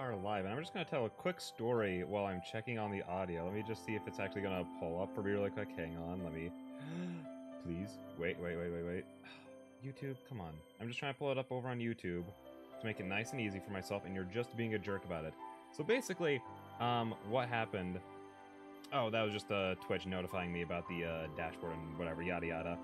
are live, and I'm just going to tell a quick story while I'm checking on the audio. Let me just see if it's actually going to pull up for me really quick. Hang on, let me... Please. Wait. YouTube, come on. I'm just trying to pull it up over on YouTube to make it nice and easy for myself, and you're just being a jerk about it. So basically, what happened... Oh, that was just Twitch notifying me about the dashboard and whatever, yada yada.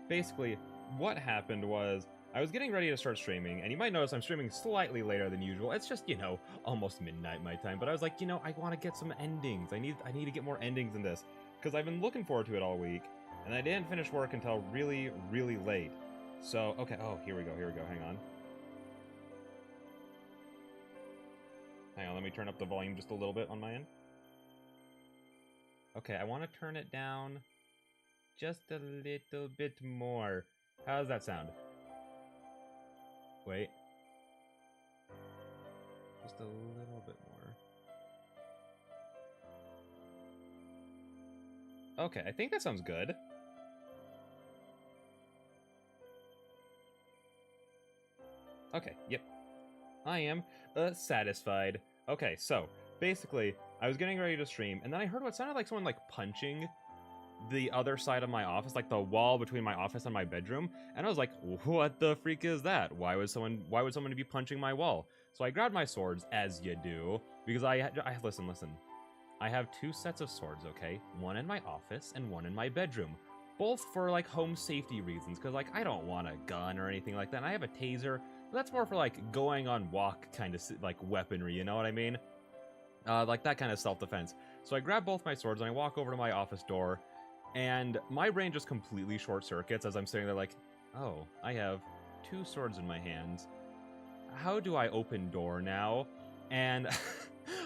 Basically, what happened was... I was getting ready to start streaming, and you might notice I'm streaming slightly later than usual. It's just, you know, almost midnight my time. But I was like, you know, I want to get some endings. I need to get more endings in this. Because I've been looking forward to it all week, and I didn't finish work until really, really late. So, okay, oh, here we go, hang on. Hang on, let me turn up the volume just a little bit on my end. Okay, I want to turn it down just a little bit more. How does that sound? Wait. Just a little bit more. Okay, I think that sounds good. Okay, yep. I am satisfied. Okay, so, basically, I was getting ready to stream, and then I heard what sounded like someone, like, punching the other side of my office, like the wall between my office and my bedroom, and I was like, what the freak is that? Why would someone be punching my wall? So I grabbed my swords, as you do, because listen. I have two sets of swords, okay? One in my office and one in my bedroom. Both for, like, home safety reasons, because, like, I don't want a gun or anything like that. And I have a taser, but that's more for, like, going on walk kind of, like, weaponry, you know what I mean? Like, that kind of self-defense. So I grab both my swords, and I walk over to my office door, and my brain just completely short-circuits as I'm sitting there like, oh, I have two swords in my hands. How do I open door now? And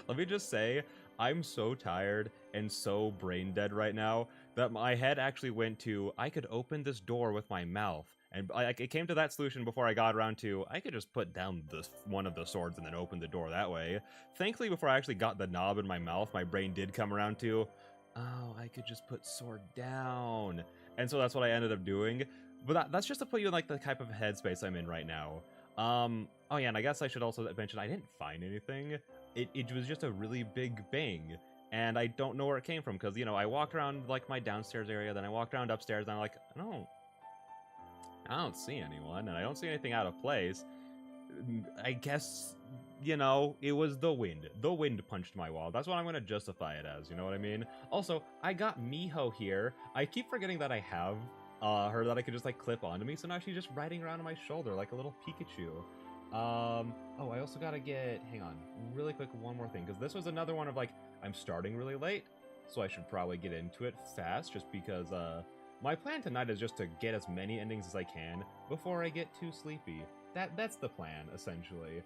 let me just say, I'm so tired and so brain dead right now that my head actually went to, I could open this door with my mouth. And it came to that solution before I got around to, I could just put down one of the swords and then open the door that way. Thankfully, before I actually got the knob in my mouth, my brain did come around to, oh, I could just put sword down. And so that's what I ended up doing. But that's just to put you in, like, the type of headspace I'm in right now. Oh yeah, and I guess I should also mention I didn't find anything. It was just a really big bang. And I don't know where it came from, because, you know, I walked around, like, my downstairs area, then I walked around upstairs, and I'm like, I don't see anyone, and I don't see anything out of place. I guess, you know, it was the wind. The wind punched my wall. That's what I'm going to justify it as, you know what I mean? Also, I got Miho here. I keep forgetting that I have her that I could just, like, clip onto me, so now she's just riding around on my shoulder like a little Pikachu. Oh, I also gotta get, hang on, really quick, one more thing, because this was another one of, like, I'm starting really late, so I should probably get into it fast, just because, my plan tonight is just to get as many endings as I can before I get too sleepy. That's the plan, essentially.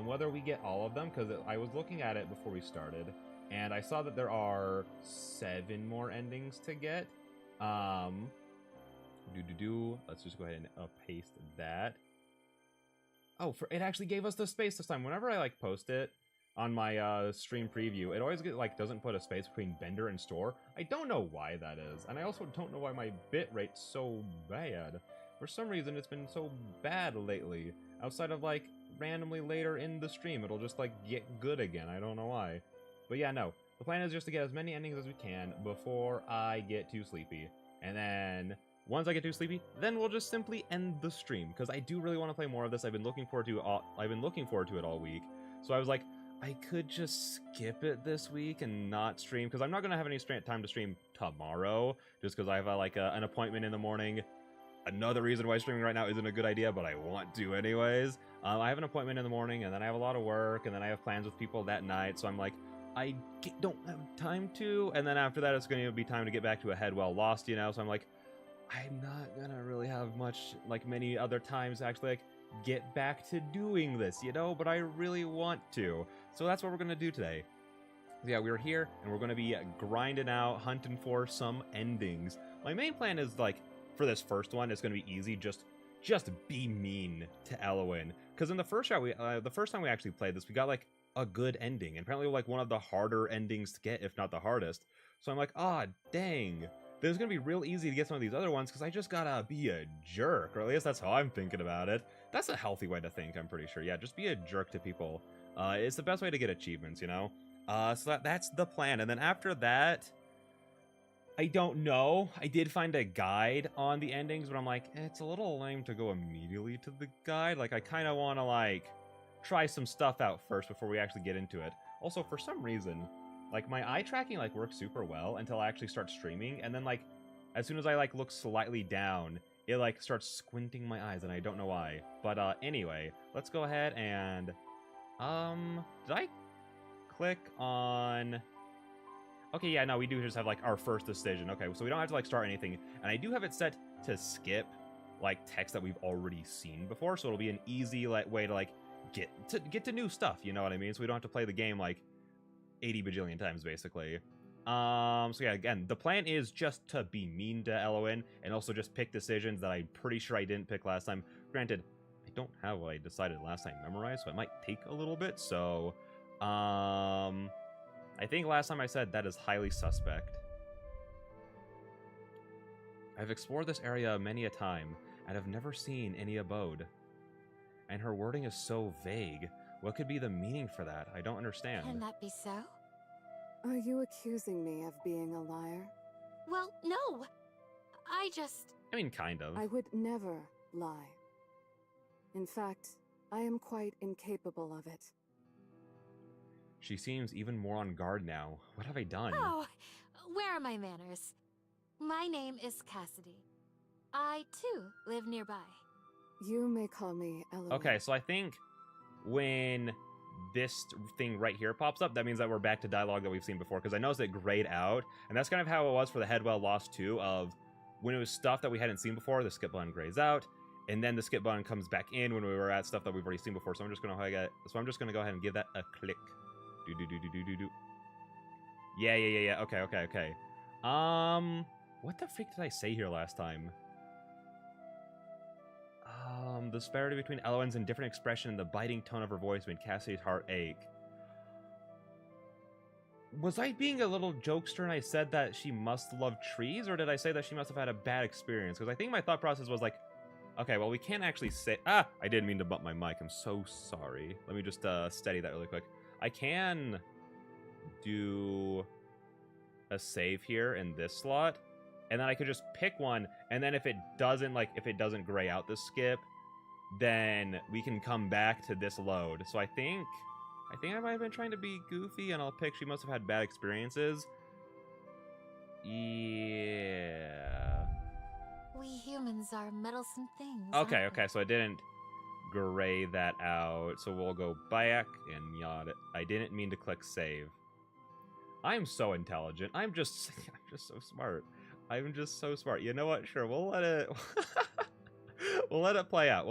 Whether we get all of them, because I was looking at it before we started, and I saw that there are 7 more endings to get. Let's just go ahead and paste that. Oh, it actually gave us the space this time. Whenever I, like, post it on my stream preview, it always doesn't put a space between Bender and Store. I don't know why that is, and I also don't know why my bitrate's so bad. For some reason, it's been so bad lately. Outside of, like, randomly later in the stream, it'll just, like, get good again. I don't know why. But yeah, no. The plan is just to get as many endings as we can before I get too sleepy. And then, once I get too sleepy, then we'll just simply end the stream, because I do really want to play more of this. I've been looking forward to it all week. So I was like, I could just skip it this week and not stream, because I'm not going to have any time to stream tomorrow, just because I have an appointment in the morning. Another reason why streaming right now isn't a good idea, but I want to anyways. I have an appointment in the morning, and then I have a lot of work, and then I have plans with people that night, so I'm like, I don't have time to, and then after that it's going to be time to get back to a head well lost, you know, so I'm like, I'm not gonna really have many other times to actually, like, get back to doing this, you know, but I really want to. So that's what we're gonna do today. Yeah, we're here, and we're gonna be grinding out, hunting for some endings. My main plan is, like, for this first one, it's gonna be easy, just be mean to Elowen. Because in the first shot, the first time we actually played this, we got, like, a good ending, and apparently, like, one of the harder endings to get, if not the hardest. So I'm like, ah, dang. Then it's gonna be real easy to get some of these other ones, because I just gotta be a jerk, or at least that's how I'm thinking about it. That's a healthy way to think, I'm pretty sure. Yeah, just be a jerk to people. It's the best way to get achievements, you know? So that's the plan. And then after that, I don't know. I did find a guide on the endings, but I'm like, it's a little lame to go immediately to the guide. Like, I kind of want to, like, try some stuff out first before we actually get into it. Also, for some reason, like, my eye tracking, like, works super well until I actually start streaming, and then, like, as soon as I, like, look slightly down, it, like, starts squinting my eyes, and I don't know why. But, anyway, let's go ahead and, did I click on... Okay, yeah, no, we do just have, like, our first decision. Okay, so we don't have to, like, start anything. And I do have it set to skip, like, text that we've already seen before, so it'll be an easy, like, way to, like, get to new stuff, you know what I mean? So we don't have to play the game, like, 80 bajillion times, basically. So yeah, again, the plan is just to be mean to Elowen, and also just pick decisions that I'm pretty sure I didn't pick last time. Granted, I don't have what I decided last time memorized, so it might take a little bit, so... I think last time I said that is highly suspect. I've explored this area many a time, and have never seen any abode. And her wording is so vague. What could be the meaning for that? I don't understand. Can that be so? Are you accusing me of being a liar? Well, no. I mean, kind of. I would never lie. In fact, I am quite incapable of it. She seems even more on guard now. What have I done? Oh, where are my manners? My name is Cassidy. I, too, live nearby. You may call me Elowen. Okay, so I think when this thing right here pops up, that means that we're back to dialogue that we've seen before, because I noticed it grayed out, and that's kind of how it was for the Headwell Lost 2, of when it was stuff that we hadn't seen before, the skip button grays out, and then the skip button comes back in when we were at stuff that we've already seen before, so I'm just going to go ahead and give that a click. Do. Yeah. Okay. What the freak did I say here last time? The disparity between Elowen's indifferent expression and the biting tone of her voice made Cassidy's heart ache. Was I being a little jokester and I said that she must love trees, or did I say that she must have had a bad experience? Because I think my thought process was like, okay, well, we can't actually say... I didn't mean to bump my mic. I'm so sorry. Let me just steady that really quick. I can do a save here in this slot, and then I could just pick one, and then if it doesn't gray out the skip, then we can come back to this load. So I think I might have been trying to be goofy, and I'll pick she must have had bad experiences. Yeah. We humans are meddlesome things. Okay, so I didn't gray that out, so we'll go back and yada. I didn't mean to click save. I'm so intelligent. I'm just so smart. I'm just so smart. You know what? Sure, we'll let it we'll let it play out.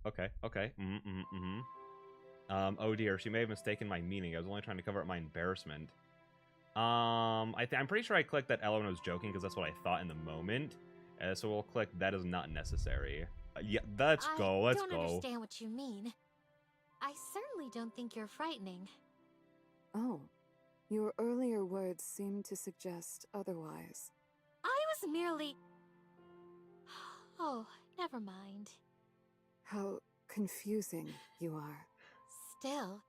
Okay. Oh dear, she may have mistaken my meaning. I was only trying to cover up my embarrassment. I'm pretty sure I clicked that Elowen was joking because that's what I thought in the moment. So we'll click that is not necessary. Yeah, let's go. I don't understand what you mean. I certainly don't think you're frightening. Oh, your earlier words seem to suggest otherwise. I was merely... Oh, never mind. How confusing you are. Still,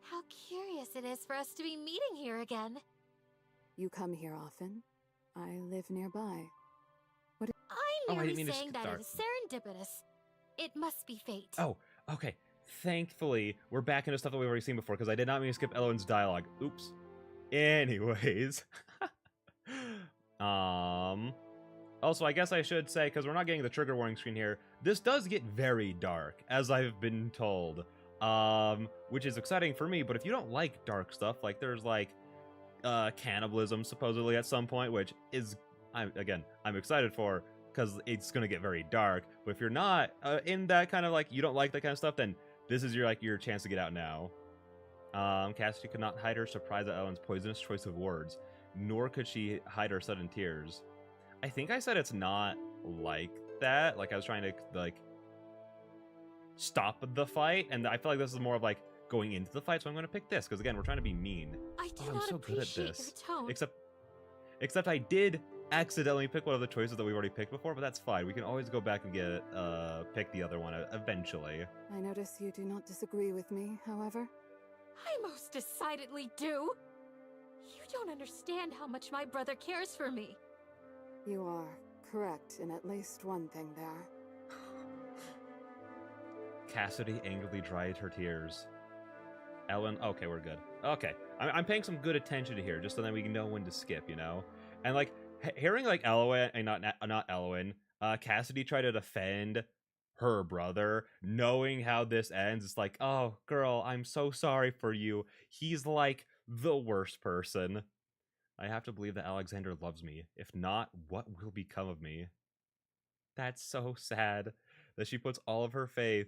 how curious it is for us to be meeting here again. You come here often. I live nearby. I'm merely saying that it is serendipitous. It must be fate. Oh, okay. Thankfully, we're back into stuff that we've already seen before, because I did not mean to skip Elowen's dialogue. Oops. Anyways. Also, I guess I should say, because we're not getting the trigger warning screen here, this does get very dark, as I've been told. Which is exciting for me, but if you don't like dark stuff, like there's like cannibalism supposedly at some point, which is, I'm excited for, because it's gonna get very dark. But if you're not in that kind of like, you don't like that kind of stuff, then this is your chance to get out now. Cassidy could not hide her surprise at Elowen's poisonous choice of words, nor could she hide her sudden tears. I think I said it's not like that. Like I was trying to like stop the fight, and I feel like this is more of like going into the fight. So I'm going to pick this because again, we're trying to be mean. I do I'm not so good at appreciate this. your tone. Except I did accidentally pick one of the choices that we've already picked before, but that's fine. We can always go back and get pick the other one eventually. I notice you do not disagree with me, however. I most decidedly do. You don't understand how much my brother cares for me. You are correct in at least one thing there. Cassidy angrily dried her tears. Ellen, okay, we're good. Okay, I'm paying some good attention to here, just so that we know when to skip, you know? And, like, hearing, like, Elowen, and not Elowen, Cassidy try to defend her brother, knowing how this ends, it's like, oh, girl, I'm so sorry for you. He's, like, the worst person. I have to believe that Alexander loves me. If not, what will become of me? That's so sad that she puts all of her faith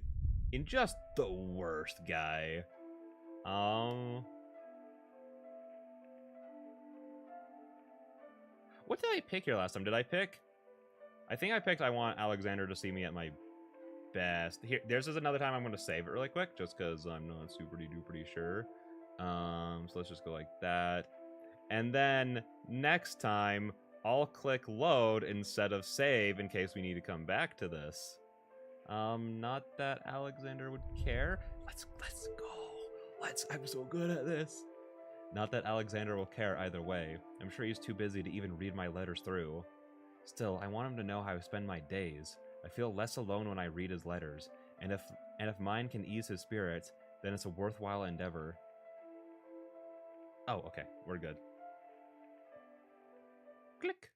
in just the worst guy. What did I pick here last time? Did I pick? I think I picked I want Alexander to see me at my best. Here, there's another time I'm going to save it really quick, just because I'm not super-duper sure. So let's just go like that. And then next time, I'll click load instead of save in case we need to come back to this. Not that Alexander would care. Let's go. I'm so good at this. Not that Alexander will care either way. I'm sure he's too busy to even read my letters through. Still, I want him to know how I spend my days. I feel less alone when I read his letters, and if mine can ease his spirits, then it's a worthwhile endeavor. Oh, okay, we're good. Click.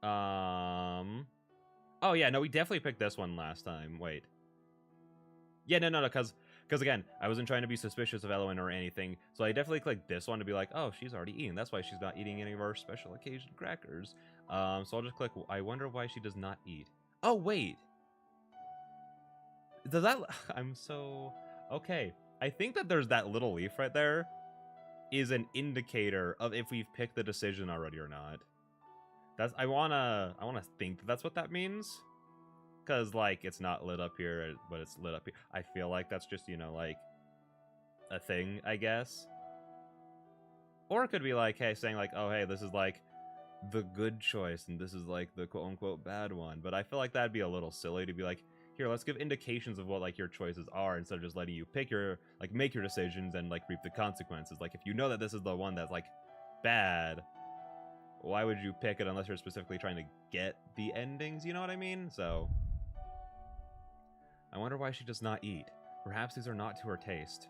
Oh yeah, no, we definitely picked this one last time. Wait. Yeah, no, because again, I wasn't trying to be suspicious of Elowen or anything, so I definitely clicked this one to be like, oh, she's already eaten. That's why she's not eating any of our special occasion crackers. So I'll just click, I wonder why she does not eat. Oh, wait. Does that... I'm so... Okay. I think that there's that little leaf right there is an indicator of if we've picked the decision already or not. That's... I wanna think that that's what that means. Because, like, it's not lit up here, but it's lit up here. I feel like that's just, you know, like, a thing, I guess. Or it could be like, hey, saying like, oh, hey, this is like the good choice, and this is like the quote-unquote bad one. But I feel like that'd be a little silly to be like, here, let's give indications of what, like, your choices are, instead of just letting you pick your, like, make your decisions and, like, reap the consequences. Like, if you know that this is the one that's, like, bad, why would you pick it unless you're specifically trying to get the endings, you know what I mean? So... I wonder why she does not eat. Perhaps these are not to her taste.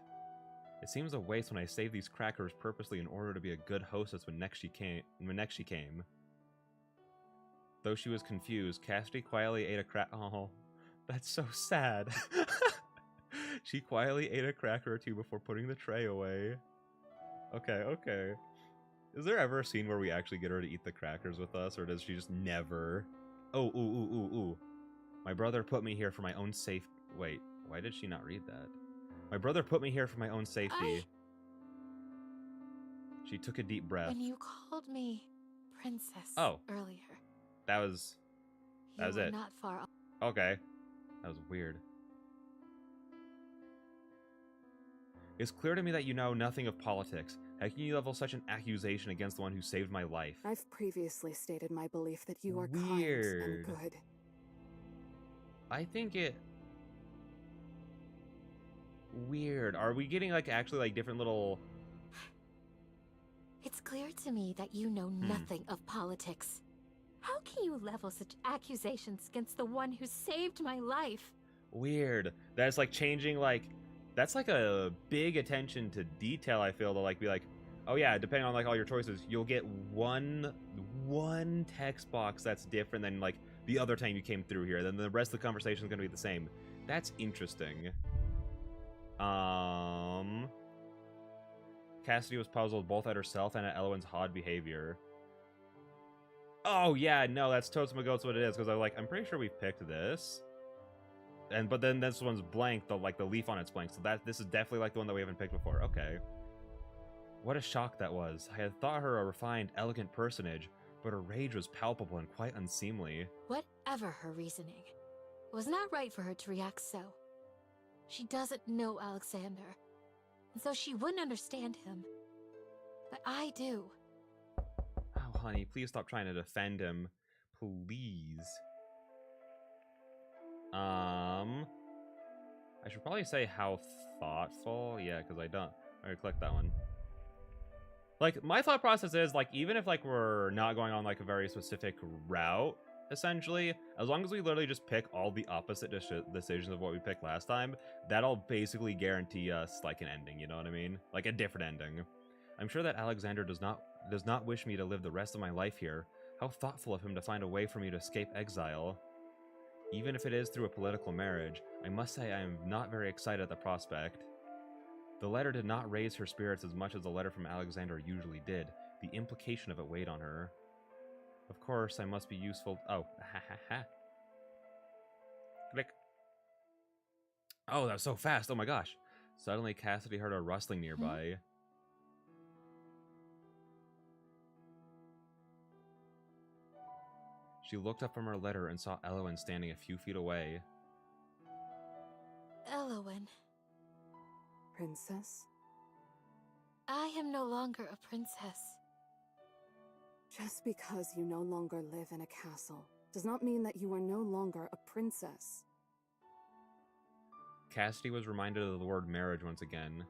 It seems a waste when I save these crackers purposely in order to be a good hostess when next she came. Though she was confused, Cassidy quietly ate a Oh, that's so sad. She quietly ate a cracker or two before putting the tray away. Okay. Is there ever a scene where we actually get her to eat the crackers with us, or does she just never? Oh, ooh. My brother put me here for my own safe... Wait, why did she not read that? My brother put me here for my own safety. She took a deep breath. When you called me princess earlier. That was it. Not far off. Okay. That was weird. It's clear to me that you know nothing of politics. How can you level such an accusation against the one who saved my life? I've previously stated my belief that you are Weird. kind and good. I think it... Weird. Are we getting, like, actually, like, different little... It's clear to me that you know nothing of politics. How can you level such accusations against the one who saved my life? Weird. That's, like, changing, like... That's, like, a big attention to detail, I feel, to, like, be like, oh, yeah, depending on, like, all your choices, you'll get one text box that's different than, like, the other time you came through here. Then the rest of the conversation is going to be the same. That's interesting. Cassidy was puzzled both at herself and at Elowen's odd behavior. Oh, yeah, no, that's Totes Magoats what it is, because I'm pretty sure we've picked this. But then this one's blank, the leaf on it's blank, so this is definitely, like, the one that we haven't picked before. Okay. What a shock that was. I had thought her a refined, elegant personage, but her rage was palpable and quite unseemly. Whatever her reasoning, it was not right for her to react so. She doesn't know Alexander, and so she wouldn't understand him. But I do. Oh, honey, please stop trying to defend him. Please. I should probably say how thoughtful. Yeah, because I don't. Alright, click that one. Like, my thought process is, like, even if, like, we're not going on, like, a very specific route, essentially, as long as we literally just pick all the opposite decisions of what we picked last time, that'll basically guarantee us, like, an ending, you know what I mean? Like, a different ending. I'm sure that Alexander does not wish me to live the rest of my life here. How thoughtful of him to find a way for me to escape exile. Even if it is through a political marriage, I must say I am not very excited at the prospect. The letter did not raise her spirits as much as a letter from Alexander usually did. The implication of it weighed on her. Of course, I must be useful. Oh, ha ha ha. Click. Oh, that was so fast. Oh my gosh. Suddenly, Cassidy heard a rustling nearby. She looked up from her letter and saw Elowen standing a few feet away. Elowen, Princess? I am no longer a princess. Just because you no longer live in a castle does not mean that you are no longer a princess. Cassidy was reminded of the word marriage once again.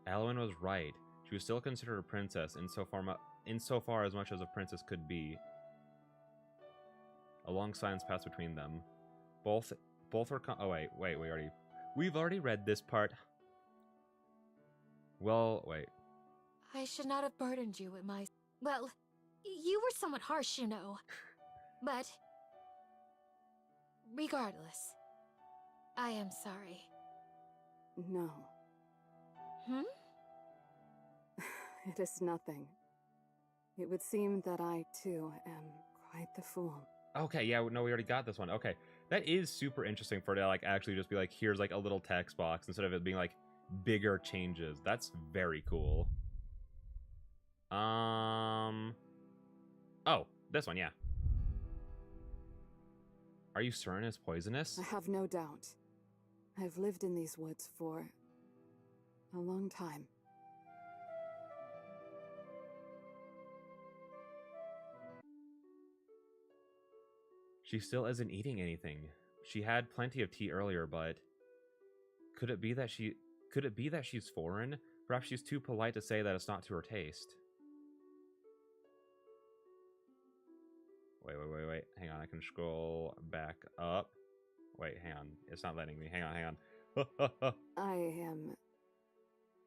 Elowen was right. She was still considered a princess insofar as much as a princess could be. A long silence passed between them. Both were oh wait, we've already read this part. Well, wait. I should not have burdened you with my... Well, you were somewhat harsh, you know. But... regardless, I am sorry. No. Hmm? It is nothing. It would seem that I, too, am quite the fool. Okay, yeah, no, we already got this one. Okay, that is super interesting for it to, like, actually just be like, here's, like, a little text box instead of it being, like, bigger changes. That's very cool. Oh, this one, yeah. Are you certain it's poisonous? I have no doubt. I've lived in these woods for a long time. She still isn't eating anything. She had plenty of tea earlier, but could it be that she's foreign? Perhaps she's too polite to say that it's not to her taste. Wait. Hang on, I can scroll back up. Wait, hang on. It's not letting me. Hang on. I am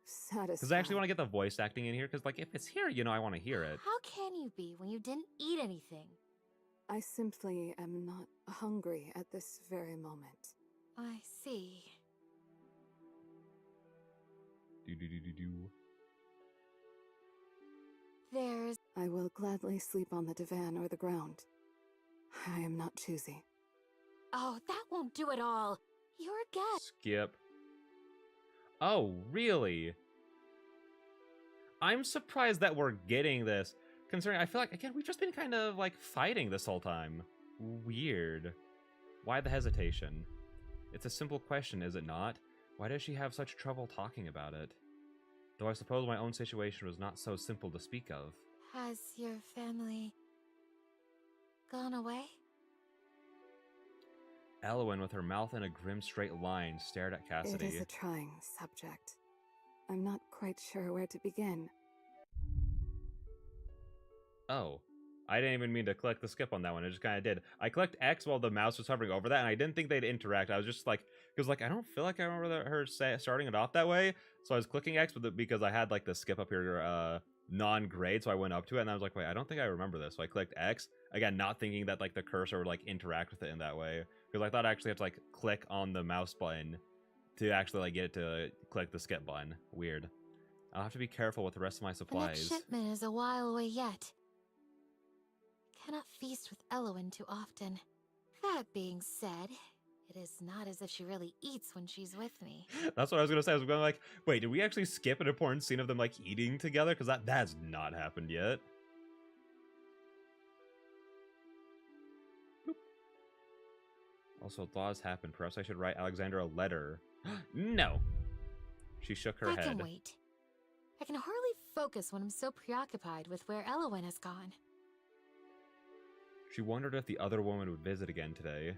satisfied. Because I actually want to get the voice acting in here, because, like, if it's here, you know, I want to hear it. How can you be when you didn't eat anything? I simply am not hungry at this very moment. I see. There's... I will gladly sleep on the divan or the ground. I am not choosy. Oh, that won't do it all. You're a guest. Skip. Oh, really? I'm surprised that we're getting this, considering I feel like, again, we've just been kind of, like, fighting this whole time. Weird. Why the hesitation? It's a simple question, is it not? Why does she have such trouble talking about it? Though I suppose my own situation was not so simple to speak of. Has your family gone away? Elowen, with her mouth in a grim straight line, stared at Cassidy. It is a trying subject. I'm not quite sure where to begin. Oh. I didn't even mean to click the skip on that one. It just kind of did. I clicked X while the mouse was hovering over that, and I didn't think they'd interact. I was just like, because, like, I don't feel like I remember her starting it off that way. So I was clicking X because I had, like, the skip up here non-grade, so I went up to it, and I was like, wait, I don't think I remember this. So I clicked X, again, not thinking that, like, the cursor would, like, interact with it in that way. Because I thought I actually had to, like, click on the mouse button to actually, like, get it to click the skip button. Weird. I'll have to be careful with the rest of my The supplies. next shipment is a while away yet. Cannot feast with Elowen too often. That being said, it is not as if she really eats when she's with me. That's what I was gonna say. I was going like, wait, did we actually skip an important scene of them, like, eating together? Because that has not happened yet. Boop. Also, thaws happened. Perhaps I should write Alexander a letter. No. She shook her I head. can wait. I can hardly focus when I'm so preoccupied with where Elowen has gone. She wondered if the other woman would visit again today.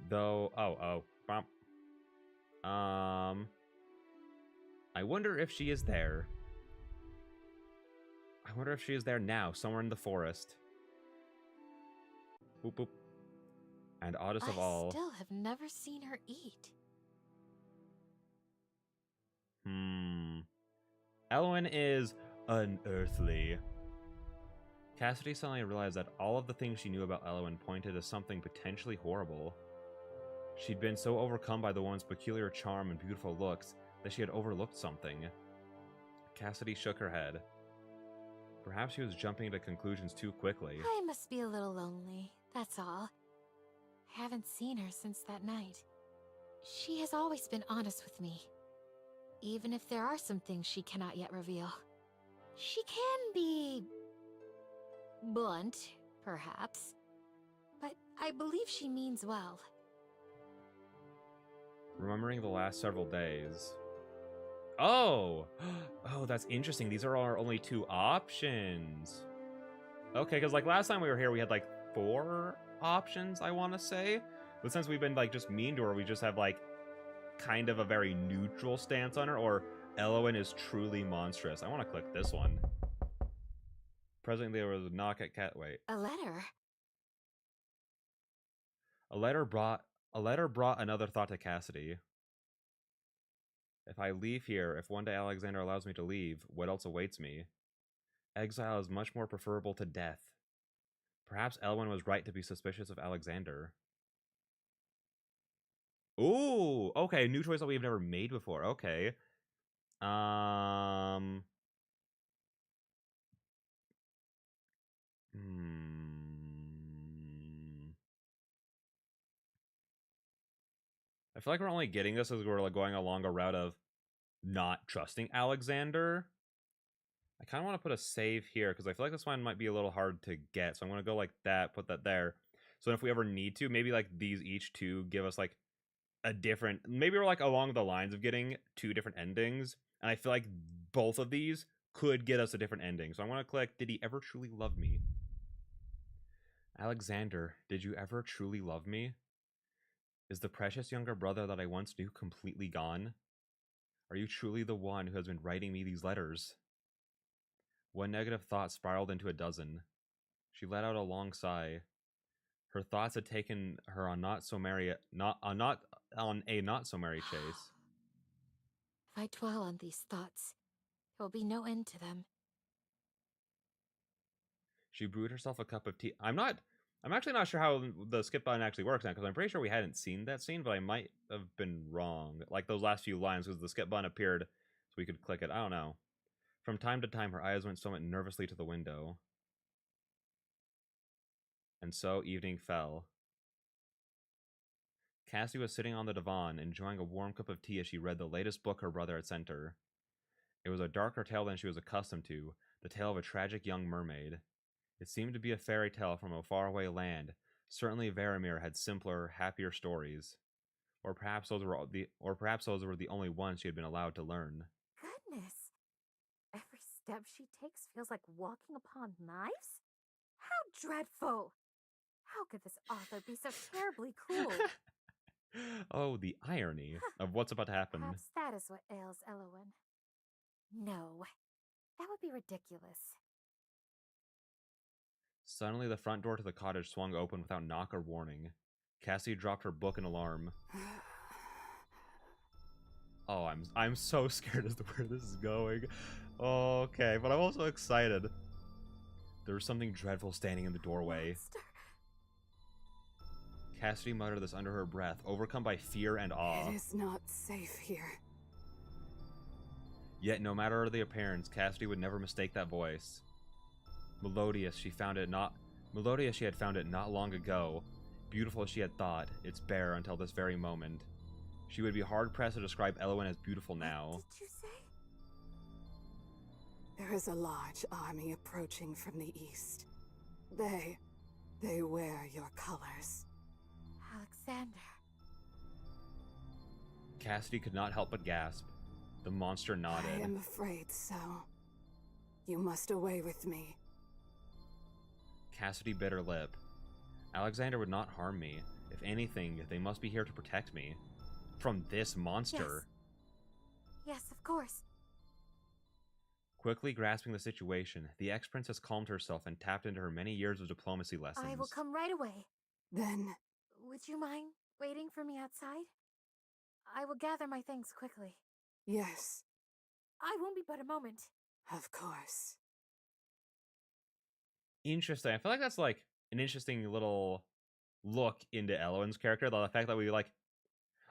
Though, bump. I wonder if she is there. I wonder if she is there now, somewhere in the forest. Boop, boop. And oddest of all... I still have never seen her eat. Elowen is unearthly. Cassidy suddenly realized that all of the things she knew about Elowen pointed to something potentially horrible. She'd been so overcome by the woman's peculiar charm and beautiful looks that she had overlooked something. Cassidy shook her head. Perhaps she was jumping to conclusions too quickly. I must be a little lonely, that's all. I haven't seen her since that night. She has always been honest with me, even if there are some things she cannot yet reveal. She can be... blunt, perhaps, but I believe she means well. Remembering the last several days... Oh! Oh, that's interesting. These are our only two options. Okay, because like last time we were here, we had like 4 options, I want to say. But since we've been like just mean to her, we just have like kind of a very neutral stance on her, or Elowen is truly monstrous. I want to click this one. Presently, there was a knock at Wait. A letter? A letter brought another thought to Cassidy. If I leave here, if one day Alexander allows me to leave, what else awaits me? Exile is much more preferable to death. Perhaps Elowen was right to be suspicious of Alexander. Ooh, okay, new choice that we've never made before. Okay. I feel like we're only getting this as we're like going along a route of not trusting Alexander. I kind of want to put a save here because I feel like this one might be a little hard to get. So I'm going to go like that, put that there. So if we ever need to, maybe like these each two give us like a different, maybe we're like along the lines of getting 2 different endings. And I feel like both of these could get us a different ending. So I'm going to click, did he ever truly love me? Alexander, did you ever truly love me? Is the precious younger brother that I once knew completely gone? Are you truly the one who has been writing me these letters? One negative thought spiraled into a dozen. She let out a long sigh. Her thoughts had taken her on a not so merry chase. If I dwell on these thoughts, there will be no end to them. She brewed herself a cup of tea. I'm actually not sure how the skip button actually works now, because I'm pretty sure we hadn't seen that scene, but I might have been wrong. Like those last few lines, because the skip button appeared, so we could click it. I don't know. From time to time, her eyes went somewhat nervously to the window. And so evening fell. Cassie was sitting on the divan, enjoying a warm cup of tea as she read the latest book her brother had sent her. It was a darker tale than she was accustomed to, the tale of a tragic young mermaid. It seemed to be a fairy tale from a faraway land. Certainly Varamir had simpler, happier stories. Or perhaps those were the only ones she had been allowed to learn. Goodness! Every step she takes feels like walking upon knives? How dreadful! How could this author be so terribly cruel? Oh, the irony of what's about to happen. Perhaps that is what ails Elowen. No, that would be ridiculous. Suddenly, the front door to the cottage swung open without knock or warning. Cassie dropped her book in alarm. Oh, I'm so scared as to where this is going. Okay, but I'm also excited. There was something dreadful standing in the doorway. Monster. Cassidy muttered this under her breath, overcome by fear and awe. It is not safe here. Yet, no matter the appearance, Cassidy would never mistake that voice. Melodious, she had found it not long ago. Beautiful as she had thought, it's bare until this very moment. She would be hard-pressed to describe Elowen as beautiful now. What did you say? There is a large army approaching from the east. They wear your colors. Alexander. Cassidy could not help but gasp. The monster nodded. I am afraid so. You must away with me. Cassidy bit her lip. Alexander would not harm me. If anything, they must be here to protect me. From this monster. Yes, of course. Quickly grasping the situation, the ex-princess calmed herself and tapped into her many years of diplomacy lessons. I will come right away. Then, Would you mind waiting for me outside? I will gather my things quickly. yes, I won't be but a moment. of course. Interesting. I feel like that's like an interesting little look into Elowen's character. The fact that we like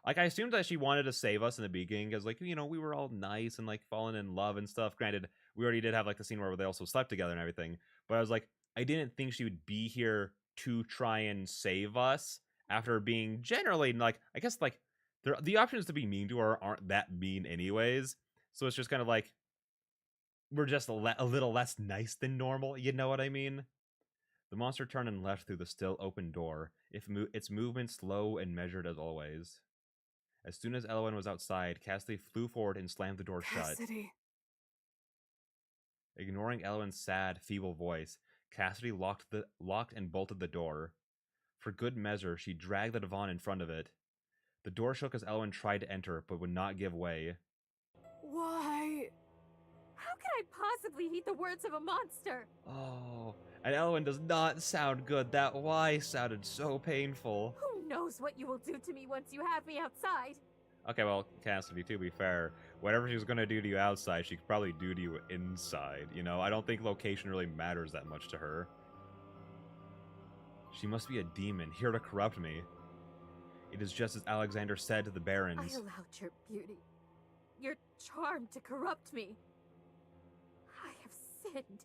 I assumed that she wanted to save us in the beginning because like, you know, we were all nice and like falling in love and stuff. Granted, we already did have like the scene where they also slept together and everything. But I was like, I didn't think she would be here to try and save us after being generally like, I guess like the options to be mean to her aren't that mean anyways. So it's just kind of like we're just a little less nice than normal. You know what I mean? The monster turned and left through the still open door, its movement slow and measured as always. As soon as Elowen was outside, Cassidy flew forward and slammed the door shut. Cassidy. Ignoring Elowen's sad, feeble voice, Cassidy locked and bolted the door. For good measure, she dragged the divan in front of it. The door shook as Elowen tried to enter, but would not give way. Why? How can I possibly heed the words of a monster? Oh, and Elowen does not sound good. That why sounded so painful. Who knows what you will do to me once you have me outside? Okay, well, Cassidy, to be fair, whatever she was going to do to you outside, she could probably do to you inside. You know, I don't think location really matters that much to her. She must be a demon, here to corrupt me. It is just as Alexander said to the barons. I allowed your beauty, your charm to corrupt me. I have sinned.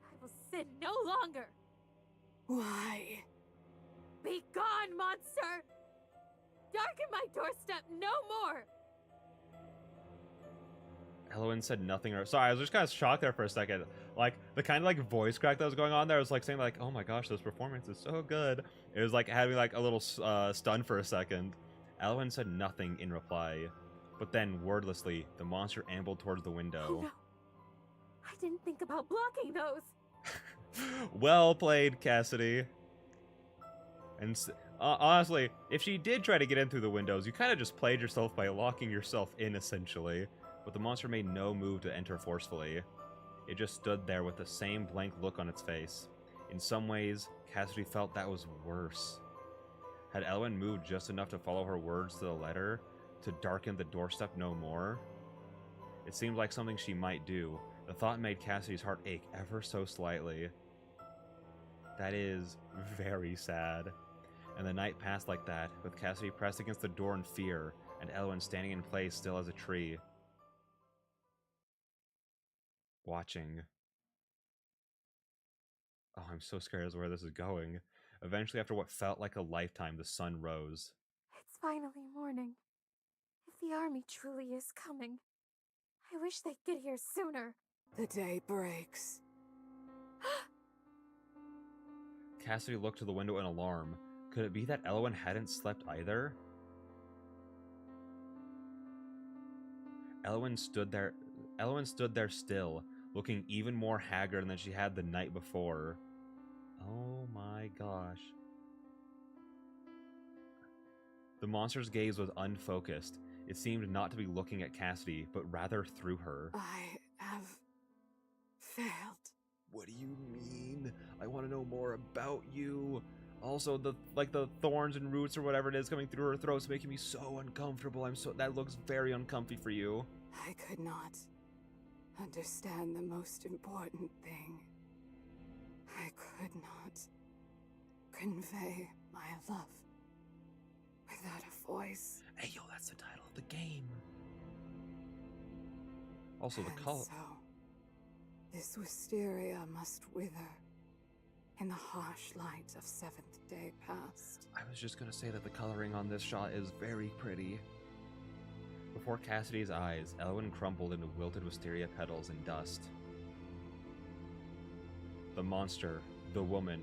I will sin no longer. Why? Be gone, monster! Darken my doorstep no more! Elowen said nothing. Sorry, I was just kind of shocked there for a second. Like, the kind of, like, voice crack that was going on there was, like, saying, like, oh my gosh, this performance is so good. It was, like, had me, like, a little stunned for a second. Elowen said nothing in reply. But then, wordlessly, the monster ambled towards the window. Oh no. I didn't think about blocking those. Well played, Cassidy. And honestly, if she did try to get in through the windows, you kind of just played yourself by locking yourself in, essentially. But the monster made no move to enter forcefully. It just stood there with the same blank look on its face. In some ways, Cassidy felt that was worse. Had Elowen moved just enough to follow her words to the letter, to darken the doorstep no more? It seemed like something she might do. The thought made Cassidy's heart ache ever so slightly. That is very sad. And the night passed like that, with Cassidy pressed against the door in fear, and Elowen standing in place still as a tree. Watching. Oh, I'm so scared as to where this is going. Eventually, after what felt like a lifetime, the sun rose. It's finally morning. If the army truly is coming, I wish they'd get here sooner. The day breaks. Cassidy looked to the window in alarm. Could it be that Elowen hadn't slept either? Elowen stood there still, looking even more haggard than she had the night before. Oh my gosh. The monster's gaze was unfocused. It seemed not to be looking at Cassidy, but rather through her. I have failed. What do you mean? I want to know more about you. Also, the thorns and roots or whatever it is coming through her throat's making me so uncomfortable. That looks very uncomfy for you. I could not understand the most important thing. I could not convey my love without a voice. Hey, yo, that's the title of the game. Also, the And color. so, this wisteria must wither in the harsh light of Seventh Day Past. I was just gonna say that the coloring on this shot is very pretty. Before Cassidy's eyes, Elowen crumpled into wilted wisteria petals and dust. The monster, the woman,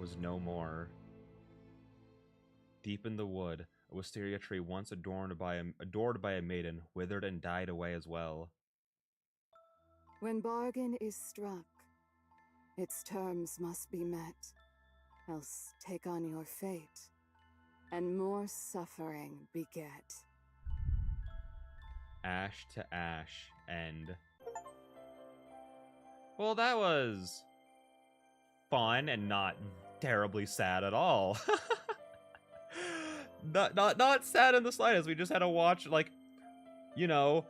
was no more. Deep in the wood, a wisteria tree once adored by a maiden withered and died away as well. When bargain is struck, its terms must be met, else take on your fate, and more suffering beget. Ash to ash, end. Well, that was fun and not terribly sad at all. not sad in the slightest. We just had to watch, like, you know,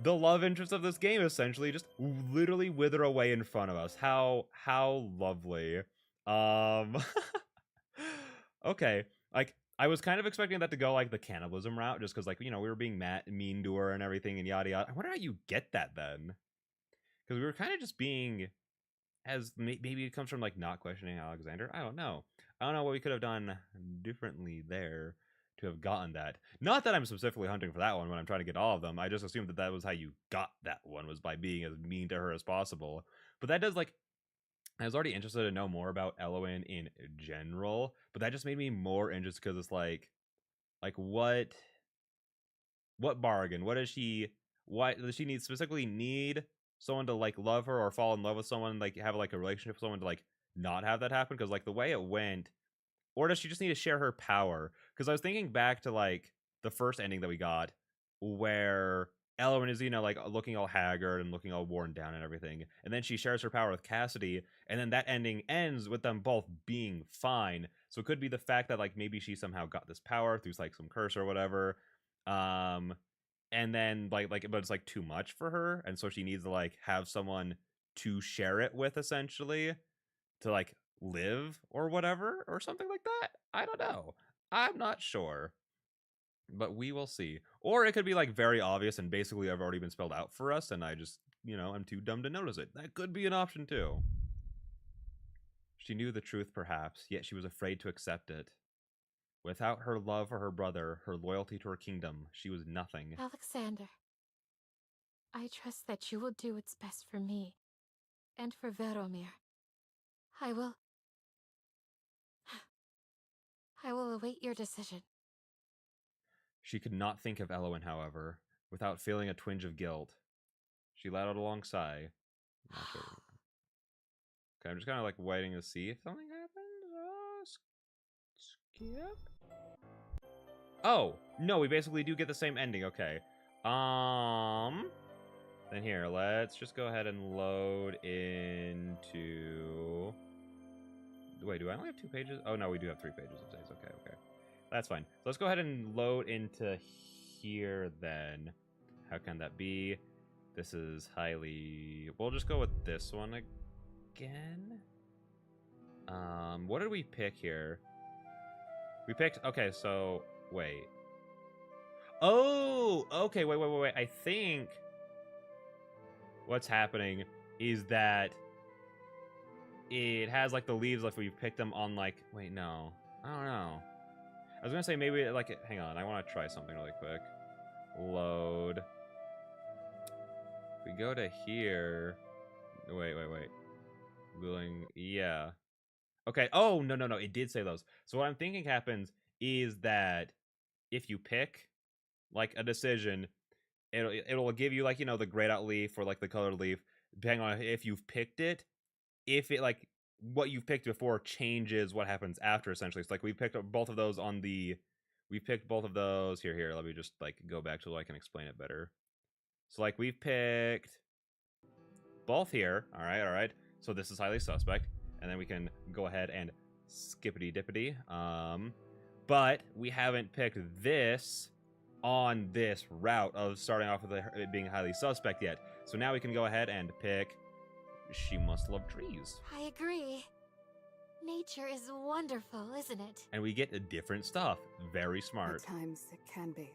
the love interest of this game essentially just literally wither away in front of us. How lovely. Okay, like I was kind of expecting that to go like the cannibalism route, just because, like, you know, we were being mean to her and everything and yada yada. I wonder how you get that then, because we were kind of just being, as maybe it comes from like not questioning Alexander. I don't know what we could have done differently there to have gotten that. Not that I'm specifically hunting for that one when I'm trying to get all of them. I just assumed that that was how you got that one, was by being as mean to her as possible. But that does, like, I was already interested to know more about Elowen in general, but that just made me more interested because it's like what bargain? What does she specifically need someone to like love her or fall in love with someone, like have like a relationship with someone to like not have that happen? Because like the way it went, or does she just need to share her power? Because I was thinking back to like the first ending that we got, where Elowen is, you know, like looking all haggard and looking all worn down and everything, and then she shares her power with Cassidy, and then that ending ends with them both being fine. So it could be the fact that like maybe she somehow got this power through like some curse or whatever, and then like but it's like too much for her, and so she needs to like have someone to share it with, essentially, to like live or whatever, or something like that. I don't know. I'm not sure. But we will see. Or it could be like very obvious and basically have already been spelled out for us, and I just, you know, I'm too dumb to notice it. That could be an option too. She knew the truth, perhaps, yet she was afraid to accept it. Without her love for her brother, her loyalty to her kingdom, she was nothing. Alexander, I trust that you will do what's best for me and for Veromir. I will await your decision. She could not think of Elowen, however, without feeling a twinge of guilt. She let out a long sigh. Not sure. Okay, I'm just kind of like waiting to see if something happens. Skip. Oh, no, we basically do get the same ending. Okay. Then here, let's just go ahead and load into... Wait, do I only have 2 pages? Oh, no, we do have 3 pages of saves. Okay, okay. That's fine. So let's go ahead and load into here then. How can that be? This is highly... We'll just go with this one again. What did we pick here? We picked... Okay, so... Wait. Oh! Okay, wait. I think what's happening is that it has, like, the leaves, like, we've picked them on, like... Wait, no. I don't know. I was gonna say maybe, like... Hang on, I want to try something really quick. Load. If we go to here... Wait. Willing... Yeah. Okay. Oh, no. It did say those. So what I'm thinking happens is that if you pick, like, a decision, it'll give you, like, you know, the grayed out leaf or, like, the colored leaf, depending on if you've picked it. If it, like, what you've picked before changes what happens after, essentially. It's like we picked up both of those on the... We picked both of those... Here, let me just, like, go back so I can explain it better. So, like, we've picked both here. All right. So this is highly suspect. And then we can go ahead and skippity-dippity. But we haven't picked this on this route of starting off with it being highly suspect yet. So now we can go ahead and pick She Must Love Trees. I agree. Nature is wonderful, isn't it? And we get different stuff. Very smart. At times it can be.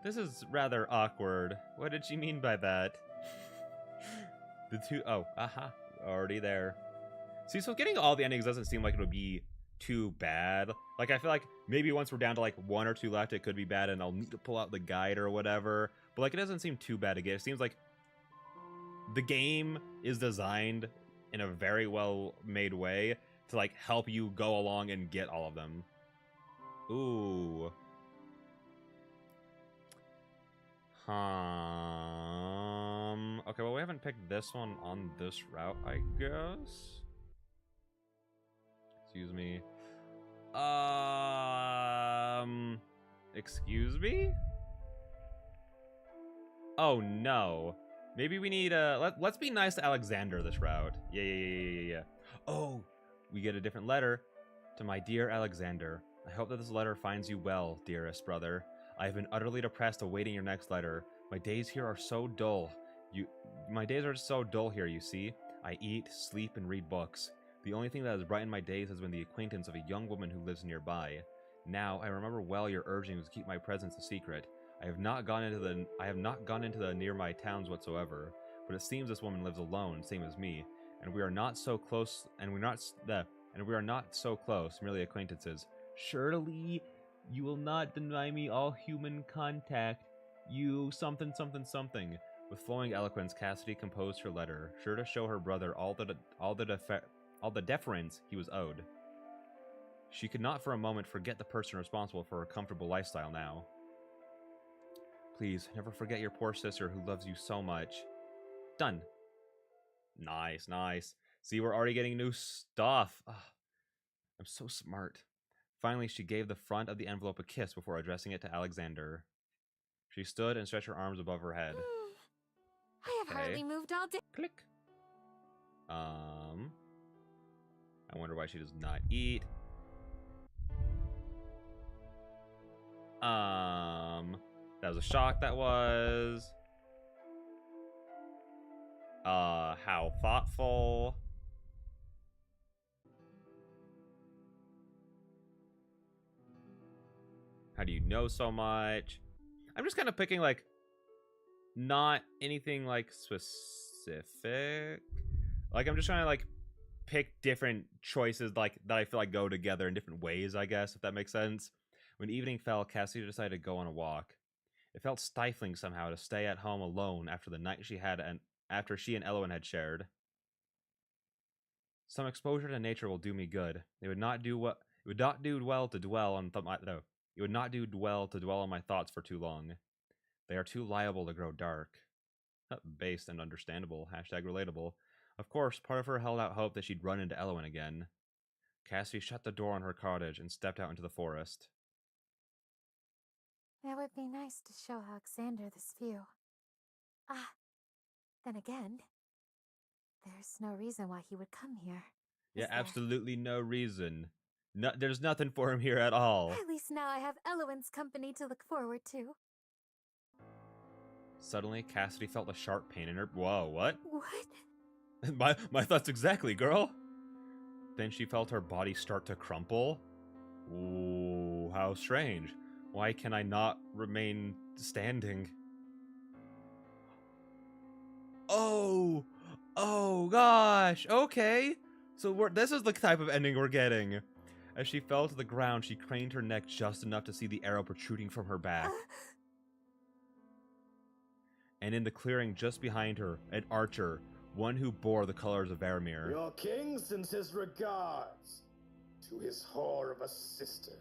This is rather awkward. What did she mean by that? The two... Oh, aha. Already there. See, so getting all the endings doesn't seem like it would be too bad. Like, I feel like maybe once we're down to, like, 1 or 2 left, it could be bad, and I'll need to pull out the guide or whatever. But, like, it doesn't seem too bad to get. It seems like the game is designed in a very well-made way to, like, help you go along and get all of them. Ooh. Huh. Okay, well, we haven't picked this one on this route, I guess. Excuse me. Excuse me? Oh, no. Maybe we need let's be nice to Alexander this route. Yeah. Oh, we get a different letter. To my dear Alexander, I hope that this letter finds you well, dearest brother. I have been utterly depressed awaiting your next letter. My days here are so dull. My days are so dull here, you see. I eat, sleep, and read books. The only thing that has brightened my days has been the acquaintance of a young woman who lives nearby. Now, I remember well your urgings to keep my presence a secret. I have not gone into the nearby towns whatsoever, but it seems this woman lives alone, same as me, and we are not so close, merely acquaintances. Surely, you will not deny me all human contact. You something. With flowing eloquence, Cassidy composed her letter, sure to show her brother all the deference he was owed. She could not for a moment forget the person responsible for her comfortable lifestyle now. Please, never forget your poor sister who loves you so much. Done. Nice. See, we're already getting new stuff. Ugh, I'm so smart. Finally, she gave the front of the envelope a kiss before addressing it to Alexander. She stood and stretched her arms above her head. I have hardly moved all day. Click. I wonder why she does not eat. That was a shock, that was. How thoughtful. How do you know so much? I'm just kind of picking, like, not anything, like, specific. Like, I'm just trying to, like, pick different choices, like, that I feel like go together in different ways, I guess, if that makes sense. When evening fell, Cassidy decided to go on a walk. It felt stifling somehow to stay at home alone after the night after she and Elowen had shared. Some exposure to nature will do me good. It would not do well to dwell on my thoughts for too long. They are too liable to grow dark. Based and understandable. #relatable. Of course, part of her held out hope that she'd run into Elowen again. Cassidy shut the door on her cottage and stepped out into the forest. It would be nice to show Alexander this view. Then again, there's no reason why he would come here. Yeah, Is there? absolutely no reason. No, there's nothing for him here at all. At least now I have Elowen's company to look forward to. Suddenly, Cassidy felt a sharp pain in her. Whoa, what? What? my thoughts exactly, girl. Then she felt her body start to crumple. Ooh, how strange. Why can I not remain standing? Oh gosh. Okay. So this is the type of ending we're getting. As she fell to the ground, she craned her neck just enough to see the arrow protruding from her back. And in the clearing just behind her, an archer, one who bore the colors of Varamir. Your king sends his regards to his whore of a sister,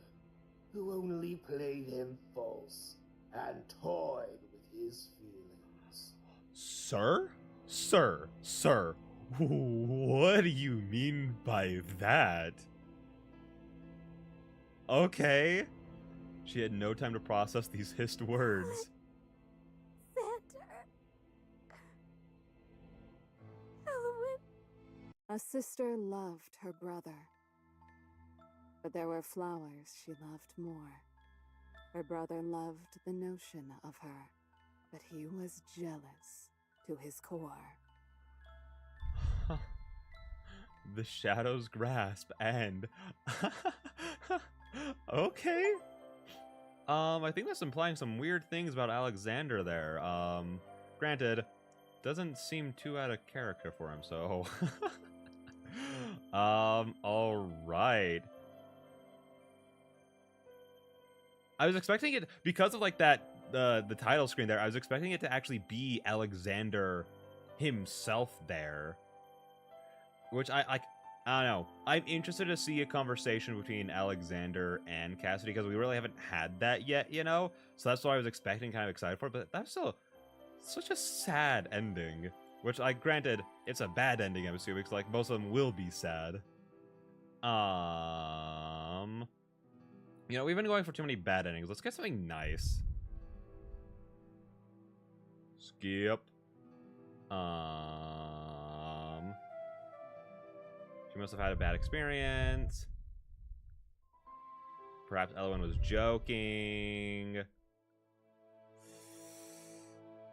who only played him false and toyed with his feelings. Sir? Sir, what do you mean by that? Okay. She had no time to process these hissed words. Xander. Elowen. A sister loved her brother. But there were flowers she loved more. Her brother loved the notion of her, but he was jealous to his core. The shadow's grasp and... Okay. I think that's implying some weird things about Alexander there. Granted, doesn't seem too out of character for him, so... Alright. I was expecting it, because of like that, the title screen there, I was expecting it to actually be Alexander himself there. Which I don't know. I'm interested to see a conversation between Alexander and Cassidy, because we really haven't had that yet, you know? So that's what I was expecting, kind of excited for, but that's still Such a sad ending. Which, like, granted, it's a bad ending, I'm assuming, because, like, most of them will be sad. You know, we've been going for too many bad endings. Let's get something nice. Skip. She must have had a bad experience. Perhaps Elwyn was joking.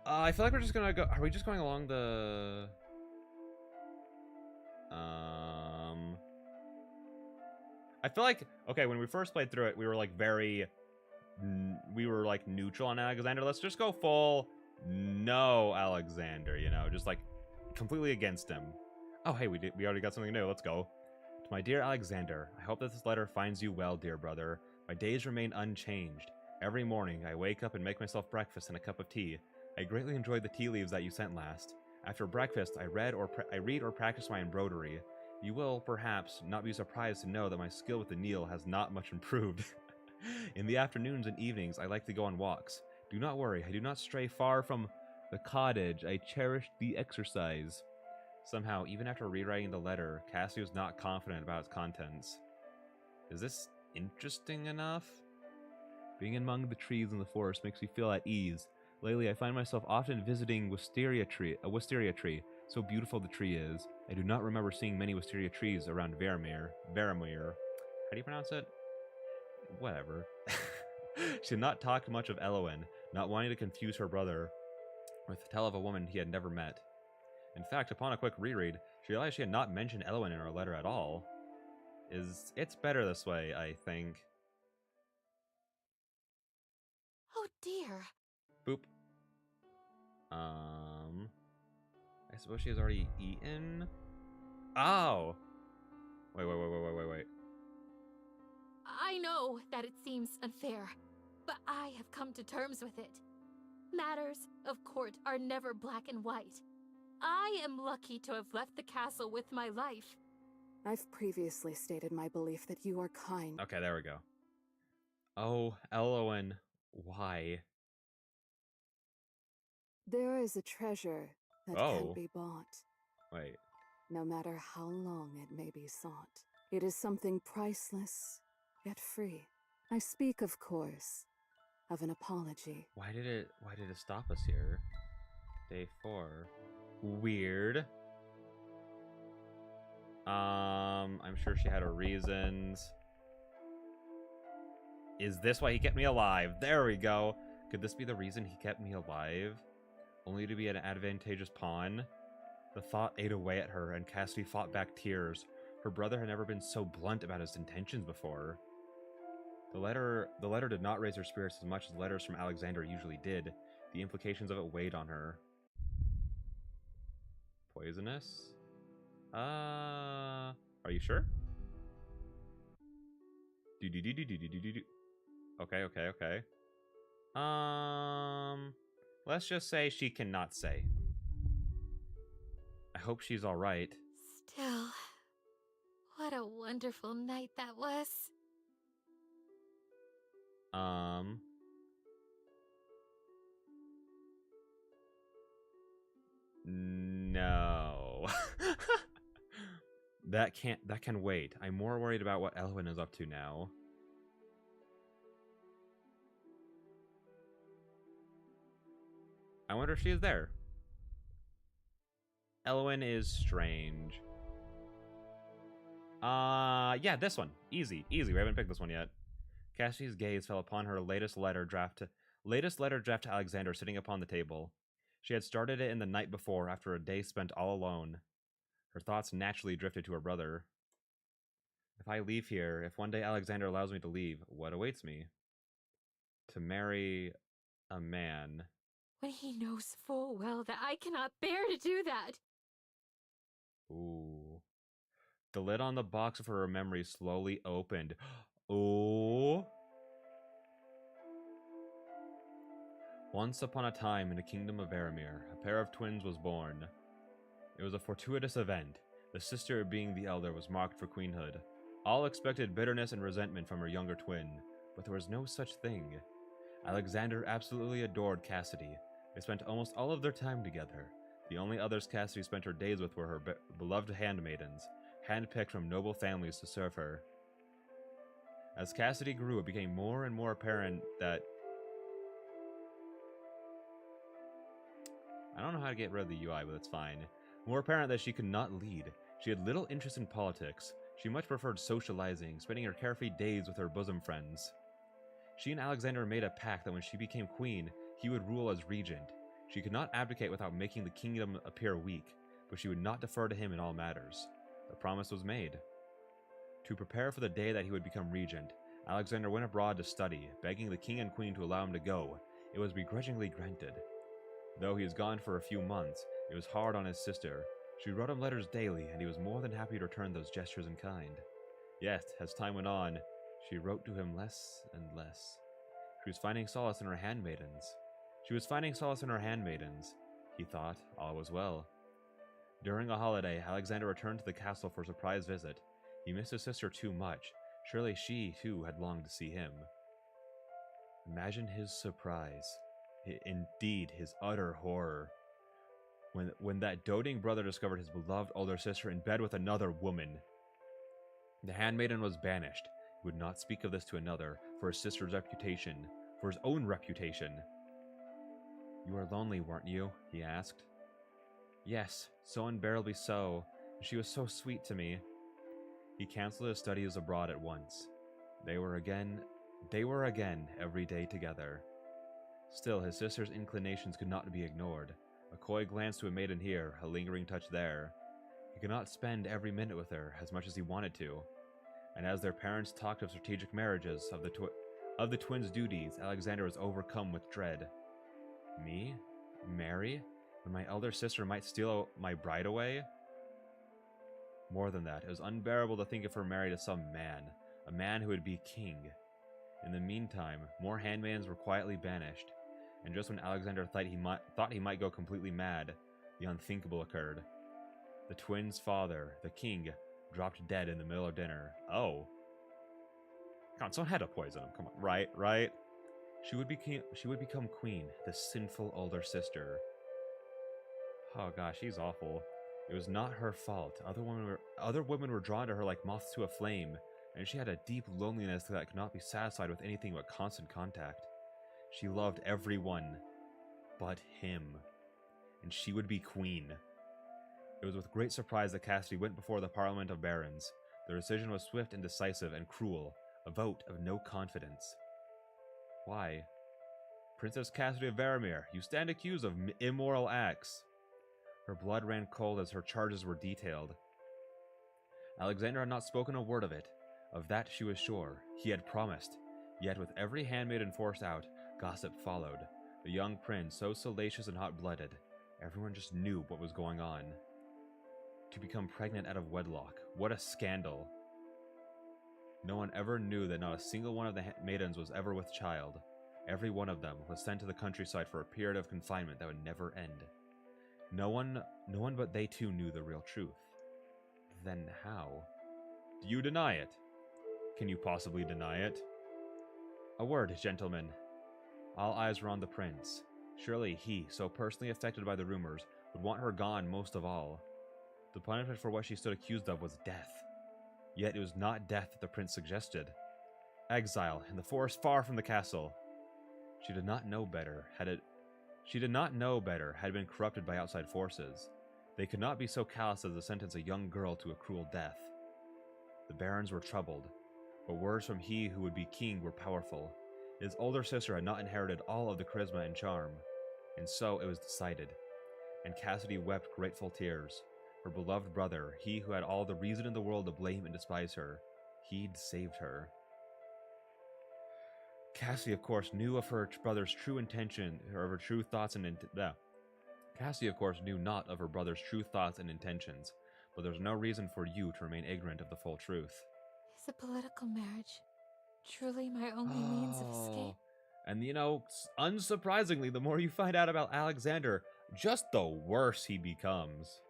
I feel like we're just gonna go. Are we just going along the? I feel like, okay, when we first played through it, we were like we were like neutral on Alexander. Let's just go full no Alexander. You know, just like completely against him. Oh, hey, we already got something new. Let's go. To my dear Alexander, I hope that this letter finds you well, dear brother. My days remain unchanged. Every morning, I wake up and make myself breakfast and a cup of tea. I greatly enjoyed the tea leaves that you sent last. After breakfast, I read or practice my embroidery. You will, perhaps, not be surprised to know that my skill with the needle has not much improved. In the afternoons and evenings, I like to go on walks. Do not worry, I do not stray far from the cottage. I cherish the exercise. Somehow, even after rewriting the letter, Cassie was not confident about its contents. Is this interesting enough? Being among the trees in the forest makes me feel at ease. Lately, I find myself often visiting a wisteria tree. So beautiful the tree is. I do not remember seeing many wisteria trees around Varamir. How do you pronounce it? Whatever. She had not talked much of Elwyn, not wanting to confuse her brother with the tale of a woman he had never met. In fact, upon a quick reread, she realized she had not mentioned Elwyn in her letter at all. It's better this way, I think. Oh dear. Boop. I suppose she has already eaten? Oh! Wait. I know that it seems unfair, but I have come to terms with it. Matters of court are never black and white. I am lucky to have left the castle with my life. I've previously stated my belief that you are kind. Okay, there we go. Oh, Elwyn, why? There is a treasure that can't be bought, Wait. no matter how long it may be sought. It is something priceless, yet free. I speak, of course, of an apology. Why did it stop us here? Day 4. Weird. I'm sure she had her reasons. Is this why he kept me alive? There we go. Could this be the reason he kept me alive? Only to be an advantageous pawn? The thought ate away at her, and Cassidy fought back tears. Her brother had never been so blunt about his intentions before. The letter did not raise her spirits as much as letters from Alexander usually did. The implications of it weighed on her. Poisonous? Are you sure? Okay. Let's just say she cannot say. I hope she's alright. Still, what a wonderful night that was. No. That can wait. I'm more worried about what Elwyn is up to now. I wonder if she is there. Elwyn is strange. Yeah, this one. Easy. We haven't picked this one yet. Cassie's gaze fell upon her latest letter draft to Alexander sitting upon the table. She had started it in the night before after a day spent all alone. Her thoughts naturally drifted to her brother. If I leave here, if one day Alexander allows me to leave, what awaits me? To marry a man. When he knows full well that I cannot bear to do that. Ooh. The lid on the box of her memory slowly opened. Ooh. Once upon a time in the kingdom of Varamir, a pair of twins was born. It was a fortuitous event. The sister, being the elder, was marked for queenhood. All expected bitterness and resentment from her younger twin, but there was no such thing. Alexander absolutely adored Cassidy. They spent almost all of their time together. The only others Cassidy spent her days with were her beloved handmaidens, handpicked from noble families to serve her. As Cassidy grew, it became more and more apparent that... I don't know how to get rid of the UI, but it's fine. More apparent that she could not lead. She had little interest in politics. She much preferred socializing, spending her carefree days with her bosom friends. She and Alexander made a pact that when she became queen, he would rule as regent. She could not abdicate without making the kingdom appear weak, but she would not defer to him in all matters. The promise was made. To prepare for the day that he would become regent, Alexander went abroad to study, begging the king and queen to allow him to go. It was begrudgingly granted. Though he was gone for a few months, it was hard on his sister. She wrote him letters daily, and he was more than happy to return those gestures in kind. Yet, as time went on, she wrote to him less and less. She was finding solace in her handmaidens. He thought all was well. During a holiday, Alexander returned to the castle for a surprise visit. He missed his sister too much. Surely she, too, had longed to see him. Imagine his surprise. Indeed, his utter horror. When that doting brother discovered his beloved older sister in bed with another woman. The handmaiden was banished. He would not speak of this to another, for his sister's reputation, for his own reputation. "You were lonely, weren't you?" he asked. "Yes, so unbearably so. She was so sweet to me." He canceled his studies abroad at once. They were again every day together. Still, his sister's inclinations could not be ignored. A coy glance to a maiden here, a lingering touch there. He could not spend every minute with her, as much as he wanted to. And as their parents talked of strategic marriages, of the twins' duties, Alexander was overcome with dread. Me? Marry? When my elder sister might steal my bride away? More than that, it was unbearable to think of her married to some man, a man who would be king. In the meantime, more handmaidens were quietly banished, and just when Alexander thought he might go completely mad, the unthinkable occurred. The twins' father, the king, dropped dead in the middle of dinner. Oh. Come on, someone had to poison him. Come on, right? She would become queen, the sinful older sister. Oh gosh, she's awful. It was not her fault. Other women were drawn to her like moths to a flame, and she had a deep loneliness that could not be satisfied with anything but constant contact. She loved everyone but him, and she would be queen. It was with great surprise that Cassidy went before the Parliament of Barons. Their decision was swift and decisive and cruel, a vote of no confidence. Why? Princess Cassidy of Varamir, you stand accused of immoral acts. Her blood ran cold as her charges were detailed. Alexander had not spoken a word of it. Of that she was sure. He had promised. Yet with every handmaiden forced out, gossip followed. The young prince, so salacious and hot-blooded. Everyone just knew what was going on. To become pregnant out of wedlock. What a scandal. No one ever knew that not a single one of the maidens was ever with child. Every one of them was sent to the countryside for a period of confinement that would never end. No one but they two knew the real truth. Then how? Do you deny it? Can you possibly deny it? A word, gentlemen. All eyes were on the prince. Surely he, so personally affected by the rumors, would want her gone most of all. The punishment for what she stood accused of was death. Yet it was not death that the prince suggested. Exile, in the forest far from the castle. She did not know better, had been corrupted by outside forces. They could not be so callous as to sentence a young girl to a cruel death. The barons were troubled, but words from he who would be king were powerful. His older sister had not inherited all of the charisma and charm, and so it was decided. And Cassidy wept grateful tears. Her beloved brother, he who had all the reason in the world to blame and despise her, he'd saved her. Cassidy, of course, knew of her brother's true intention, or of her true thoughts and Cassidy, of course, knew not of her brother's true thoughts and intentions, but there's no reason for you to remain ignorant of the full truth. Is a political marriage truly my only means of escape? And unsurprisingly, the more you find out about Alexander, just the worse he becomes.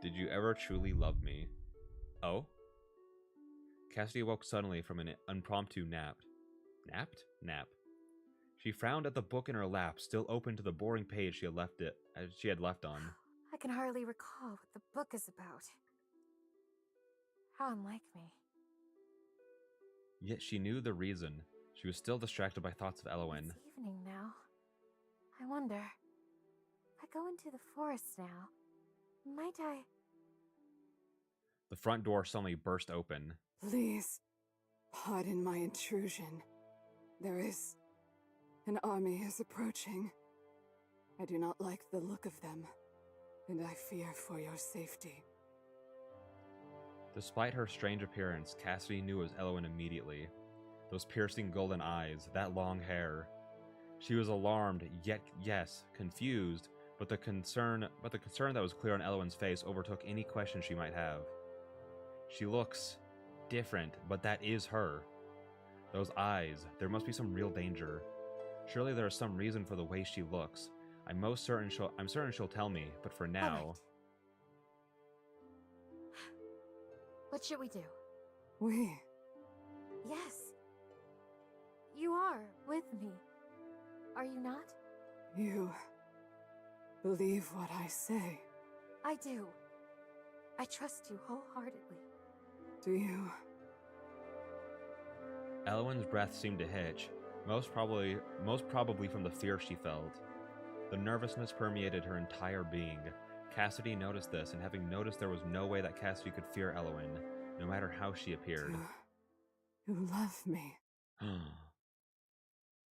Did you ever truly love me? Oh? Cassidy awoke suddenly from an impromptu nap. Napped? Nap. She frowned at the book in her lap, still open to the boring page she had left on. I can hardly recall what the book is about. How unlike me. Yet she knew the reason. She was still distracted by thoughts of Elowen. It's evening now. I wonder, if I go into the forest now, might I... The front door suddenly burst open. Please, pardon my intrusion. An army is approaching. I do not like the look of them, and I fear for your safety. Despite her strange appearance, Cassidy knew it was Elowen immediately. Those piercing golden eyes, that long hair. She was alarmed, yet, yes, confused, but the concern that was clear on Elowen's face overtook any question she might have. She looks different, but that is her. Those eyes, there must be some real danger. Surely there is some reason for the way she looks. I'm certain she'll tell me, but for now... All right. What should we do? We... Yes. You are with me. Are you not? You... believe what I say. I do. I trust you wholeheartedly. Do you? Elowen's breath seemed to hitch, most probably from the fear she felt. The nervousness permeated her entire being. Cassidy noticed this, and having noticed there was no way that Cassidy could fear Elowen, no matter how she appeared. You love me.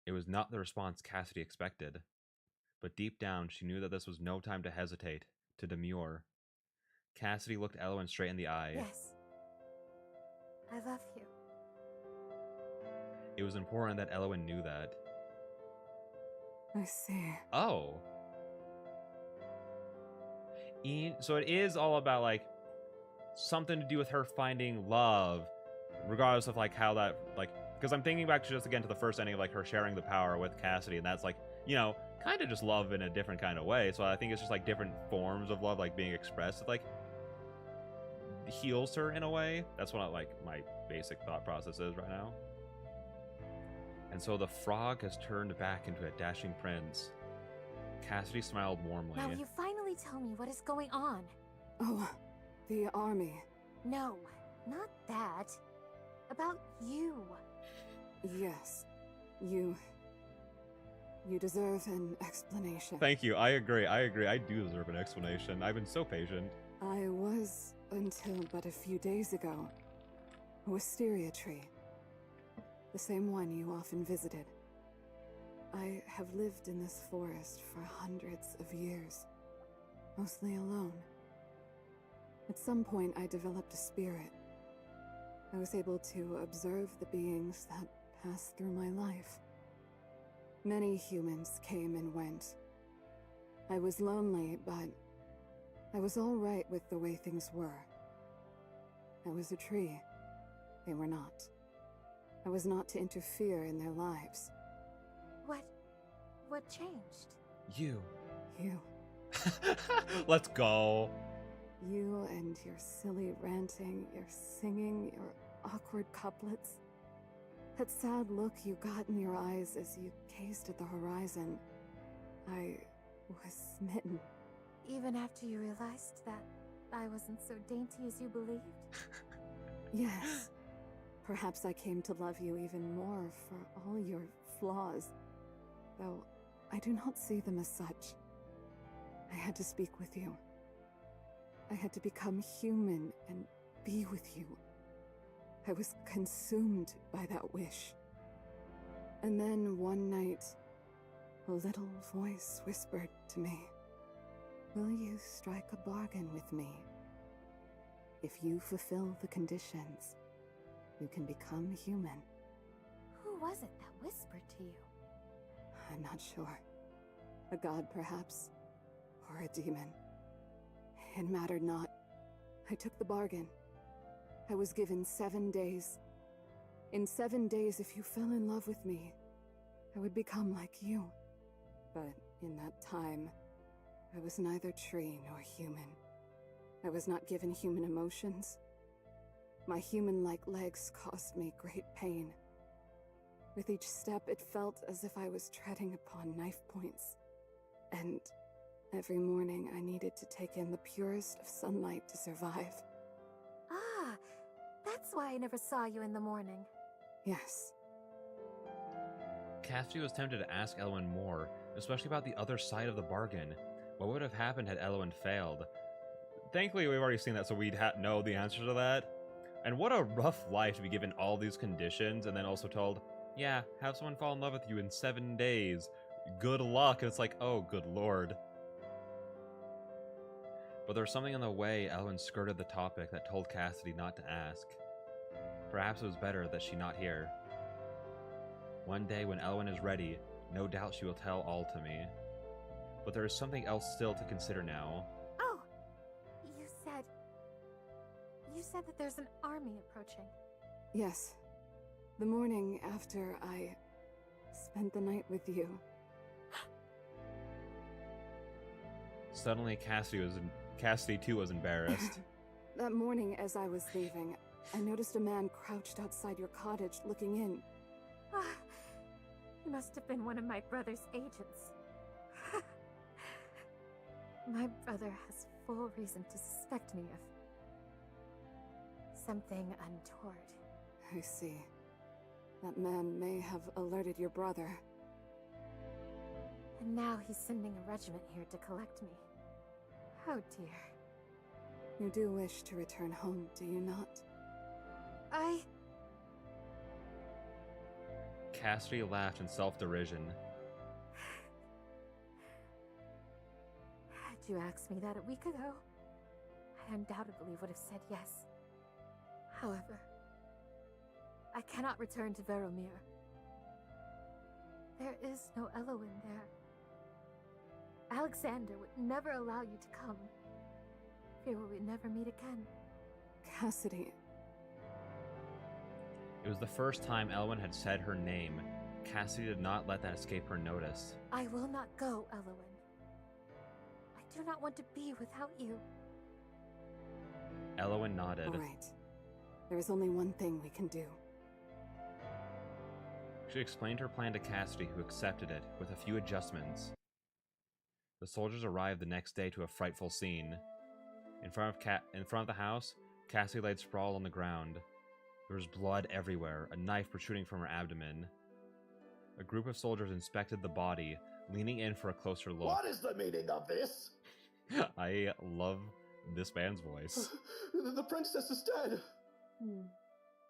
It was not the response Cassidy expected. But deep down, she knew that this was no time to hesitate, to demur. Cassidy looked Elowen straight in the eye. Yes. I love you. It was important that Elowen knew that. I see. Oh. So it is all about, like, something to do with her finding love, regardless of, like, how that, like, because I'm thinking back just again to the first ending of, like, her sharing the power with Cassidy, and that's, like, you know, kind of just love in a different kind of way. So I think it's just, like, different forms of love, like, being expressed. It, like, heals her in a way. That's what, like, my basic thought process is right now. And so the frog has turned back into a dashing prince. Cassidy smiled warmly. Now will you finally tell me what is going on? Oh, the army. No, not that. About you. Yes, you deserve an explanation. Thank you. I agree. I do deserve an explanation. I've been so patient. I was, until but a few days ago, a wisteria tree. The same one you often visited. I have lived in this forest for hundreds of years, mostly alone. At some point, I developed a spirit. I was able to observe the beings that passed through my life. Many humans came and went. I was lonely, but I was all right with the way things were. I was a tree. They were not. I was not to interfere in their lives. What changed? You. You. Let's go. You and your silly ranting, your singing, your awkward couplets. That sad look you got in your eyes as you gazed at the horizon. I was smitten. Even after you realized that I wasn't so dainty as you believed? Yes. Perhaps I came to love you even more for all your flaws, though I do not see them as such. I had to speak with you. I had to become human and be with you. I was consumed by that wish. And then one night, a little voice whispered to me, "Will you strike a bargain with me? If you fulfill the conditions, you can become human." Who was it that whispered to you? I'm not sure. A god, perhaps, or a demon. It mattered not. I took the bargain. I was given 7 days. In 7 days, if you fell in love with me, I would become like you. But in that time, I was neither tree nor human. I was not given human emotions. My human-like legs caused me great pain. With each step, it felt as if I was treading upon knife points. And every morning, I needed to take in the purest of sunlight to survive. Ah, that's why I never saw you in the morning. Yes. Cassidy was tempted to ask Elwyn more, especially about the other side of the bargain. What would have happened had Elwyn failed? Thankfully, we've already seen that, so we'd know the answer to that. And what a rough life to be given all these conditions and then also told, yeah, have someone fall in love with you in 7 days. Good luck. And it's like, oh, good lord. But there was something in the way Elwyn skirted the topic that told Cassidy not to ask. Perhaps it was better that she not hear. One day when Elwyn is ready, no doubt she will tell all to me. But there is something else still to consider now. Oh, you said that there's an army approaching. Yes. The morning after I spent the night with you. Suddenly, Cassidy too was embarrassed. That morning, as I was leaving, I noticed a man crouched outside your cottage looking in. Ah, he must have been one of my brother's agents. My brother has full reason to suspect me of something untoward. I see. That man may have alerted your brother. And now he's sending a regiment here to collect me. Oh dear. You do wish to return home, do you not? Cassidy laughed in self-derision. Had you asked me that a week ago, I undoubtedly would have said yes. However, I cannot return to Veromir. There is no Elwyn there. Alexander would never allow you to come. Fear we would never meet again. Cassidy. It was the first time Elwyn had said her name. Cassidy did not let that escape her notice. I will not go, Elwyn. I do not want to be without you. Elwyn nodded. All right. There is only one thing we can do. She explained her plan to Cassidy, who accepted it, with a few adjustments. The soldiers arrived the next day to a frightful scene. In front of the house, Cassidy laid sprawled on the ground. There was blood everywhere, a knife protruding from her abdomen. A group of soldiers inspected the body, leaning in for a closer look. What is the meaning of this? I love this man's voice. The princess is dead.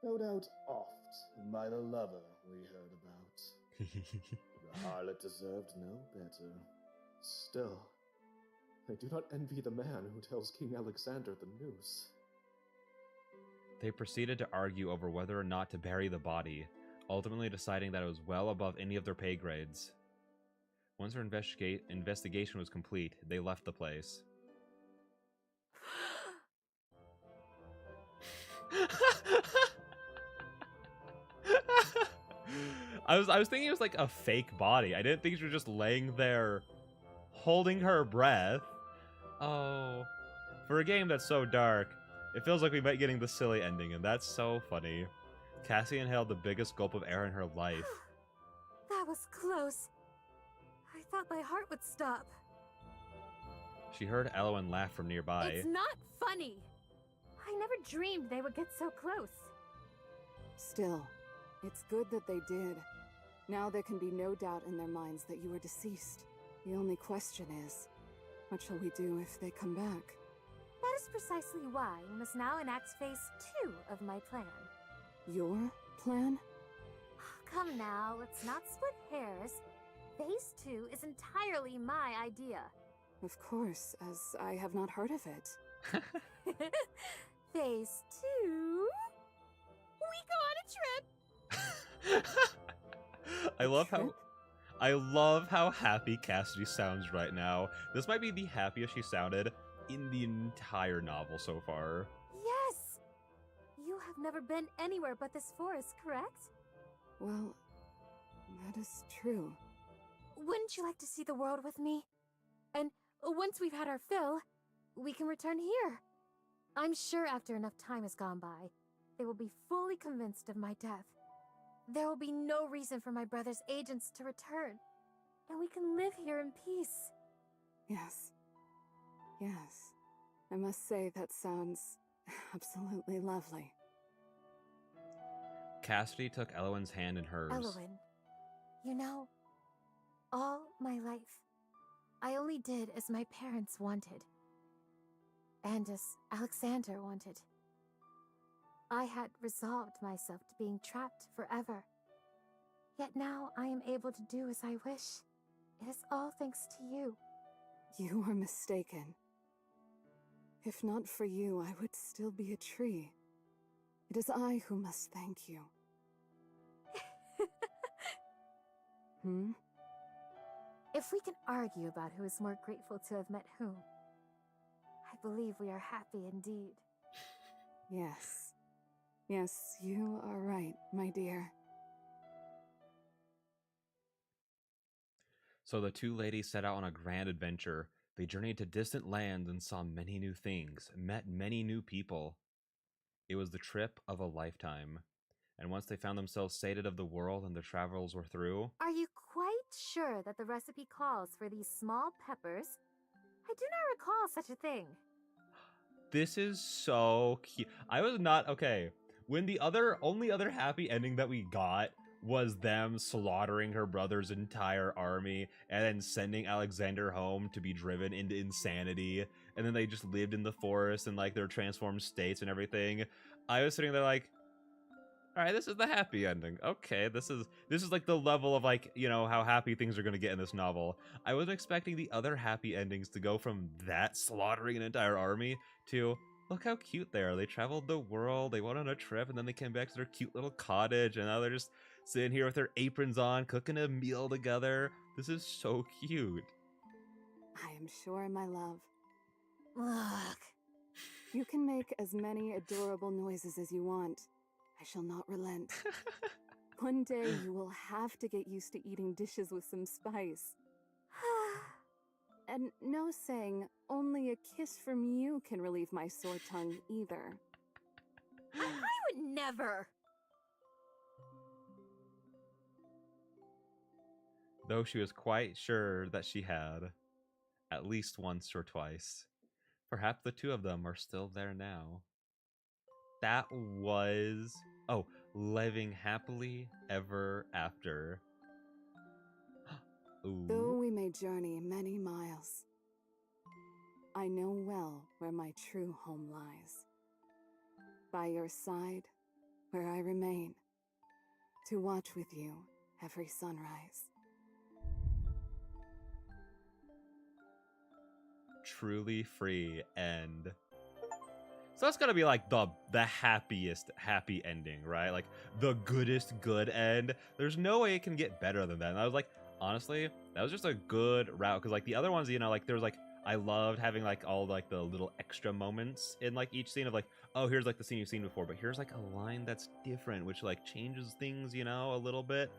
No doubt oft by the lover we heard about. The harlot deserved no better. Still, I do not envy the man who tells King Alexander the news. They proceeded to argue over whether or not to bury the body, ultimately deciding that it was well above any of their pay grades. Once their investigation was complete, they left the place. I was thinking it was like a fake body. I didn't think she was just laying there holding her breath. Oh. For a game that's so dark, it feels like we might getting the silly ending, and that's so funny. Cassie inhaled the biggest gulp of air in her life. That was close. I thought my heart would stop. She heard Elwyn laugh from nearby. It's not funny. I never dreamed they would get so close. Still, it's good that they did. Now there can be no doubt in their minds that you are deceased. The only question is, what shall we do if they come back? That is precisely why we must now enact phase 2 of my plan. Your plan? Come now, let's not split hairs. Phase 2 is entirely my idea. Of course, as I have not heard of it. Phase 2? We go on a trip! I love how happy Cassidy sounds right now. This might be the happiest she sounded in the entire novel so far. Yes! You have never been anywhere but this forest, correct? Well, that is true. Wouldn't you like to see the world with me? And once we've had our fill, we can return here. I'm sure after enough time has gone by, they will be fully convinced of my death. there will be no reason for my brother's agents to return, and we can live here in peace. Yes. Yes. I must say that sounds absolutely lovely. Cassidy took Elowen's hand in hers. Elowen, you know, all my life, I only did as my parents wanted. And as Alexander wanted. I had resolved myself to being trapped forever. Yet now I am able to do as I wish. It is all thanks to you. You are mistaken. If not for you, I would still be a tree. It is I who must thank you. If we can argue about who is more grateful to have met whom, I believe we are happy indeed. Yes. Yes, you are right, my dear. So the two ladies set out on a grand adventure. They journeyed to distant lands and saw many new things, met many new people. It was the trip of a lifetime. And once they found themselves sated of the world and their travels were through... Are you quite sure that the recipe calls for these small peppers? I do not recall such a thing. This is so cute. I was not... Okay. When the only other happy ending that we got was them slaughtering her brother's entire army and then sending Alexander home to be driven into insanity, and then they just lived in the forest and like their transformed states and everything, I was sitting there like, all right, this is the happy ending. Okay, this is like the level of like, you know, how happy things are going to get in this novel. I was expecting the other happy endings to go from that slaughtering an entire army to, look how cute they are. They traveled the world, they went on a trip, and then they came back to their cute little cottage, and now they're just sitting here with their aprons on, cooking a meal together. This is so cute. I am sure, my love. Look. You can make as many adorable noises as you want. I shall not relent. One day you will have to get used to eating dishes with some spice. And no saying, only a kiss from you can relieve my sore tongue either. I would never. Though she was quite sure that she had, at least once or twice. Perhaps the two of them are still there now. That was... Oh, living happily ever after. Ooh. Though we may journey many miles, I know well where my true home lies. By your side, where I remain, to watch with you every sunrise. Truly free end. So that's gotta be like the happiest happy ending, right? Like the goodest good end. There's no way it can get better than that. And I was like, honestly, that was just a good route, because like the other ones, you know, like there's like, I loved having like all like the little extra moments in like each scene of like, oh, here's like the scene you've seen before, but here's like a line that's different, which like changes things, you know, a little bit.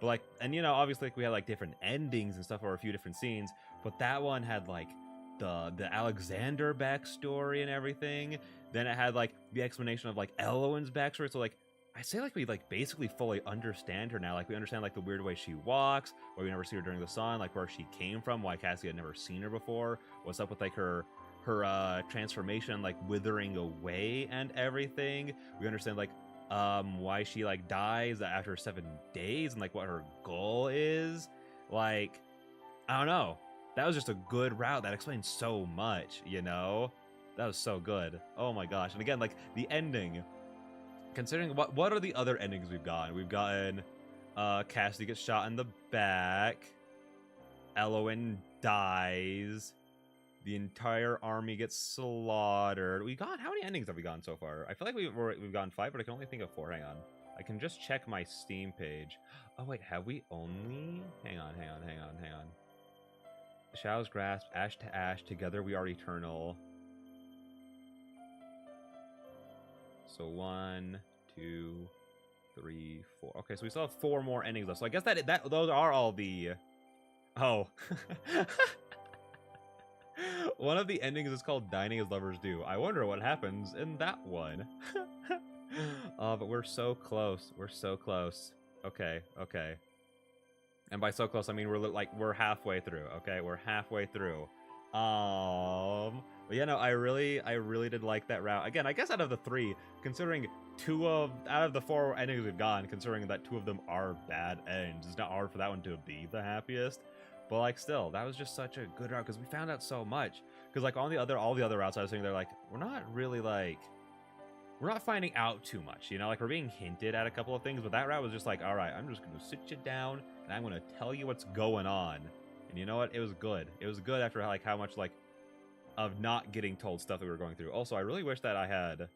But like, and you know, obviously like we had like different endings and stuff for a few different scenes, but that one had like the Alexander backstory and everything. Then it had like the explanation of like Elowen's backstory. So like I say like we like basically fully understand her now. Like we understand like the weird way she walks, why we never see her during the sun, like where she came from, why Cassie had never seen her before, what's up with like her transformation, like withering away and everything. We understand like why she like dies after 7 days and like what her goal is. Like I don't know. That was just a good route that explains so much, you know? That was so good. Oh my gosh. And again, like the ending, considering what are the other endings we've gotten? We've gotten Cassidy gets shot in the back, Elowen dies, the entire army gets slaughtered. We got, how many endings have we gotten so far? I feel like we've gotten 5, but I can only think of 4. Hang on. I can just check my Steam page. Oh wait, have we only? Hang on. Shadow's Grasp, Ash to Ash, Together We Are Eternal. So 1, 2, 3, 4. Okay, so we still have 4 more endings left. So I guess that those are all the... Oh. One of the endings is called Dining as Lovers Do. I wonder what happens in that one. Oh, but we're so close. We're so close. Okay, okay. And by so close, I mean we're halfway through. Okay, we're halfway through. But yeah, no, I really did like that route. Again, I guess out of the 3, considering out of the 4 endings we've gone, considering that 2 of them are bad ends, it's not hard for that one to be the happiest. But like, still, that was just such a good route because we found out so much. Because like all the other routes, I was sitting there like, we're not really like. We're not finding out too much, you know? Like, we're being hinted at a couple of things, but that route was just like, all right, I'm just going to sit you down, and I'm going to tell you what's going on. And you know what? It was good. It was good after, like, how much, like, of not getting told stuff that we were going through. Also, I really wish that I had,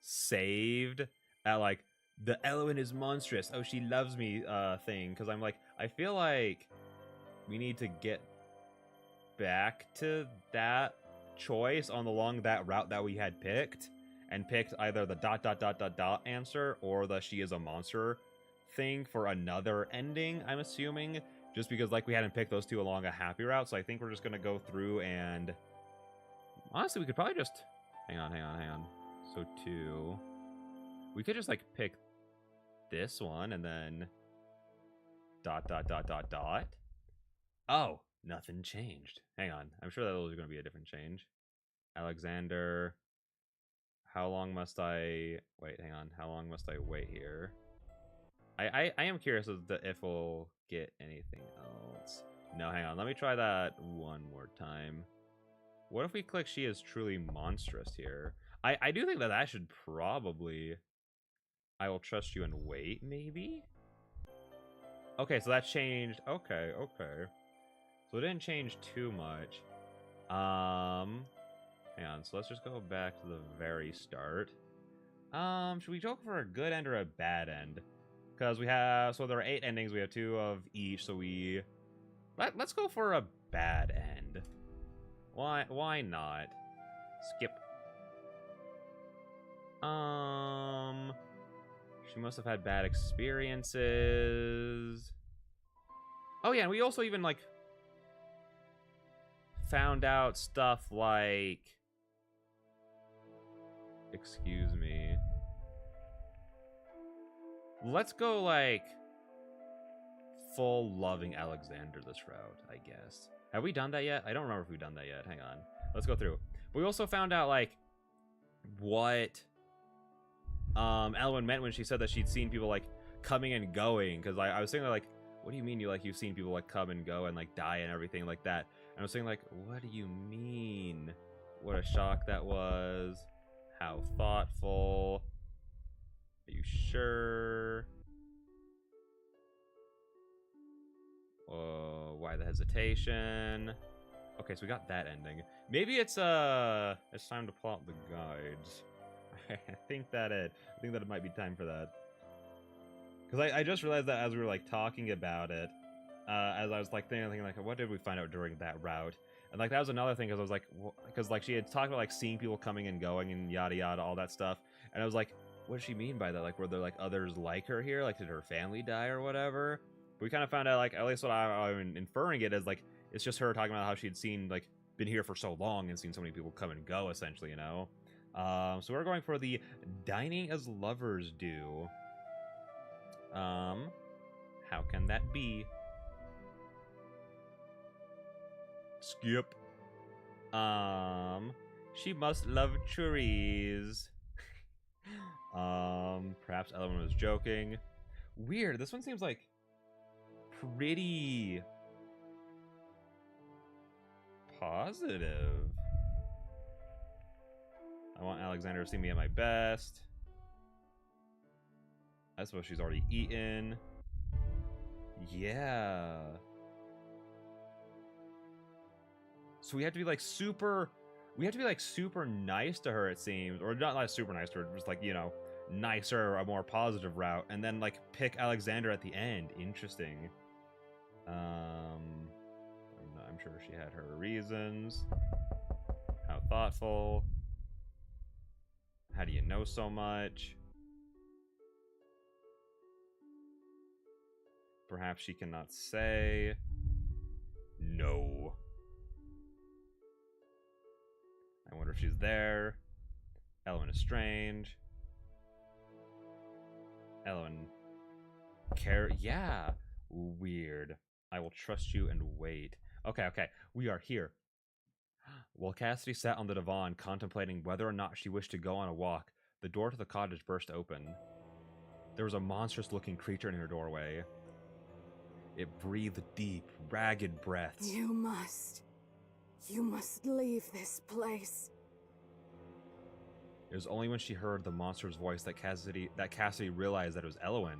saved at, like, the Elwyn is monstrous, oh, she loves me, thing. Because I'm like, I feel like we need to get back to that choice along that route that we had picked, and picked either the ... answer or the she is a monster thing for another ending, I'm assuming, just because like we hadn't picked those 2 along a happy route. So I think we're just gonna go through, and honestly we could probably just hang on. So 2, we could just like pick this one and then ... Oh, nothing changed. Hang on. I'm sure that those are going to be a different change. Alexander. How long must I... Wait, hang on. How long must I wait here? I am curious as to if we'll get anything else. No, hang on. Let me try that one more time. What if we click she is truly monstrous here? I do think that should probably... I will trust you and wait, maybe? Okay, so that changed. Okay. So it didn't change too much. Hang on, so let's just go back to the very start. Should we go for a good end or a bad end? Because we have, so there are 8 endings, we have 2 of each, so let's go for a bad end. Why not? Skip. She must have had bad experiences. Oh yeah, and we also even like found out stuff like, excuse me. Let's go like full loving Alexander this route, I guess. Have we done that yet? I don't remember if we've done that yet. Hang on. Let's go through. We also found out like what Elwyn meant when she said that she'd seen people like coming and going, because I was thinking like, what do you mean you've seen people like come and go and like die and everything like that? And I was thinking like, what do you mean? What a shock that was. How thoughtful. Are you sure? Why the hesitation? Okay, so we got that ending. Maybe it's time to pull out the guides. I think that it might be time for that. Because I just realized that as we were like talking about it, as I was like thinking like, what did we find out during that route? And like that was another thing, because I was like, because like she had talked about like seeing people coming and going and yada yada, all that stuff, and I was like, what does she mean by that? Like, were there like others like her here? Like, did her family die or whatever? But we kind of found out, like, at least what I'm inferring it as, like, it's just her talking about how she'd seen, like, been here for so long and seen so many people come and go, essentially, you know? So we're going for the dining as lovers do. How can that be? Skip. She must love churries. Perhaps Elwyn was joking. Weird, this one seems like pretty positive. I want Alexander to see me at my best. I suppose she's already eaten. Yeah. So we have to be like super nice to her, it seems. Or not like super nice to her, just like, you know, nicer, a more positive route, and then like pick Alexander at the end. Interesting. I'm sure she had her reasons. How thoughtful. How do you know so much? Perhaps she cannot say. No. I wonder if she's there. Elwyn is strange. Elwyn. Yeah. Weird. I will trust you and wait. Okay, okay. We are here. While Cassidy sat on the divan contemplating whether or not she wished to go on a walk, the door to the cottage burst open. There was a monstrous-looking creature in her doorway. It breathed deep, ragged breaths. You must leave this place. It was only when she heard the monster's voice that Cassidy realized that it was Elwyn.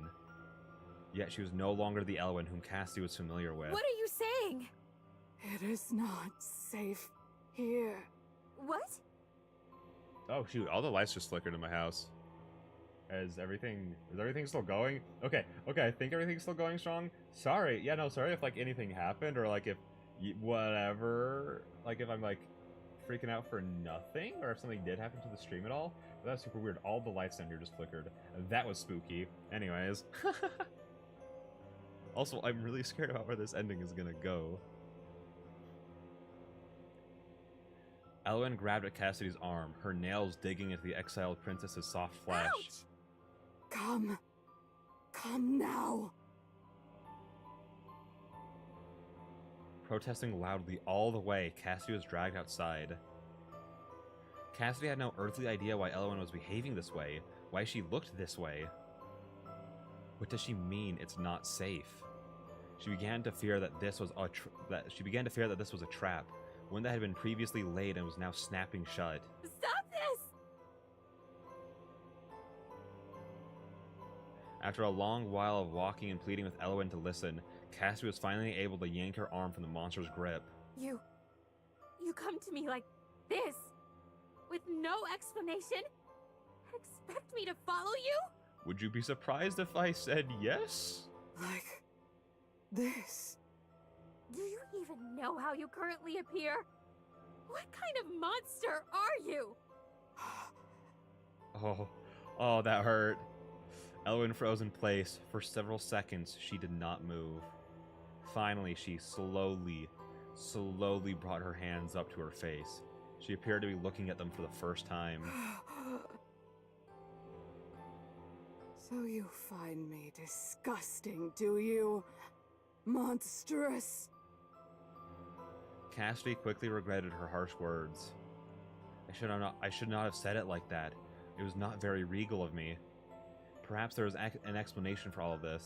Yet she was no longer the Elwyn whom Cassidy was familiar with. What are you saying? It is not safe here. What? Oh shoot, all the lights just flickered in my house. Is everything still going? Okay, I think everything's still going strong. Sorry, yeah, no, sorry if like anything happened or like if whatever, like if I'm like freaking out for nothing or if something did happen to the stream at all. But that's super weird. All the lights down here just flickered. That was spooky. Anyways. Also, I'm really scared about where this ending is gonna go. Elwyn grabbed at Cassidy's arm, her nails digging into the exiled princess's soft flesh. Ouch! Come now. Protesting loudly all the way, Cassidy was dragged outside. Cassidy had no earthly idea why Elwyn was behaving this way, why she looked this way. What does she mean it's not safe? She began to fear that this was a trap, one that had been previously laid and was now snapping shut. Stop this! After a long while of walking and pleading with Elwyn to listen, Cassidy was finally able to yank her arm from the monster's grip. You come to me like this, with no explanation? Expect me to follow you? Would you be surprised if I said yes? Like this. Do you even know how you currently appear? What kind of monster are you? Oh, that hurt. Elwyn froze in place. For several seconds, she did not move. Finally, she slowly brought her hands up to her face. She appeared to be looking at them for the first time. So you find me disgusting, do you? Monstrous. Cassidy quickly regretted her harsh words. I should not have said it like that. It was not very regal of me. Perhaps there was an explanation for all of this.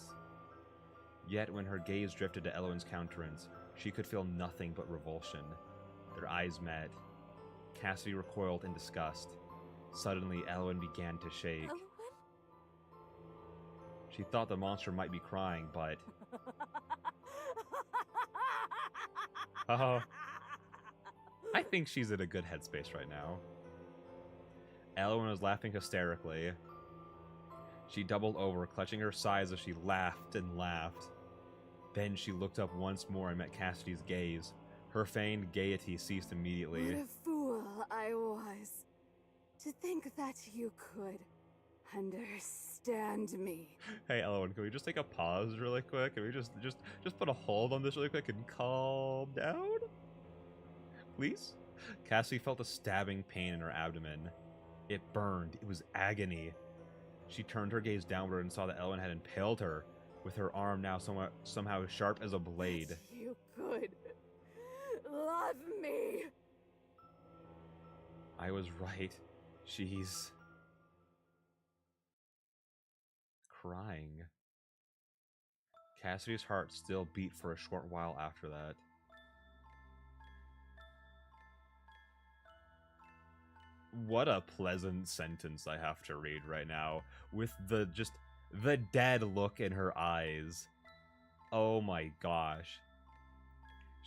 Yet when her gaze drifted to Elwyn's countenance, she could feel nothing but revulsion. Their eyes met. Cassidy recoiled in disgust. Suddenly, Elwyn began to shake. Elwyn? She thought the monster might be crying, but... Oh, I think she's in a good headspace right now. Elwyn was laughing hysterically. She doubled over, clutching her sides as she laughed and laughed. Then she looked up once more and met Cassidy's gaze. Her feigned gaiety ceased immediately. What a fool I was to think that you could understand me. Hey, Elwyn, can we just take a pause really quick? Can we just put a hold on this really quick and calm down? Please? Cassidy felt a stabbing pain in her abdomen. It burned. It was agony. She turned her gaze downward and saw that Elwyn had impaled her, with her arm now somehow sharp as a blade. That you could love me. I was right. She's... crying. Cassidy's heart still beat for a short while after that. What a pleasant sentence I have to read right now, with the dead look in her eyes. Oh my gosh.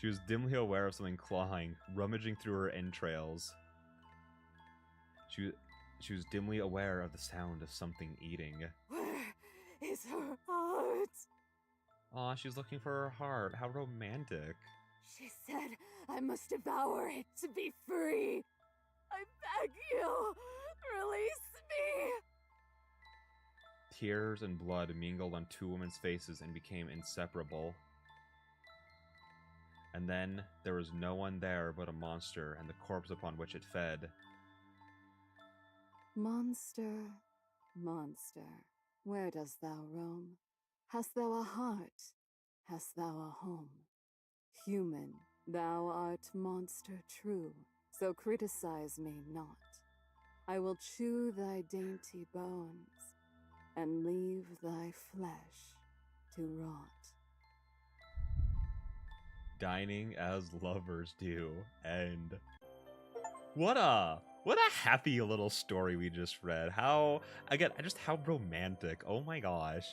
She was dimly aware of something clawing, rummaging through her entrails. She was dimly aware of the sound of something eating. Where is her heart? Aw, she's looking for her heart. How romantic. She said I must devour it to be free. I beg you, release me. Tears and blood mingled on two women's faces and became inseparable. And then there was no one there but a monster and the corpse upon which it fed. Monster, monster, Where dost thou roam? Hast thou a heart? Hast thou a home? Human, thou art monster true, so criticize me not. I will chew thy dainty bones, and leave thy flesh to rot. Dining as lovers do. And what a happy little story we just read. How, again, just how romantic. Oh my gosh.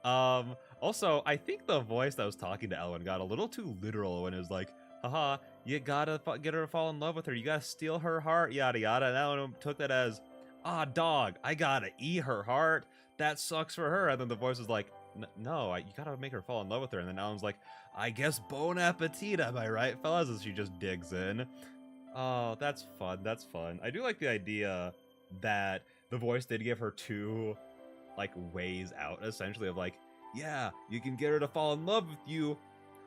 Also, I think the voice that was talking to Elwyn got a little too literal when it was like, haha, you gotta get her to fall in love with her, you gotta steal her heart, yada yada. And Elwyn took that as, ah, dog, I gotta eat her heart, that sucks for her. And then the voice was like, no, you gotta make her fall in love with her. And then Elwyn's like, I guess bon appetit, am I right, fellas? As she just digs in. Oh, that's fun, that's fun. I do like the idea that the voice did give her two, like, ways out, essentially, of like, yeah, you can get her to fall in love with you,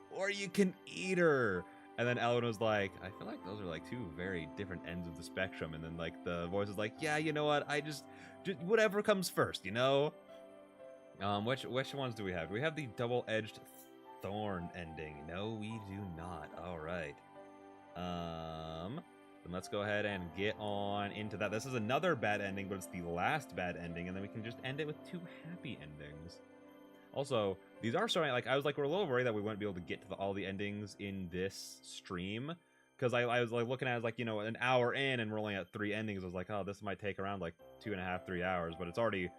or you can eat her. And then Elwyn was like, I feel like those are like two very different ends of the spectrum. And then like the voice is like, yeah, you know what, I just whatever comes first, you know. Which ones do we have? Do we have the double-edged thorn ending? No, we do not. All right. Then let's go ahead and get on into that. This is another bad ending, but it's the last bad ending, and then we can just end it with two happy endings. Also, these are starting, like, I was like, we're a little worried that we wouldn't be able to get to all the endings in this stream, because I was like looking at it like, you know, an hour in, and we're only at 3 endings. I was like, oh, this might take around like 2.5, 3 hours, but it's already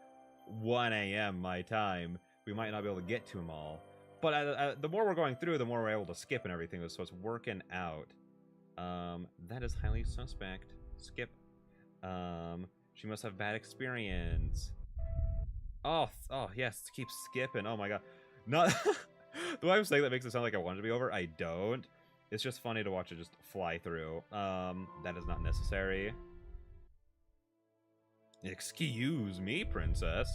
1 a.m. my time. We might not be able to get to them all. But the more we're going through, the more we're able to skip and everything, so it's working out. That is highly suspect. Skip. She must have bad experience. Oh, yes, keep skipping. Oh my god. Not the way I'm saying that makes it sound like I want it to be over. I don't. It's just funny to watch it just fly through. That is not necessary. Excuse me, princess.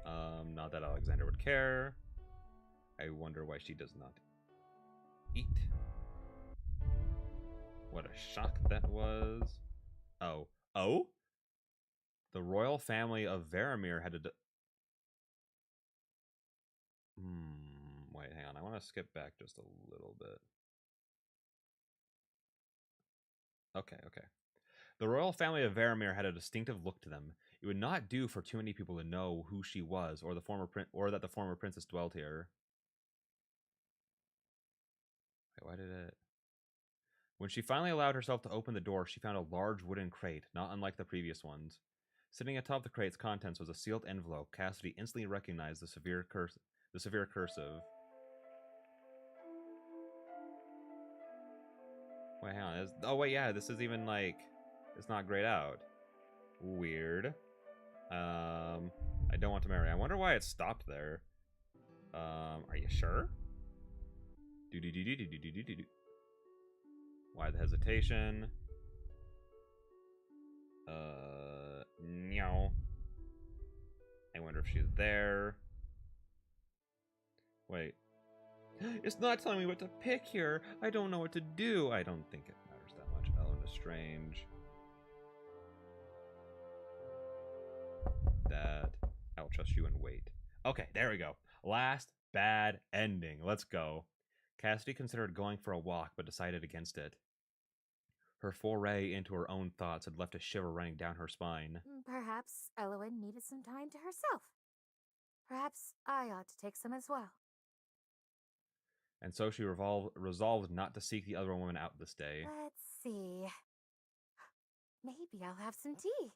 Not that Alexander would care. I wonder why she does not eat. What a shock that was. Oh. Oh? The royal family of Varamir had to... Wait, hang on. I want to skip back just a little bit. Okay. The royal family of Varamir had a distinctive look to them. It would not do for too many people to know who she was, or that the former princess dwelt here. Wait, why did it... When she finally allowed herself to open the door, she found a large wooden crate, not unlike the previous ones. Sitting atop the crate's contents was a sealed envelope. Cassidy instantly recognized the severe cursive. Wait, hang on. Oh, wait, yeah, this is even, like, it's not grayed out. Weird. I don't want to marry. I wonder why it stopped there. Are you sure? Why the hesitation? No. I wonder if she's there. Wait. It's not telling me what to pick here. I don't know what to do. I don't think it matters that much. Elwyn is strange. That. I will trust you and wait. Okay, there we go. Last bad ending. Let's go. Cassidy considered going for a walk, but decided against it. Her foray into her own thoughts had left a shiver running down her spine. Perhaps Elwyn needed some time to herself. Perhaps I ought to take some as well. And so she resolved not to seek the other woman out this day. Let's see. Maybe I'll have some tea.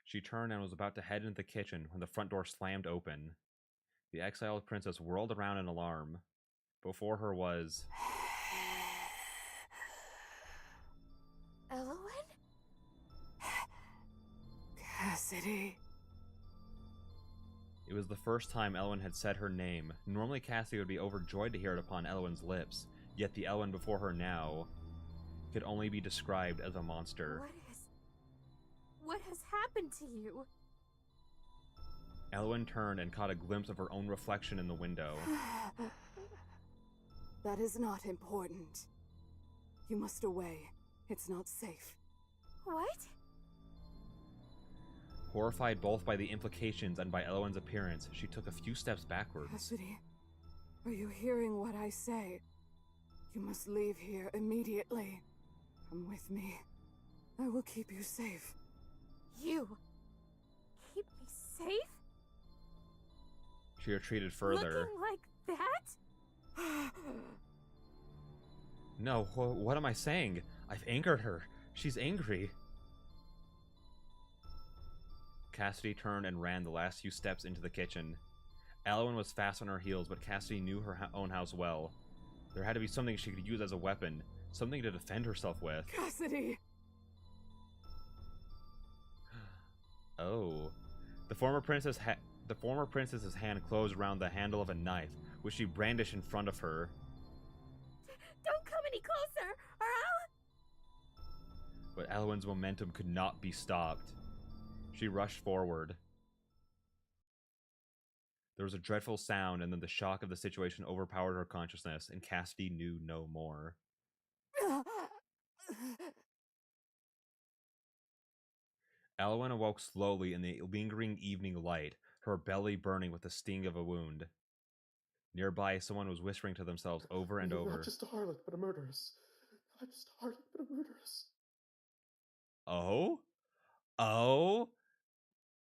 She turned and was about to head into the kitchen when the front door slammed open. The exiled princess whirled around in alarm. Before her was... Elwyn? Cassidy. It was the first time Elwyn had said her name. Normally Cassidy would be overjoyed to hear it upon Elwyn's lips, yet the Elwyn before her now could only be described as a monster. What has happened to you? Elwyn turned and caught a glimpse of her own reflection in the window. That is not important. You must away. It's not safe. What? Horrified both by the implications and by Elowen's appearance, she took a few steps backwards. Cassidy, are you hearing what I say? You must leave here immediately. Come with me. I will keep you safe. You keep me safe? She retreated further. Looking like that? No, what am I saying? I've angered her. She's angry. Cassidy turned and ran the last few steps into the kitchen. Elowen was fast on her heels, but Cassidy knew her own house well. There had to be something she could use as a weapon, something to defend herself with. Cassidy! Oh. The former princess's hand closed around the handle of a knife, which she brandished in front of her. Don't come any closer, or I'll... But Elowen's momentum could not be stopped. She rushed forward. There was a dreadful sound, and then the shock of the situation overpowered her consciousness, and Cassidy knew no more. Elowen awoke slowly in the lingering evening light, her belly burning with the sting of a wound. Nearby, someone was whispering to themselves over and over. Not just a harlot, but a murderess. Not just a harlot, but a murderess. Oh? Oh?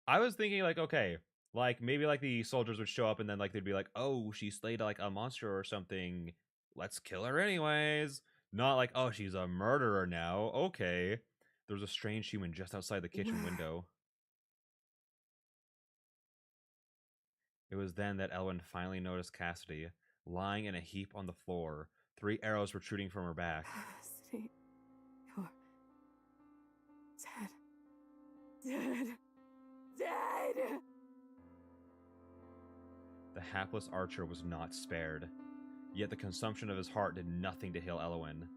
I was thinking, like, okay, like, maybe, like, the soldiers would show up and then, like, they'd be like, oh, she slayed, like, a monster or something. Let's kill her anyways. Not like, oh, she's a murderer now. Okay. There was a strange human just outside the kitchen window. It was then that Elowen finally noticed Cassidy, lying in a heap on the floor, 3 arrows protruding from her back. Cassidy, you're dead. Dead. The hapless archer was not spared, yet the consumption of his heart did nothing to heal Elowen.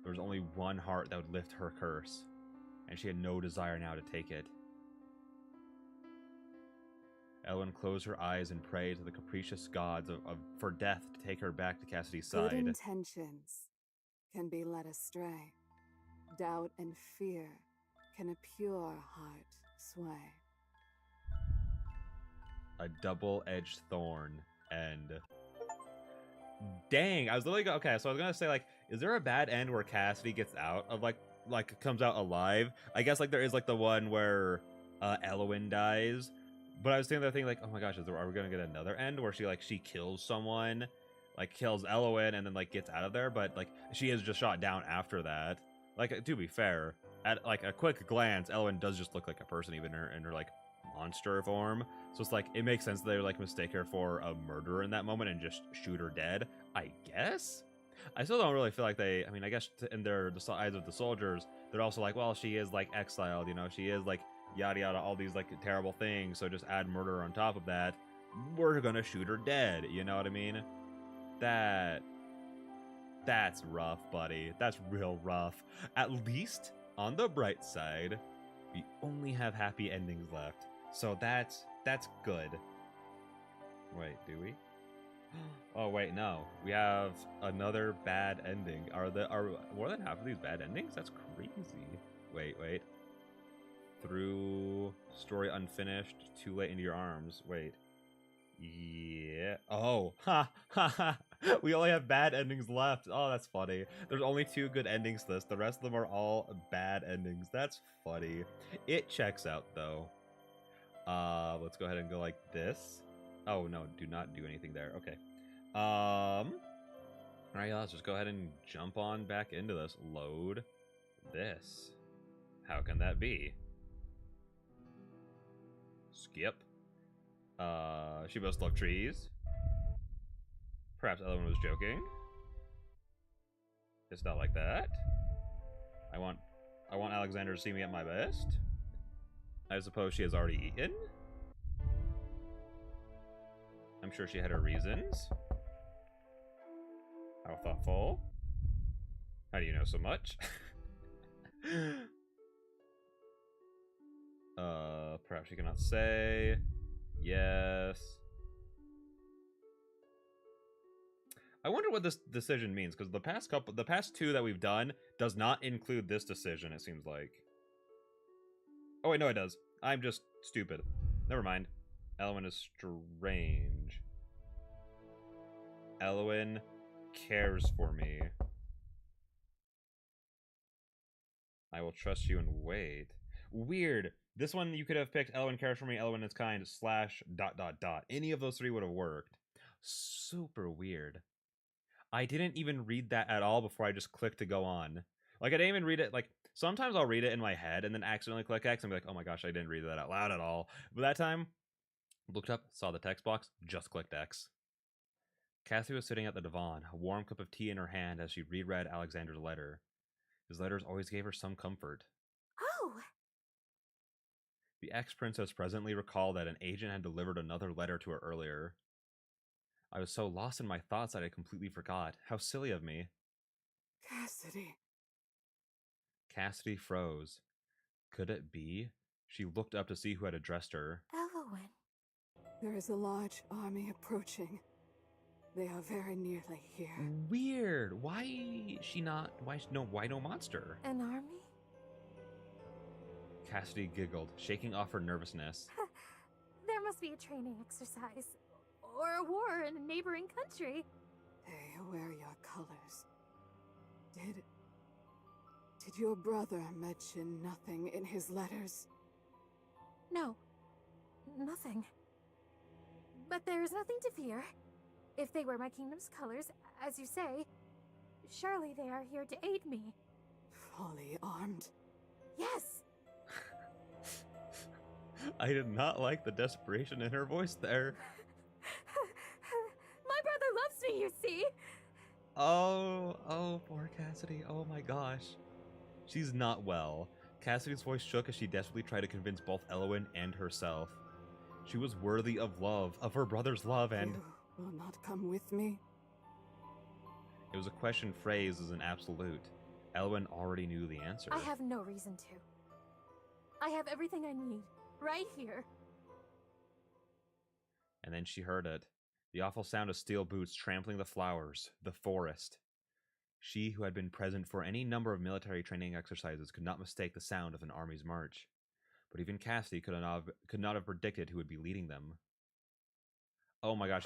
There was only one heart that would lift her curse, and she had no desire now to take it. Elowen closed her eyes and prayed to the capricious gods for death to take her back to Cassidy's side. Good intentions can be led astray. Doubt and fear can a pure heart sway. A double-edged thorn, and... Dang, I was literally okay, so I was gonna say, like, is there a bad end where Cassidy gets out of, like, comes out alive? I guess, like, there is, like, the one where Elowen dies, but I was thinking, like, oh my gosh, are we gonna get another end where she kills someone, like, kills Elowen, and then, like, gets out of there, but, like, she is just shot down after that. Like, to be fair, at, like, a quick glance, Elowen does just look like a person, even in her, like, monster form. So it's like, it makes sense that they would, like, mistake her for a murderer in that moment and just shoot her dead, I guess? I still don't really feel like they, I mean, I guess in the eyes of the soldiers, they're also like, well, she is, like, exiled, you know, she is, like, yada yada, all these, like, terrible things, so just add murder on top of that, we're gonna shoot her dead, you know what I mean? That's rough, buddy. That's real rough. At least, on the bright side, we only have happy endings left. So that's good. Wait, do we? Oh wait, no. We have another bad ending. Are more than half of these bad endings? That's crazy. Wait. Through story unfinished, too late into your arms. Wait. Yeah. Oh, ha. We only have bad endings left. Oh, that's funny. There's only 2 good endings to this. The rest of them are all bad endings. That's funny. It checks out though. Let's go ahead and go like this. Oh no, do not do anything there. Okay. Alright, let's just go ahead and jump on back into this. Load this. How can that be? Skip. She must love trees. Perhaps Elowen was joking. It's not like that. I want Alexander to see me at my best. I suppose she has already eaten. I'm sure she had her reasons. How thoughtful. How do you know so much? Perhaps she cannot say. Yes. I wonder what this decision means, because the past 2 that we've done does not include this decision, it seems like. Oh wait, no, it does. I'm just stupid. Never mind. Elwyn is strange. Elwyn cares for me. I will trust you and wait. Weird. This one you could have picked Elwyn cares for me, Elwyn is kind, / ... Any of those three would have worked. Super weird. I didn't even read that at all before I just clicked to go on. Like, I didn't even read it. Like, sometimes I'll read it in my head and then accidentally click X and be like, oh my gosh, I didn't read that out loud at all. But that time, looked up, saw the text box, just clicked X. Cassie was sitting at the divan, a warm cup of tea in her hand as she reread Alexander's letter. His letters always gave her some comfort. Oh! The ex-princess presently recalled that an agent had delivered another letter to her earlier. I was so lost in my thoughts that I completely forgot. How silly of me. Cassidy. Cassidy froze. Could it be? She looked up to see who had addressed her. Elwyn. There is a large army approaching. They are very nearly here. Weird. Why she not? Why no monster? An army? Cassidy giggled, shaking off her nervousness. There must be a training exercise. Or a war in a neighboring country. They wear your colors. Did your brother mention nothing in his letters? No. Nothing. But there is nothing to fear. If they wear my kingdom's colors, as you say, surely they are here to aid me. Fully armed? Yes! I did not like the desperation in her voice there. My brother loves me, you see! Oh, poor Cassidy. Oh my gosh. She's not well. Cassidy's voice shook as she desperately tried to convince both Elwyn and herself. She was worthy of love, of her brother's love, and... You will not come with me? It was a question phrased as an absolute. Elwyn already knew the answer. I have no reason to. I have everything I need, right here. And then she heard it. The awful sound of steel boots trampling the flowers, the forest. She, who had been present for any number of military training exercises, could not mistake the sound of an army's march. But even Cassidy could not have predicted who would be leading them. Oh my gosh,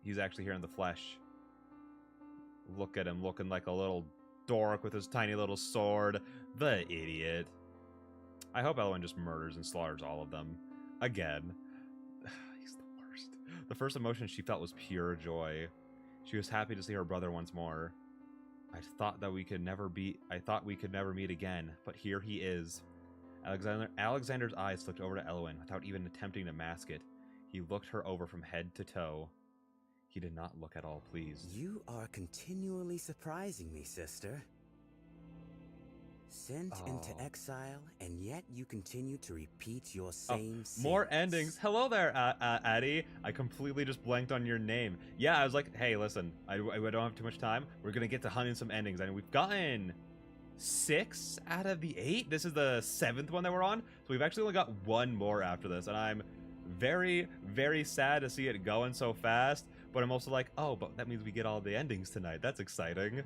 he's actually here in the flesh. Look at him, looking like a little dork with his tiny little sword. The idiot. I hope Elwyn just murders and slaughters all of them. Again. He's the worst. The first emotion she felt was pure joy. She was happy to see her brother once more. I thought we could never meet again, but here he is. Alexander's eyes flicked over to Elwyn without even attempting to mask it. He looked her over from head to toe. He did not look at all pleased. You are continually surprising me, sister. Sent into exile, and yet you continue to repeat your same sins. More endings. Hello there, Addie. I completely just blanked on your name. Yeah, I was like, hey, listen, I don't have too much time. We're going to get to hunting some endings, and we've gotten 6 out of the 8. This is the 7th one that we're on, so we've actually only got 1 more after this, and I'm very, very sad to see it going so fast, but I'm also like, oh, but that means we get all the endings tonight. That's exciting.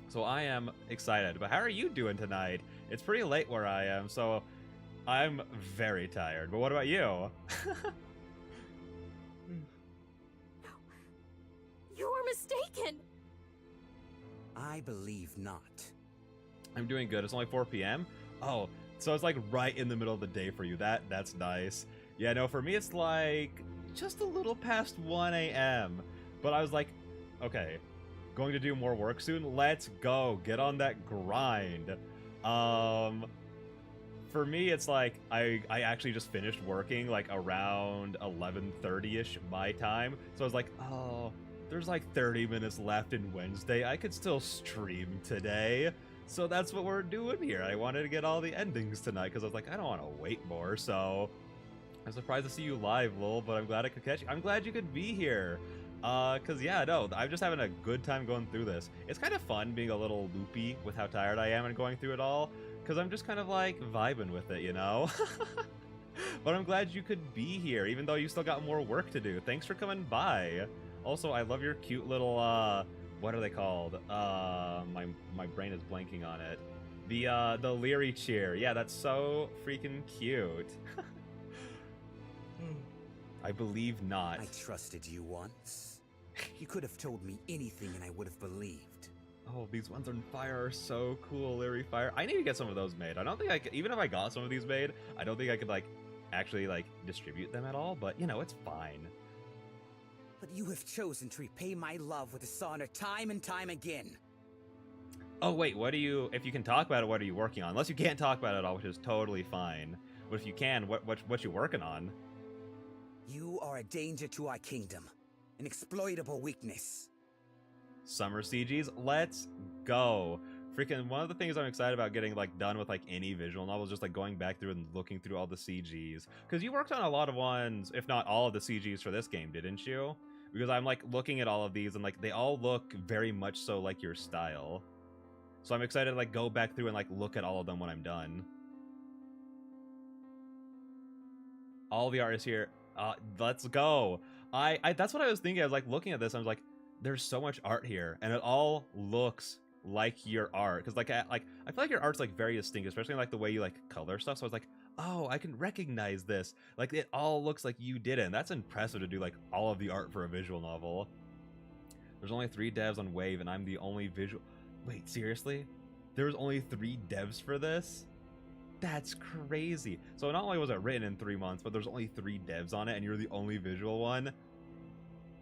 So I am excited, but how are you doing tonight? It's pretty late where I am, so I'm very tired, but what about you? No. You are mistaken! I believe not. I'm doing good. It's only 4 p.m. Oh, so it's like right in the middle of the day for you. That's nice. Yeah, no, for me it's like just a little past 1 a.m. But I was like, okay, going to do more work soon. Let's go. Get on that grind. For me, it's like I actually just finished working like around 11:30ish my time. So I was like, oh, there's like 30 minutes left in Wednesday. I could still stream today. So that's what we're doing here. I wanted to get all the endings tonight because I was like, I don't want to wait more. So I'm surprised to see you live, Lil, but I'm glad I could catch you. I'm glad you could be here. Cause yeah, no, I'm just having a good time going through this. It's kind of fun being a little loopy with how tired I am and going through it all, cause I'm just kind of like vibing with it, you know? But I'm glad you could be here, even though you still got more work to do. Thanks for coming by. Also, I love your cute little, what are they called? My brain is blanking on it. The Leary cheer. Yeah, that's so freaking cute. I believe not. I trusted you once. You could have told me anything and I would have believed. Oh, these ones on fire are so cool, Leary Fire. I need to get some of those made. I don't think I could, even if I got some of these made, I don't think I could, like, actually, like, distribute them at all, but, you know, it's fine. But you have chosen to repay my love with dishonor time and time again. Oh, wait, what are you, if you can talk about it, what are you working on? Unless you can't talk about it at all, which is totally fine. But if you can, what you working on? You are a danger to our kingdom. An exploitable weakness. Summer CGs, let's go. Freaking one of the things I'm excited about getting like done with like any visual novel is just like going back through and looking through all the CGs. Because you worked on a lot of ones, if not all of the CGs for this game, didn't you? Because I'm like looking at all of these and like they all look very much so like your style. So I'm excited to like go back through and like look at all of them when I'm done. All the art is here. Let's go. I that's what I was thinking. I was like looking at this. I was like, there's so much art here, and it all looks like your art. Because like I feel like your art's like very distinct, especially like the way you like color stuff. So I was like, oh, I can recognize this. Like it all looks like you did it. And that's impressive to do like all of the art for a visual novel. There's only 3 devs on Wave, and I'm the only visual. Wait, seriously? There's only 3 devs for this? That's crazy. So not only was it written in 3 months, but there's only 3 devs on it, and you're the only visual one.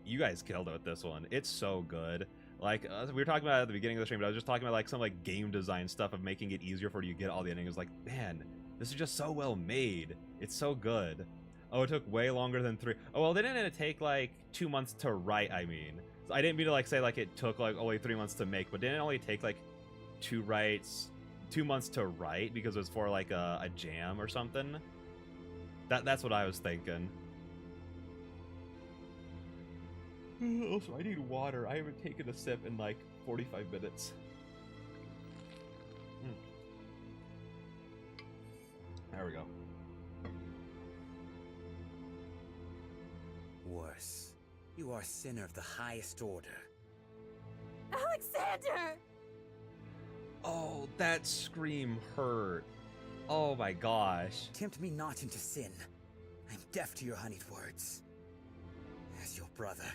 You guys killed it with this one. It's so good. Like, we were talking about it at the beginning of the stream, but I was just talking about like some like game design stuff of making it easier for you to get all the endings. Like, man, this is just so well made. It's so good. Oh, it took way longer than 3. Oh, well, didn't it take like 2 months to write, I mean. So I didn't mean to like say like it took like only 3 months to make, but didn't it only take like 2 months to write because it was for like a jam or something? That's what I was thinking. Also, I need water. I haven't taken a sip in like 45 minutes. There we go. Worse, you are a sinner of the highest order. Alexander! Oh, that scream hurt. Oh my gosh. Tempt me not into sin. I'm deaf to your honeyed words. As your brother,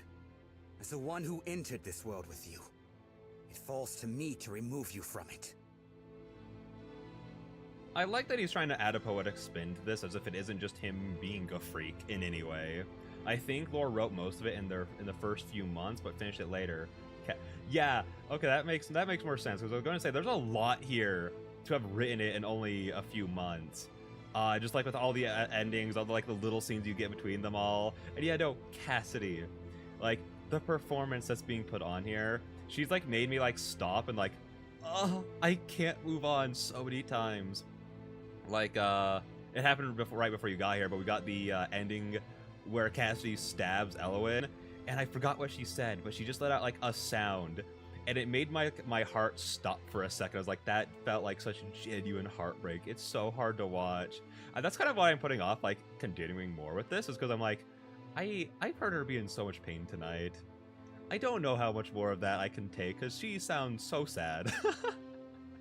as the one who entered this world with you, it falls to me to remove you from it. I like that he's trying to add a poetic spin to this, as if it isn't just him being a freak in any way. I think Lore wrote most of it in the first few months, but finished it later. Yeah, okay, that makes more sense, because I was going to say there's a lot here to have written it in only a few months. Just like with all the endings, all the like the little scenes you get between them all. And yeah, no, Cassidy, like the performance that's being put on here, she's like made me like stop and like, oh, I can't move on so many times. Like it happened right before you got here, but we got the ending where Cassidy stabs Elowen, and I forgot what she said, but she just let out like a sound, and it made my heart stop for a second. I was like, that felt like such a genuine heartbreak. It's so hard to watch. And that's kind of why I'm putting off like continuing more with this, is because I'm like, I've heard her be in so much pain tonight. I don't know how much more of that I can take, because she sounds so sad.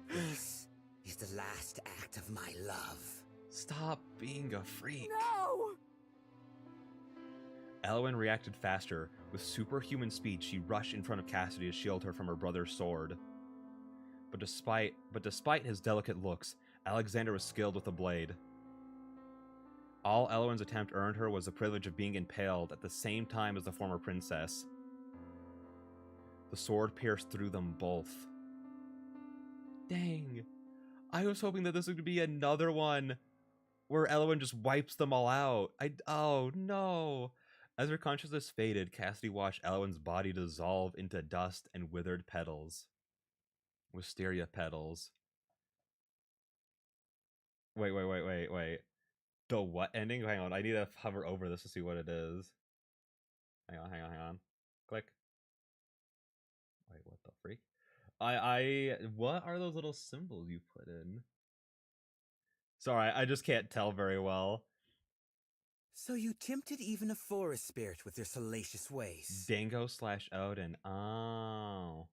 This is the last act of my love. Stop being a freak. No! Elowen reacted faster. With superhuman speed, she rushed in front of Cassidy to shield her from her brother's sword. But despite his delicate looks, Alexander was skilled with a blade. All Elowen's attempt earned her was the privilege of being impaled at the same time as the former princess. The sword pierced through them both. Dang. I was hoping that this would be another one where Elowen just wipes them all out. Oh no. As her consciousness faded, Cassidy watched Elowen's body dissolve into dust and withered petals. Wisteria petals. Wait. The what ending? Hang on, I need to hover over this to see what it is. Hang on. Click. Wait, what the freak? What are those little symbols you put in? Sorry, I just can't tell very well. So you tempted even a forest spirit with your salacious ways. Dango/Odin. Oh.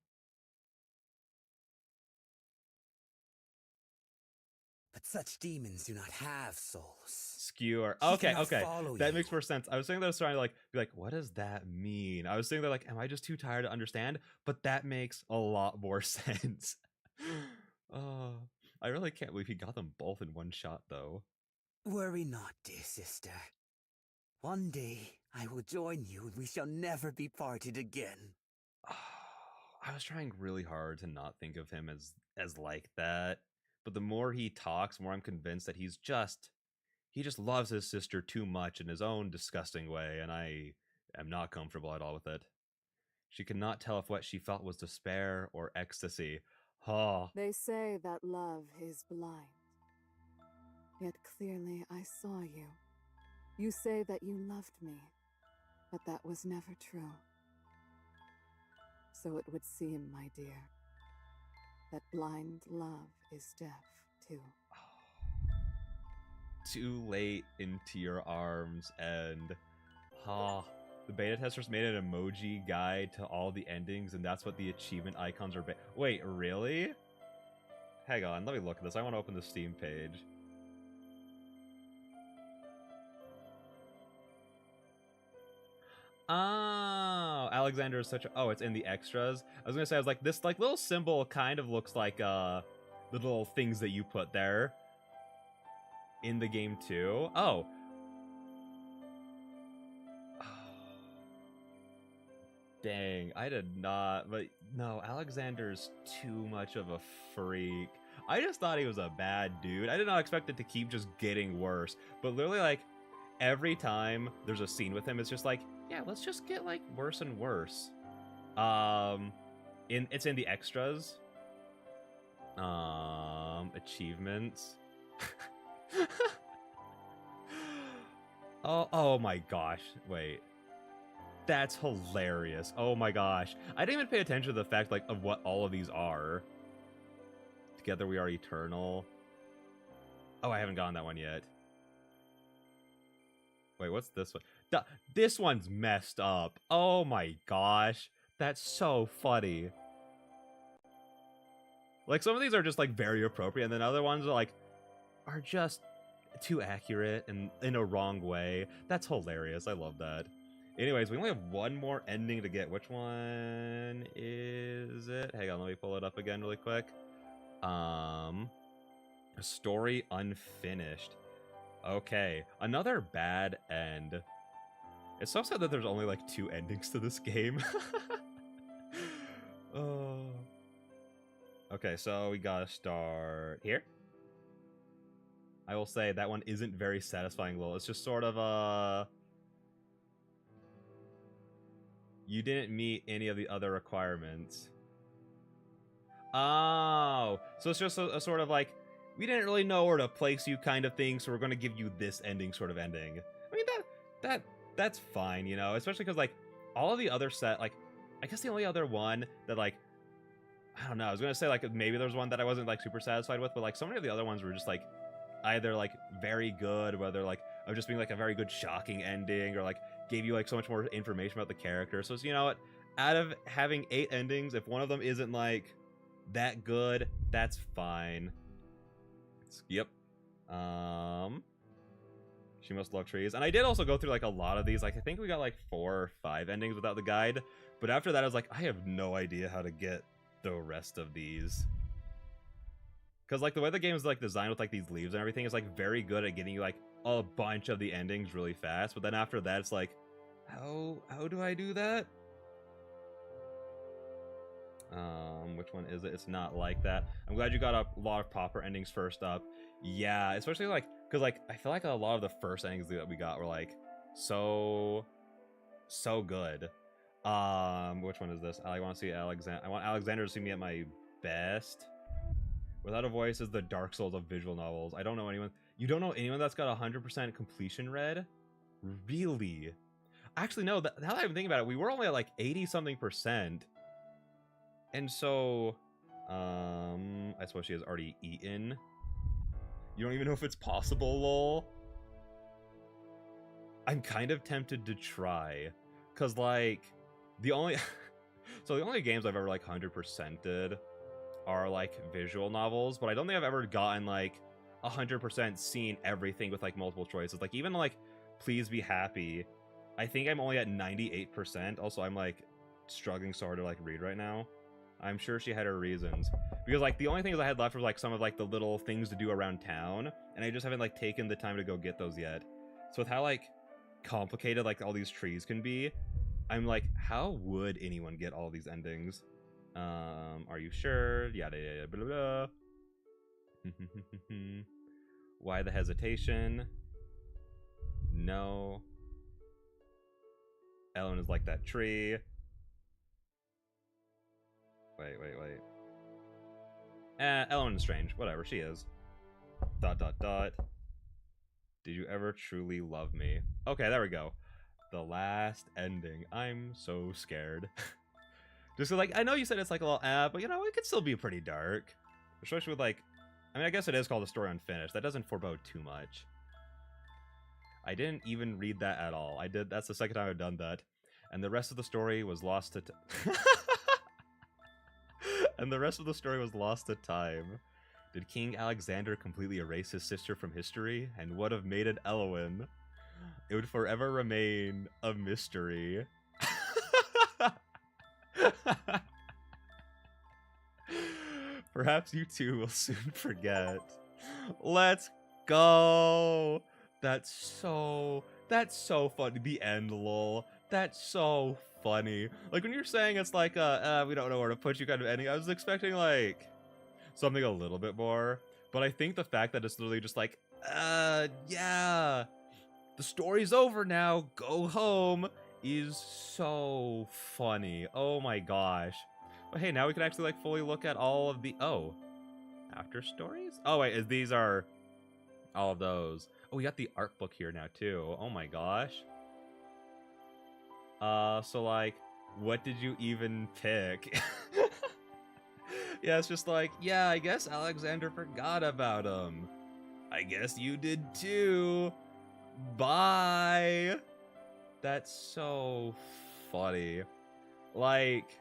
But such demons do not have souls. Skewer. He Okay, cannot okay. follow That you. makes more sense. I was thinking that I was trying to like be like, what does that mean? I was thinking that like, am I just too tired to understand? But that makes a lot more sense. Oh, I really can't believe he got them both in one shot though. Worry not, dear sister. One day I will join you and we shall never be parted again. I was trying really hard to not think of him as like that, but the more he talks, the more I'm convinced that he just loves his sister too much in his own disgusting way, and I am not comfortable at all with it. She could not tell if what she felt was despair or ecstasy. Oh, They say that love is blind. Yet clearly I saw you. You say that you loved me, but that was never true. So it would seem, my dear, that blind love is deaf too. too late into your arms, and the beta testers made an emoji guide to all the endings, and that's what the achievement icons are. Wait, really? Hang on, let me look at this. I want to open the Steam page. Oh, Alexander is such a... Oh, it's in the extras. I was gonna say, I was like, this like little symbol kind of looks like the little things that you put there in the game too. Oh. Dang, I did not, but no, Alexander's too much of a freak. I just thought he was a bad dude. I did not expect it to keep just getting worse, but literally like every time there's a scene with him, it's just like, yeah, let's just get like worse and worse. It's in the extras. Achievements. oh my gosh, wait. That's hilarious. Oh my gosh. I didn't even pay attention to the fact like of what all of these are. Together we are eternal. Oh, I haven't gotten that one yet. Wait, what's this one? This one's messed up. Oh my gosh. That's so funny. Like some of these are just like very appropriate, and then other ones are just too accurate and in a wrong way. That's hilarious. I love that. Anyways, we only have one more ending to get. Which one is it? Hang on, let me pull it up again really quick. Story unfinished. Okay, another bad end. It's so sad that there's only like 2 endings to this game. Oh. Okay, so we gotta start here. I will say that one isn't very satisfying, Lil. It's just sort of you didn't meet any of the other requirements. Oh, so it's just a sort of like, we didn't really know where to place you kind of thing, so we're going to give you this ending sort of ending. I mean, that's fine, you know, especially because, like, all of the other like, I guess the only other one that, like, I don't know, I was going to say, like, maybe there's one that I wasn't, like, super satisfied with, but, like, so many of the other ones were just, like, either, like, very good, whether, like, of just being, like, a very good shocking ending, or, like, gave you like so much more information about the character. So you know what? Out of having 8 endings, if one of them isn't like that good, that's fine. Yep. She must love trees. And I did also go through like a lot of these. Like I think we got like 4 or 5 endings without the guide. But after that, I was like, I have no idea how to get the rest of these. Because like the way the game is like designed with like these leaves and everything is like very good at getting you like a bunch of the endings really fast, but then after that it's like, how do I do that? Which one is it? It's not like that. I'm glad you got a lot of proper endings first up. Yeah, especially like, because like I feel like a lot of the first endings that we got were like so good. Which one is this? I want to see Alexander. I want Alexander to see me at my best. Without a Voice is the Dark Souls of visual novels. I don't know anyone. You don't know anyone that's got 100% completion read? Really? Actually, no. Now that I'm thinking about it, we were only at like 80-something%. And so, I suppose she has already eaten. You don't even know if it's possible, lol. I'm kind of tempted to try. Because, like, the only... so the only games I've ever, like, 100%ed are, like, visual novels. But I don't think I've ever gotten, like, 100% seen everything with like multiple choices. Like even like Please Be Happy, I think I'm only at 98%. Also, I'm like struggling so hard to like read right now. I'm sure she had her reasons, because like the only things I had left were like some of like the little things to do around town, and I just haven't like taken the time to go get those yet. So with how like complicated like all these trees can be, I'm like, how would anyone get all these endings? Are you sure? Yada yada blah blah. Why the hesitation? No. Ellen is like that tree. Wait. Ellen is strange. Whatever, she is. ... Did you ever truly love me? Okay, there we go. The last ending. I'm so scared. Just like, I know you said it's like a little but you know, it could still be pretty dark. Especially with like, I mean, I guess it is called A Story Unfinished. That doesn't forebode too much. I didn't even read that at all. That's the second time I've done that. And the rest of the story was lost to and the rest of the story was lost to time. Did King Alexander completely erase his sister from history? And what have made it Eowyn? It would forever remain a mystery. Perhaps you two will soon forget. Let's go. That's so funny. The end, lol. That's so funny. Like when you're saying it's like we don't know where to put you kind of ending, I was expecting like something a little bit more, but I think the fact that it's literally just like yeah, the story's over now, go home, is so funny. Oh my gosh. But hey, now we can actually like fully look at all of the after stories. Oh wait, these are all of those. Oh, we got the art book here now too. Oh my gosh. So like, what did you even pick? Yeah, it's just like, yeah, I guess Alexander forgot about him. I guess you did too. Bye. That's so funny. Like,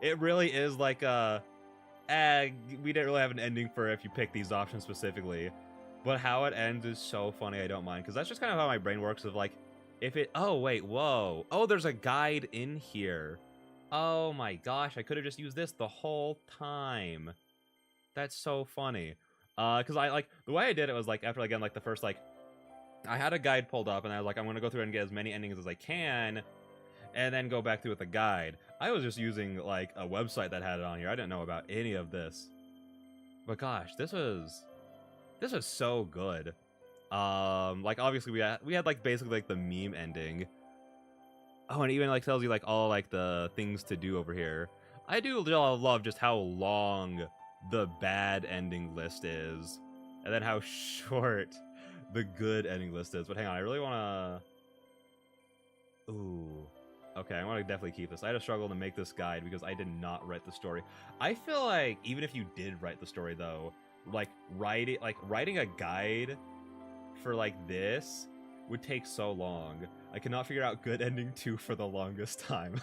it really is like we didn't really have an ending for if you pick these options specifically. But how it ends is so funny, I don't mind. Because that's just kind of how my brain works of like, if it... Oh, wait, whoa. Oh, there's a guide in here. Oh my gosh, I could have just used this the whole time. That's so funny. Because I, like, the way I did it was, like, after, again, like, the first, like... I had a guide pulled up, and I was like, I'm going to go through and get as many endings as I can, and then go back through with a guide. I was just using, like, a website that had it on here. I didn't know about any of this. But gosh, this was so good. Like obviously we had like basically like the meme ending. Oh, and it even like tells you like all like the things to do over here. I do love just how long the bad ending list is, and then how short the good ending list is. But hang on, I really want to... Ooh. Okay, I want to definitely keep this. I had a struggle to make this guide because I did not write the story. I feel like even if you did write the story though, like writing a guide for like this would take so long. I cannot figure out good ending 2 for the longest time.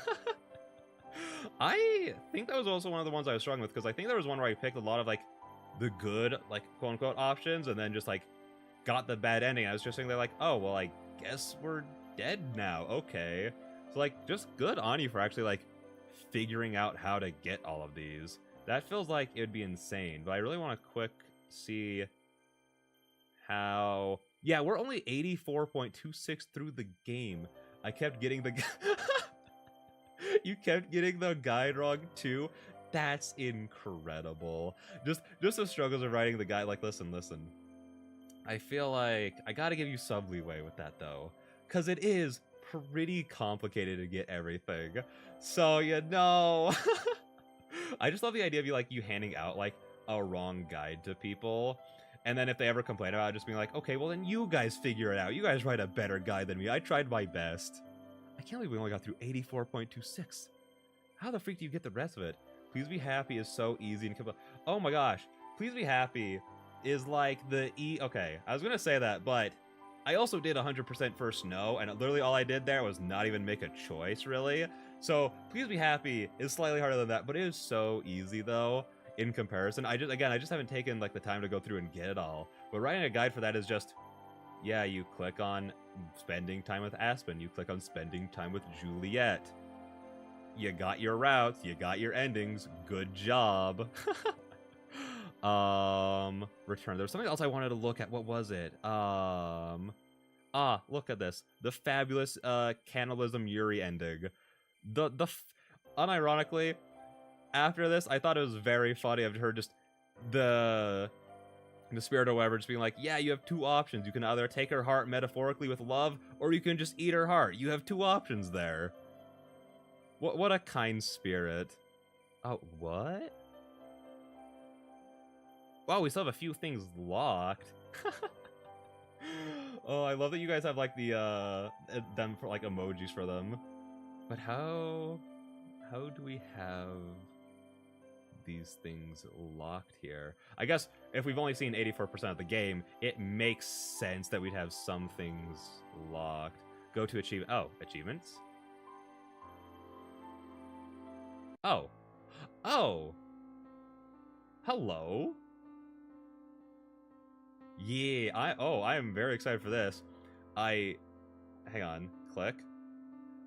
I think that was also one of the ones I was struggling with, because I think there was one where I picked a lot of like the good, like quote unquote options, and then just like got the bad ending. I was just sitting there like, oh well, I guess we're dead now. Okay. So like, just good on you for actually like figuring out how to get all of these. That feels like it would be insane, but I really want to quick see how... Yeah, we're only 84.26 through the game. I kept getting the... You kept getting the guide wrong too? That's incredible. Just the struggles of writing the guide. Like, listen. I feel like I gotta give you some leeway with that though, because it is pretty complicated to get everything. So, you know... I just love the idea of you handing out like a wrong guide to people, and then if they ever complain about it, just being like, okay, well then you guys figure it out. You guys write a better guide than me. I tried my best. I can't believe we only got through 84.26. How the freak do you get the rest of it? Please Be Happy is so easy and oh my gosh. Please Be Happy is like the okay, I was gonna say that, but I also did 100% first no, and literally all I did there was not even make a choice, really. So, Please Be Happy is slightly harder than that, but it is so easy, though. in comparison. I just haven't taken like the time to go through and get it all. But writing a guide for that is just, yeah, you click on spending time with Aspen, you click on spending time with Juliet. You got your routes, you got your endings. Good job. Return. There was something else I wanted to look at. What was it? Look at this. The fabulous cannibalism Yuri ending. Unironically, after this, I thought it was very funny of her just the spirit or whatever just being like, yeah, you have two options. You can either take her heart metaphorically with love, or you can just eat her heart. You have two options there. What a kind spirit. Oh, what? Wow, we still have a few things locked. Oh, I love that you guys have like the them for like emojis for them. But how do we have these things locked here? I guess if we've only seen 84% of the game, it makes sense that we'd have some things locked. Go to achieve. Oh, achievements. Oh. Hello. Yeah, I am very excited for this. Hang on, click.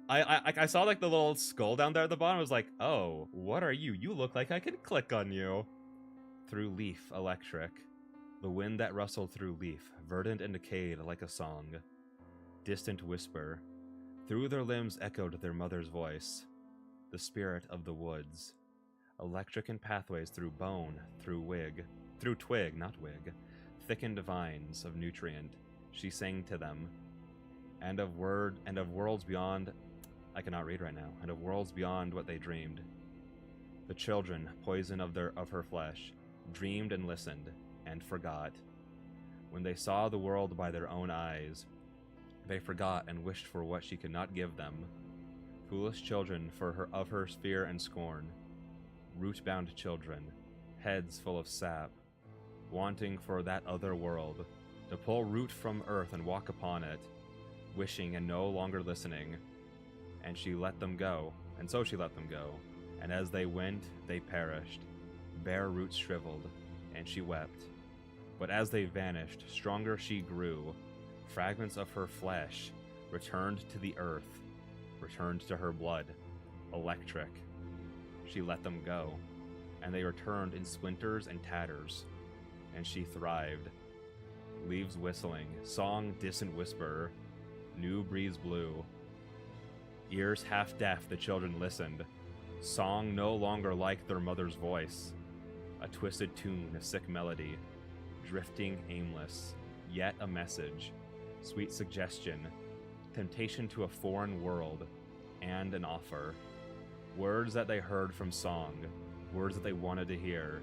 I saw like the little skull down there at the bottom. I was like, oh, what are you? You look like I can click on you. Through leaf, electric. The wind that rustled through leaf, verdant and decayed like a song. Distant whisper. Through their limbs echoed their mother's voice. The spirit of the woods. Electric in pathways through bone, through twig, not wig. Thickened vines of nutrient, she sang to them. And of worlds beyond, I cannot read right now, and of worlds beyond what they dreamed. The children, poison of her flesh, dreamed and listened, and forgot. When they saw the world by their own eyes, they forgot and wished for what she could not give them. Foolish children of her fear and scorn. Root-bound children, heads full of sap, wanting for that other world, to pull root from earth and walk upon it, wishing and no longer listening. And she let them go, and so she let them go, and as they went, they perished, bare roots shriveled, and she wept. But as they vanished, stronger she grew, fragments of her flesh returned to the earth, returned to her blood, electric. She let them go, and they returned in splinters and tatters, and she thrived. Leaves whistling, song distant whisper, new breeze blew. Ears half deaf, the children listened, song no longer like their mother's voice. A twisted tune, a sick melody, drifting aimless, yet a message, sweet suggestion, temptation to a foreign world, and an offer. Words that they heard from song, words that they wanted to hear,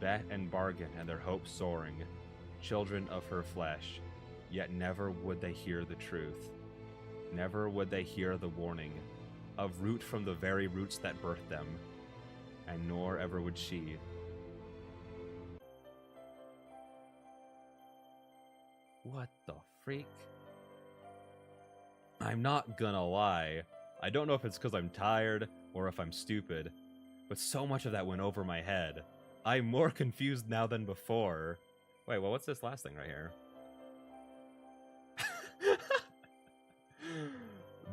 bet and bargain and their hopes soaring, children of her flesh, yet never would they hear the truth. Never would they hear the warning of root from the very roots that birthed them, and nor ever would she. What the freak? I'm not gonna lie. I don't know if it's because I'm tired or if I'm stupid, but so much of that went over my head. I'm more confused now than before. Wait, well, what's this last thing right here?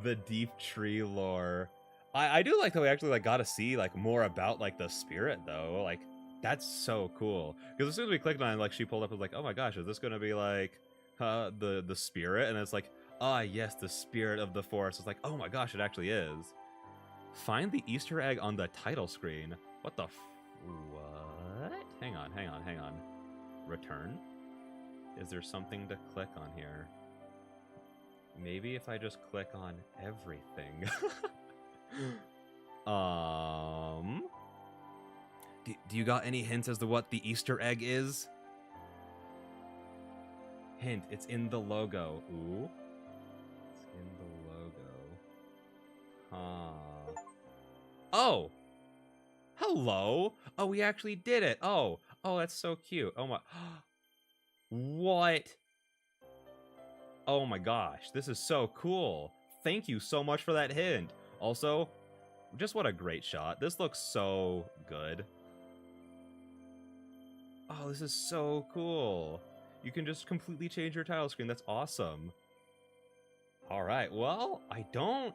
The deep tree lore. I do like that we actually like got to see like more about like the spirit though. Like that's so cool. Because as soon as we clicked on it, like she pulled up, I was like, oh my gosh, is this gonna be like the spirit? And it's like, ah yes, the spirit of the forest. It's like, oh my gosh, it actually is. Find the Easter egg on the title screen. What the what? Hang on. Return? Is there something to click on here? Maybe if I just click on everything. Do you got any hints as to what the Easter egg is? Hint, it's in the logo. Ooh. It's in the logo. Huh. Oh! Hello! Oh, we actually did it! Oh, that's so cute. Oh my... What? Oh my gosh, this is so cool. Thank you so much for that hint. Also, just what a great shot. This looks so good. Oh, this is so cool. You can just completely change your title screen. That's awesome. All right. Well, I don't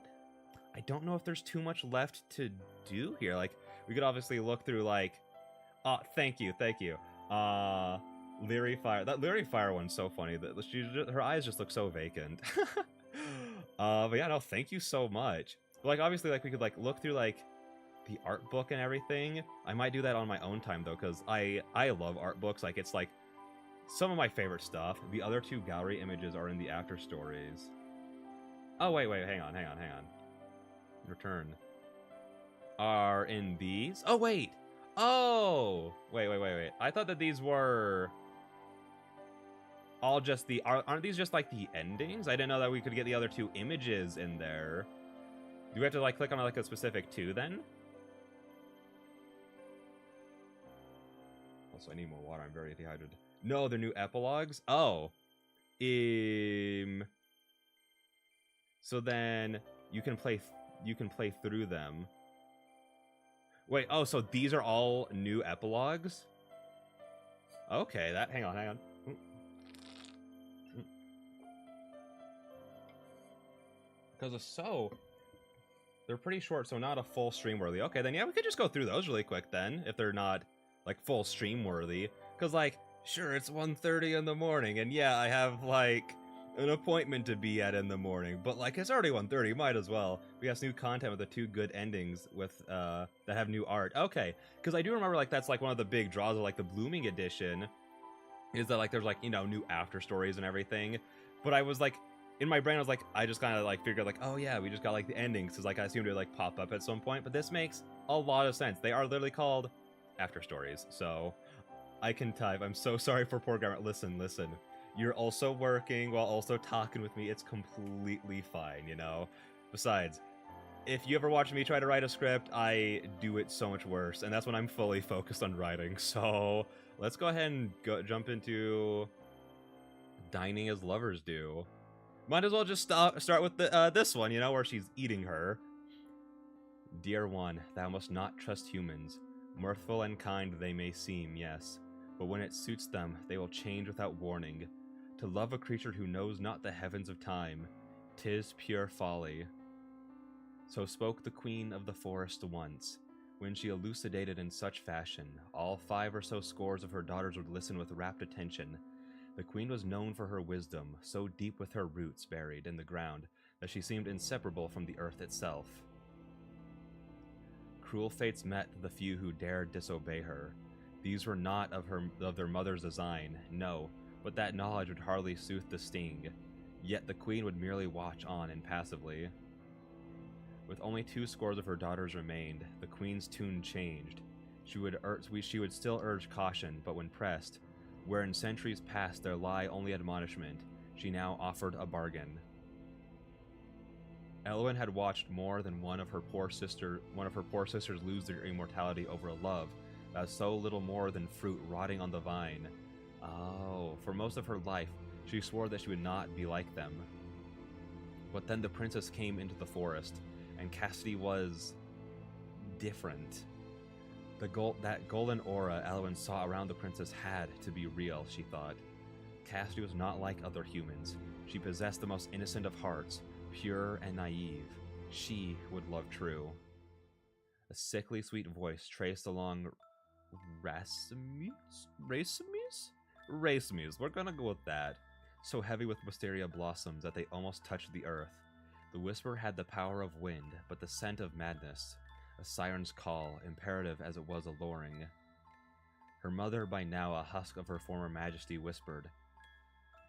know if there's too much left to do here. Like, we could obviously look through, like, oh, thank you. Leery Fire. That Leery Fire one's so funny. That her eyes just look so vacant. But yeah, no, thank you so much. But, like, obviously, like, we could, like, look through, like, the art book and everything. I might do that on my own time, though, because I love art books. Like, it's, like, some of my favorite stuff. The other two gallery images are in the after stories. Oh, wait, hang on. Return. Are in these? Oh, wait. Oh! Wait. I thought that these were all just the... Aren't these just, like, the endings? I didn't know that we could get the other two images in there. Do we have to, like, click on, like, a specific two, then? Also, I need more water. I'm very dehydrated. No, they're new epilogues? Oh. So then you can play through them. Wait, oh, so these are all new epilogues? Okay, hang on. Because they're pretty short, so not a full stream worthy. Okay, then yeah, we could just go through those really quick then, if they're not, like, full stream worthy. Because, like, sure, it's 1:30 in the morning, and yeah, I have, like, an appointment to be at in the morning, but, like, it's already 1:30, might as well. We have some new content with the two good endings with, that have new art. Okay, because I do remember, like, that's, like, one of the big draws of, like, the Blooming Edition, is that, like, there's, like, you know, new after stories and everything, but I was, like, in my brain, I was, like, I just kind of, like, figured, like, oh, yeah, we just got, like, the endings, because, like, I assumed it would, like, pop up at some point, but this makes a lot of sense. They are literally called after stories, so I can type. I'm so sorry for poor grammar. Listen. You're also working while also talking with me. It's completely fine, you know? Besides, if you ever watch me try to write a script, I do it so much worse, and that's when I'm fully focused on writing. So let's go ahead and jump into dining as lovers do. Might as well just start with this one, you know, where she's eating her. Dear one, thou must not trust humans. Mirthful and kind they may seem, yes, but when it suits them, they will change without warning. To love a creature who knows not the heavens of time, 'tis pure folly. So spoke the queen of the forest once. When she elucidated in such fashion, all 5 or so scores of her daughters would listen with rapt attention. The queen was known for her wisdom, so deep with her roots buried in the ground that she seemed inseparable from the earth itself. Cruel fates met the few who dared disobey her. These were not of their mother's design, no, but that knowledge would hardly soothe the sting. Yet the queen would merely watch on impassively. With only 2 scores of her daughters remained, the queen's tune changed. She would still urge caution, but when pressed, where in centuries past there lie only admonishment, she now offered a bargain. Elwyn had watched more than one of her poor sisters lose their immortality over a love that was so little more than fruit rotting on the vine. Oh, for most of her life, she swore that she would not be like them. But then the princess came into the forest, and Cassidy was different. That golden aura Elwyn saw around the princess had to be real, she thought. Cassidy was not like other humans. She possessed the most innocent of hearts, pure and naive. She would love true. A sickly sweet voice traced along Racemuse? We're gonna go with that. So heavy with wisteria blossoms that they almost touched the earth. The whisper had the power of wind, but the scent of madness. A siren's call, imperative as it was alluring. Her mother, by now a husk of her former majesty, whispered,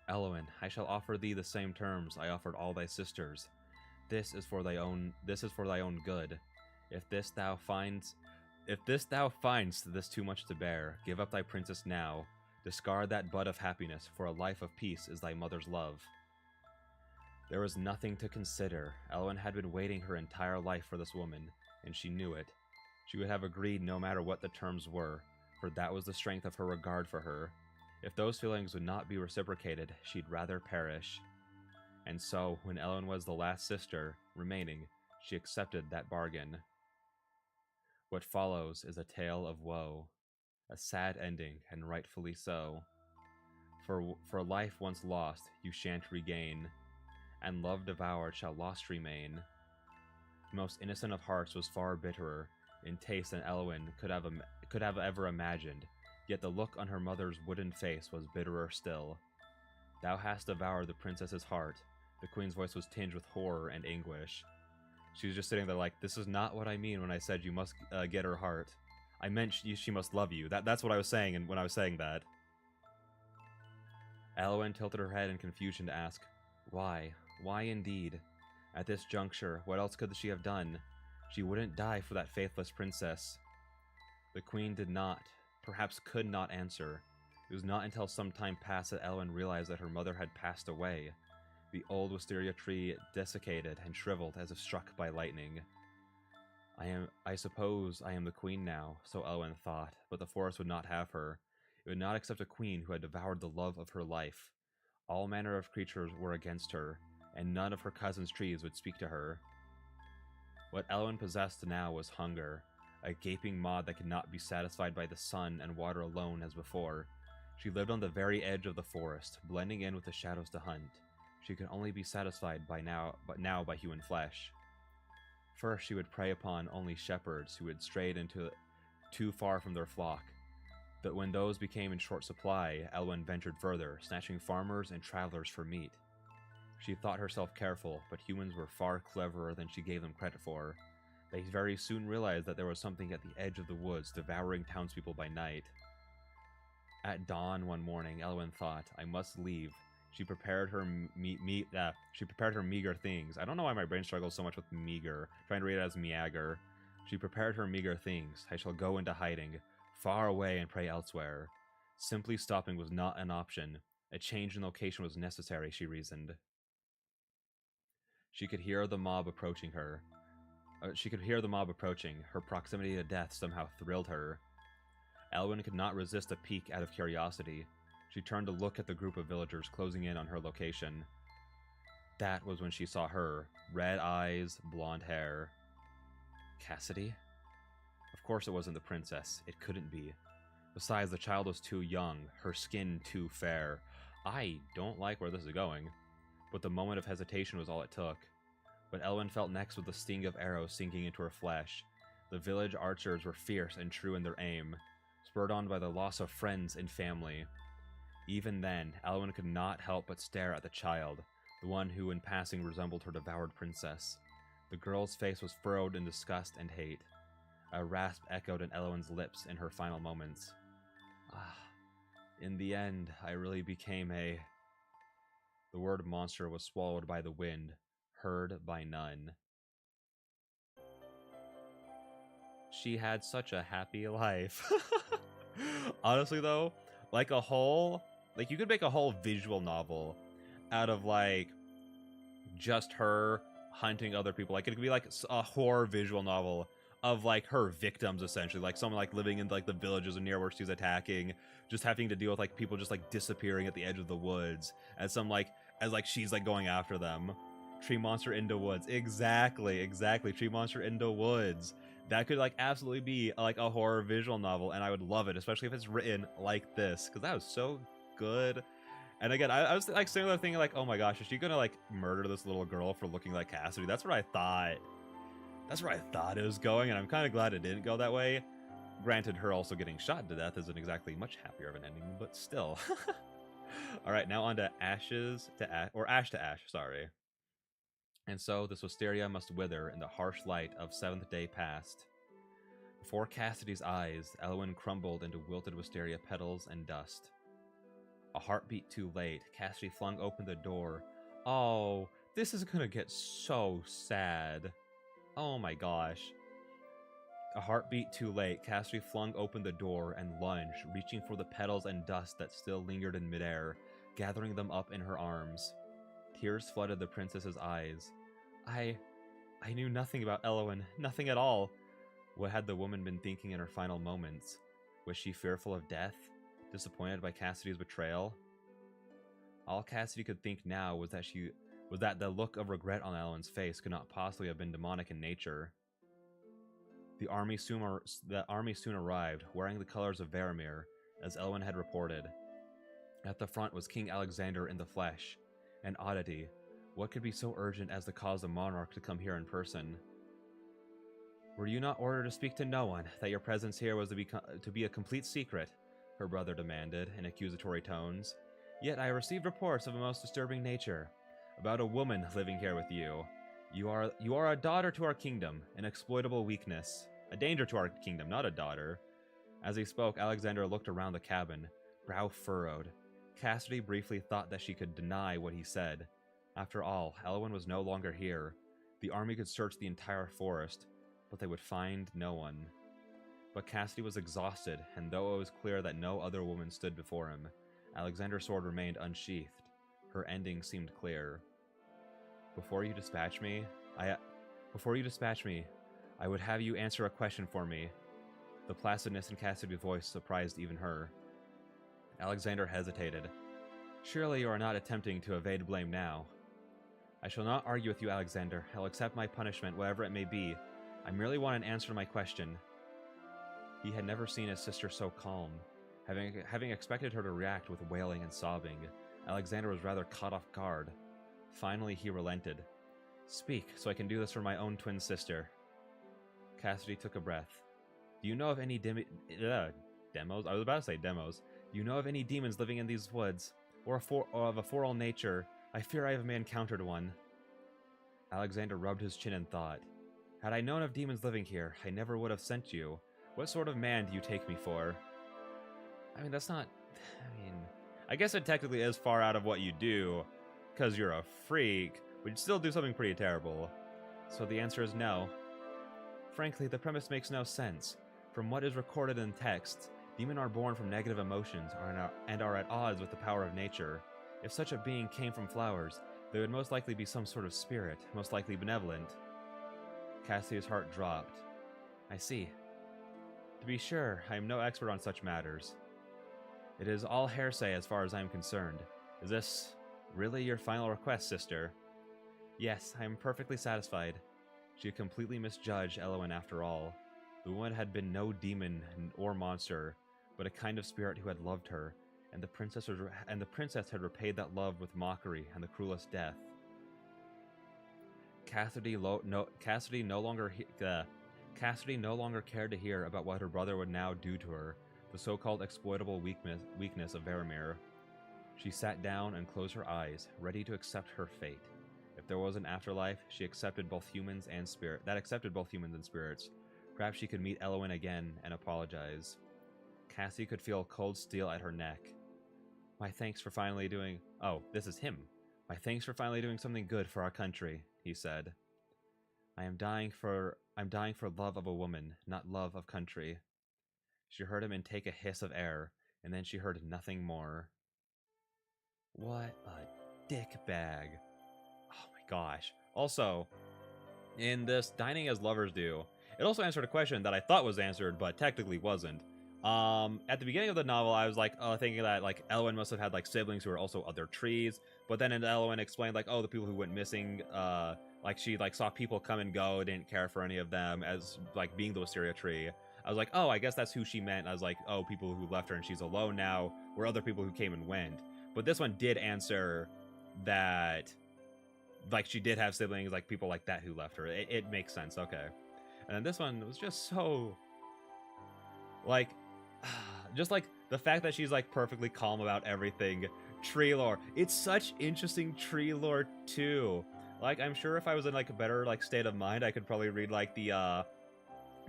Elwyn, I shall offer thee the same terms I offered all thy sisters. This is for thy own good. If this thou findst this too much to bear, give up thy princess now. Discard that bud of happiness, for a life of peace is thy mother's love. There was nothing to consider. Elwyn had been waiting her entire life for this woman, and she knew it. She would have agreed no matter what the terms were, for that was the strength of her regard for her. If those feelings would not be reciprocated, she'd rather perish. And so, when Elwyn was the last sister remaining, she accepted that bargain. What follows is a tale of woe. A sad ending, and rightfully so. For life once lost, you shan't regain, and love devoured shall lost remain. The most innocent of hearts was far bitterer in taste than Elwyn could have ever imagined, yet the look on her mother's wooden face was bitterer still. Thou hast devoured the princess's heart. The queen's voice was tinged with horror and anguish. She was just sitting there like, this is not what I mean when I said you must get her heart. I meant she must love you. That's what I was saying when I was saying that. Elwyn tilted her head in confusion to ask, why? Why indeed? At this juncture, what else could she have done? She wouldn't die for that faithless princess. The queen did not, perhaps could not answer. It was not until some time passed that Elwyn realized that her mother had passed away. The old wisteria tree desiccated and shriveled as if struck by lightning. I suppose I am the queen now, so Elwyn thought, but the forest would not have her. It would not accept a queen who had devoured the love of her life. All manner of creatures were against her, and none of her cousin's trees would speak to her. What Elwyn possessed now was hunger, a gaping maw that could not be satisfied by the sun and water alone as before. She lived on the very edge of the forest, blending in with the shadows to hunt. She could only be satisfied but now by human flesh. First, she would prey upon only shepherds who had strayed into too far from their flock. But when those became in short supply, Elwyn ventured further, snatching farmers and travelers for meat. She thought herself careful, but humans were far cleverer than she gave them credit for. They very soon realized that there was something at the edge of the woods devouring townspeople by night. At dawn one morning, Elwyn thought, I must leave. She prepared her meager things. I don't know why my brain struggles so much with meager. I'm trying to read it as meager. She prepared her meager things. I shall go into hiding, far away and pray elsewhere. Simply stopping was not an option. A change in location was necessary, she reasoned. She could hear the mob approaching her. Her proximity to death somehow thrilled her. Elwyn could not resist a peek out of curiosity. She turned to look at the group of villagers closing in on her location. That was when she saw her. Red eyes, blonde hair. Cassidy? Of course it wasn't the princess. It couldn't be. Besides, the child was too young, her skin too fair. I don't like where this is going. But the moment of hesitation was all it took. But Elwyn felt next with the sting of arrows sinking into her flesh. The village archers were fierce and true in their aim, spurred on by the loss of friends and family. Even then, Elwyn could not help but stare at the child, the one who in passing resembled her devoured princess. The girl's face was furrowed in disgust and hate. A rasp echoed in Elwyn's lips in her final moments. In the end, I really became a... The word monster was swallowed by the wind, heard by none. She had such a happy life. Honestly, though, like you could make a whole visual novel out of, like, just her hunting other people. Like, it could be, like, a horror visual novel of, like, her victims, essentially. Like, someone, like, living in, like, the villages near where she's attacking, just having to deal with, like, people just, like, disappearing at the edge of the woods. As she's, like, going after them. Tree Monster into Woods. Exactly. Tree Monster into Woods. That could, like, absolutely be, like, a horror visual novel, and I would love it, especially if it's written like this, because that was so good. And again, I was, like, sitting there thinking, like, oh my gosh, is she gonna, like, murder this little girl for looking like Cassidy? That's where I thought it was going, and I'm kind of glad it didn't go that way. Granted, her also getting shot to death isn't exactly much happier of an ending, but still. Alright, now on to Ash to Ash, sorry. And so this wisteria must wither in the harsh light of seventh day past. Before Cassidy's eyes, Elwyn crumbled into wilted wisteria petals and dust. A heartbeat too late, Cassidy flung open the door. Oh, this is gonna get so sad. Oh my gosh. A heartbeat too late, Cassidy flung open the door and lunged, reaching for the petals and dust that still lingered in midair, gathering them up in her arms. Tears flooded the princess's eyes. I knew nothing about Elwyn, nothing at all. What had the woman been thinking in her final moments? Was she fearful of death? Disappointed by Cassidy's betrayal? All Cassidy could think now was that the look of regret on Elwyn's face could not possibly have been demonic in nature. The army soon arrived, wearing the colors of Varamir, as Elwyn had reported. At the front was King Alexander in the flesh. An oddity. What could be so urgent as to cause the monarch to come here in person? Were you not ordered to speak to no one, that your presence here was to be a complete secret? Her brother demanded, in accusatory tones. Yet I received reports of a most disturbing nature, about a woman living here with you. You are a daughter to our kingdom, an exploitable weakness. A danger to our kingdom, not a daughter. As he spoke, Alexander looked around the cabin, brow furrowed. Cassidy briefly thought that she could deny what he said. After all, Elwyn was no longer here. The army could search the entire forest, but they would find no one. But Cassidy was exhausted, and though it was clear that no other woman stood before him, Alexander's sword remained unsheathed. Her ending seemed clear. Before you dispatch me, I would have you answer a question for me. The placidness in Cassidy's voice surprised even her. Alexander hesitated. Surely you are not attempting to evade blame now. I shall not argue with you, Alexander. I'll accept my punishment, whatever it may be. I merely want an answer to my question. He had never seen his sister so calm. Having expected her to react with wailing and sobbing, Alexander was rather caught off guard. Finally, he relented. Speak, so I can do this for my own twin sister. Cassidy took a breath. Do you know of any demos? I was about to say demos. Do you know of any demons living in these woods, or of a foul nature? I fear I may have encountered one. Alexander rubbed his chin in thought. Had I known of demons living here, I never would have sent you. What sort of man do you take me for? I mean, I guess it technically is far out of what you do, because you're a freak, but you'd still do something pretty terrible. So the answer is no. Frankly, the premise makes no sense. From what is recorded in texts, demons are born from negative emotions and are at odds with the power of nature. If such a being came from flowers, they would most likely be some sort of spirit, most likely benevolent. Cassidy's heart dropped. I see. To be sure, I am no expert on such matters. It is all hearsay as far as I am concerned. Is this really your final request, sister? Yes, I am perfectly satisfied. She had completely misjudged Elwyn after all. The woman had been no demon or monster, but a kind of spirit who had loved her, and the princess had repaid that love with mockery and the cruelest death. Cassidy no longer cared to hear about what her brother would now do to her, the so-called exploitable weakness of Varamir. She sat down and closed her eyes, ready to accept her fate. If there was an afterlife, she accepted both humans and spirits. Perhaps she could meet Elwyn again and apologize. Cassie could feel cold steel at her neck. My thanks for finally doing... Oh, this is him. My thanks for finally doing something good for our country, he said. I'm dying for love of a woman, not love of country. She heard him intake a hiss of air, and then she heard nothing more. What a dickbag. Oh my gosh. Also, in this Dining as Lovers Do, it also answered a question that I thought was answered, but technically wasn't. At the beginning of the novel, I was like, thinking that like Elwyn must have had like siblings who were also other trees, but then Elwyn explained like, oh, the people who went missing, like she like saw people come and go, didn't care for any of them as like being the Wisteria tree. I was like, oh, I guess that's who she meant. I was like, oh, people who left her and she's alone now were other people who came and went. But this one did answer that, like, she did have siblings, like people like that who left her. It makes sense, okay. And then this one was just so, like, just like the fact that she's like perfectly calm about everything. Tree lore. It's such interesting tree lore too. Like, I'm sure if I was in like a better like state of mind, I could probably read like the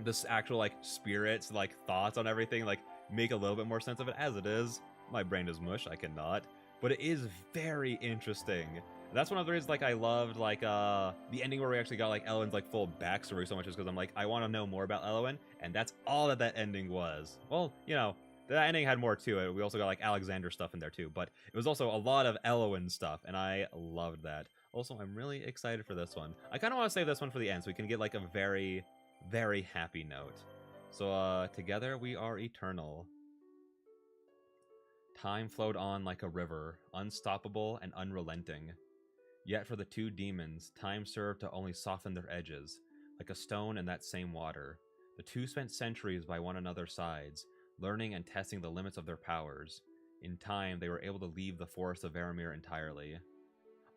this actual like spirits like thoughts on everything, like make a little bit more sense of it. As it is, my brain is mush. I cannot. But it is very interesting. That's one of the reasons like I loved like the ending where we actually got like Elwyn's like full backstory so much, is because I'm like, I want to know more about Elwyn, and that's all that ending was. Well, you know, that ending had more to it. We also got like Alexander stuff in there too, but it was also a lot of Elwyn stuff, and I loved that. Also, I'm really excited for this one. I kind of want to save this one for the end so we can get like a very, very happy note. So together we are eternal. Time flowed on like a river, unstoppable and unrelenting. Yet for the two demons, time served to only soften their edges, like a stone in that same water. The two spent centuries by one another's sides, learning and testing the limits of their powers. In time, they were able to leave the forest of Varamir entirely.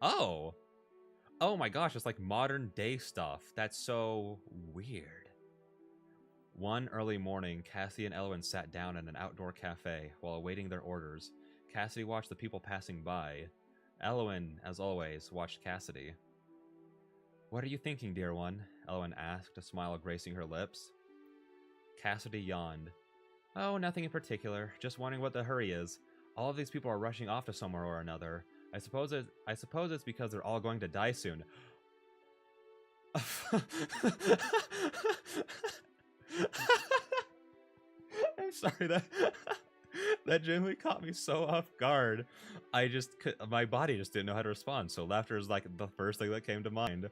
Oh! Oh my gosh, it's like modern day stuff. That's so weird. One early morning, Cassidy and Elwyn sat down at an outdoor cafe while awaiting their orders. Cassidy watched the people passing by. Elwyn, as always, watched Cassidy. "What are you thinking, dear one?" Elwyn asked, a smile gracing her lips. Cassidy yawned. "Oh, nothing in particular. Just wondering what the hurry is. All of these people are rushing off to somewhere or another. I suppose it's because they're all going to die soon." I'm sorry, that genuinely caught me so off guard. My body just didn't know how to respond, so laughter is like the first thing that came to mind.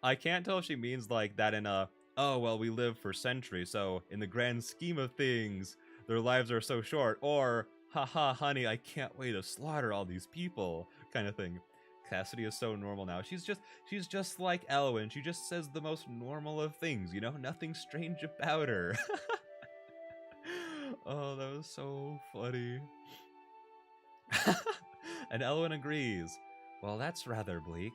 I can't tell if she means like that in a, oh, well, we live for centuries, so in the grand scheme of things, their lives are so short, or, haha, honey, I can't wait to slaughter all these people, kind of thing. Cassidy is so normal now. She's just like Elwyn. She just says the most normal of things, you know? Nothing strange about her. Oh, that was so funny. And Elwyn agrees. "Well, that's rather bleak."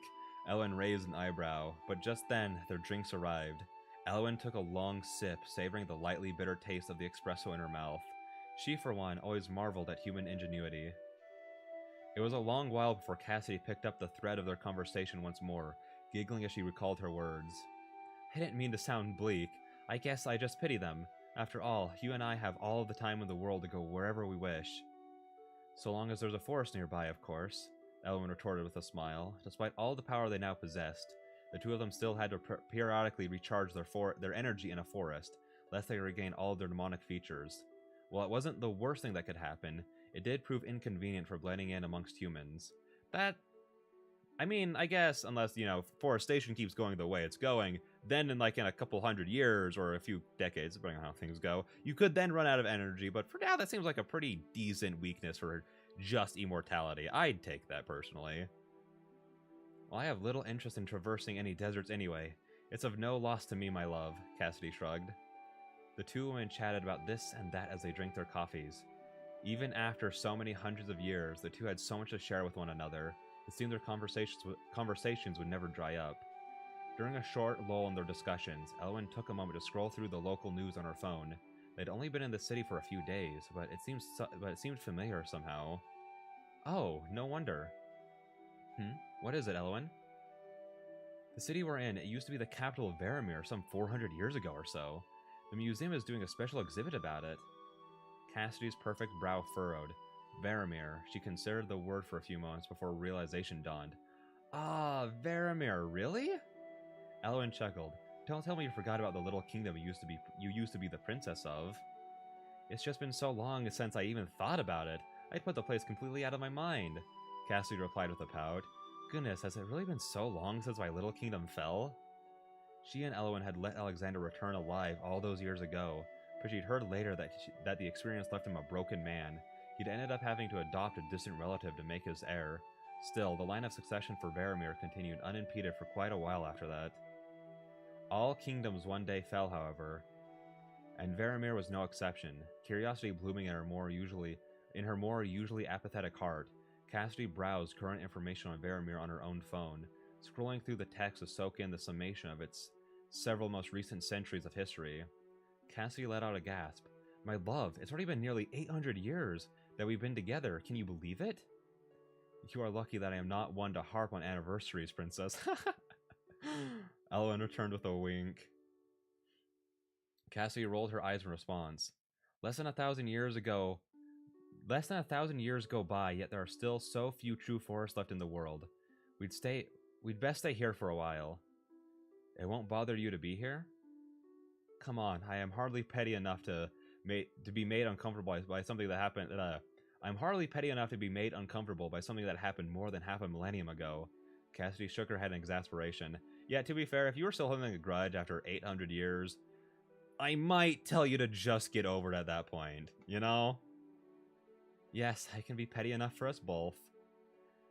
Elwyn raised an eyebrow, but just then their drinks arrived. Elwyn took a long sip, savoring the lightly bitter taste of the espresso in her mouth. She, for one, always marveled at human ingenuity. It was a long while before Cassidy picked up the thread of their conversation once more, giggling as she recalled her words. "I didn't mean to sound bleak. I guess I just pity them. After all, you and I have all of the time in the world to go wherever we wish." "So long as there's a forest nearby, of course," Elwyn retorted with a smile. Despite all the power they now possessed, the two of them still had to periodically recharge their energy in a forest, lest they regain all of their demonic features. While it wasn't the worst thing that could happen, it did prove inconvenient for blending in amongst humans. I mean, I guess, unless, forestation keeps going the way it's going, then in a couple hundred years, or a few decades, depending on how things go, you could then run out of energy, but for now, that seems like a pretty decent weakness for just immortality. I'd take that, personally. "Well, I have little interest in traversing any deserts anyway. It's of no loss to me, my love," Cassidy shrugged. The two women chatted about this and that as they drank their coffees. Even after so many hundreds of years, the two had so much to share with one another. It seemed their conversations would never dry up. During a short lull in their discussions, Elwyn took a moment to scroll through the local news on her phone. They'd only been in the city for a few days, but it seemed familiar somehow. Oh, no wonder. What is it, Elwyn? "The city we're in, it used to be the capital of Varamir some 400 years ago or so. The museum is doing a special exhibit about it." Cassidy's perfect brow furrowed. Varamir. She considered the word for a few moments before realization dawned. "Ah, Varamir, really?" Elwyn chuckled. "Don't tell me you forgot about the little kingdom you used to be the princess of." "It's just been so long since I even thought about it. I'd put the place completely out of my mind," Cassidy replied with a pout. Goodness, has it really been so long since my little kingdom fell? She and Elwyn had let Alexander return alive all those years ago, but she'd heard later that the experience left him a broken man. He'd ended up having to adopt a distant relative to make his heir. Still, the line of succession for Varamir continued unimpeded for quite a while after that. All kingdoms one day fell, however, and Varamir was no exception. Curiosity blooming in her more usually apathetic heart, Cassidy browsed current information on Varamir on her own phone, scrolling through the text to soak in the summation of its several most recent centuries of history. Cassidy let out a gasp. "My love, it's already been nearly 800 years that we've been together. Can you believe it?" "You are lucky that I am not one to harp on anniversaries, princess." Elwyn returned with a wink. Cassidy rolled her eyes in response. Less than a thousand years go by, yet there are still so few true forests left in the world. We'd best stay here for a while. It won't bother you to be here? Come on, I am hardly petty enough to be made uncomfortable by something that happened. I'm hardly petty enough to be made uncomfortable by something that happened more than half a millennium ago. Cassidy shook her head in exasperation. Yeah, to be fair, if you were still holding a grudge after 800 years, I might tell you to just get over it at that point, you know? Yes, I can be petty enough for us both.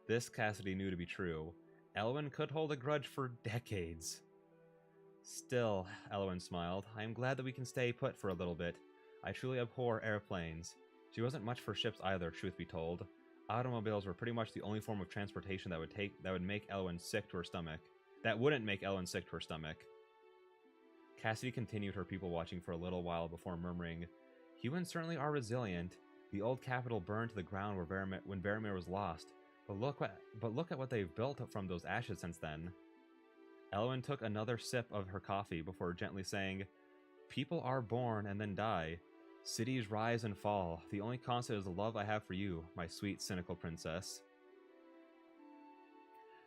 This Cassidy knew to be true. Elwyn could hold a grudge for decades. Still, Elwyn smiled, I am glad that we can stay put for a little bit. I truly abhor airplanes. She wasn't much for ships either, truth be told. Automobiles were pretty much the only form of transportation that would make Elwyn sick to her stomach. That wouldn't make Elwyn sick to her stomach. Cassidy continued her people watching for a little while before murmuring, Humans certainly are resilient. The old capital burned to the ground when Varamir was lost, but look at what they've built up from those ashes since then. Elwyn took another sip of her coffee before gently saying, People are born and then die. Cities rise and fall. The only constant is the love I have for you, my sweet, cynical princess.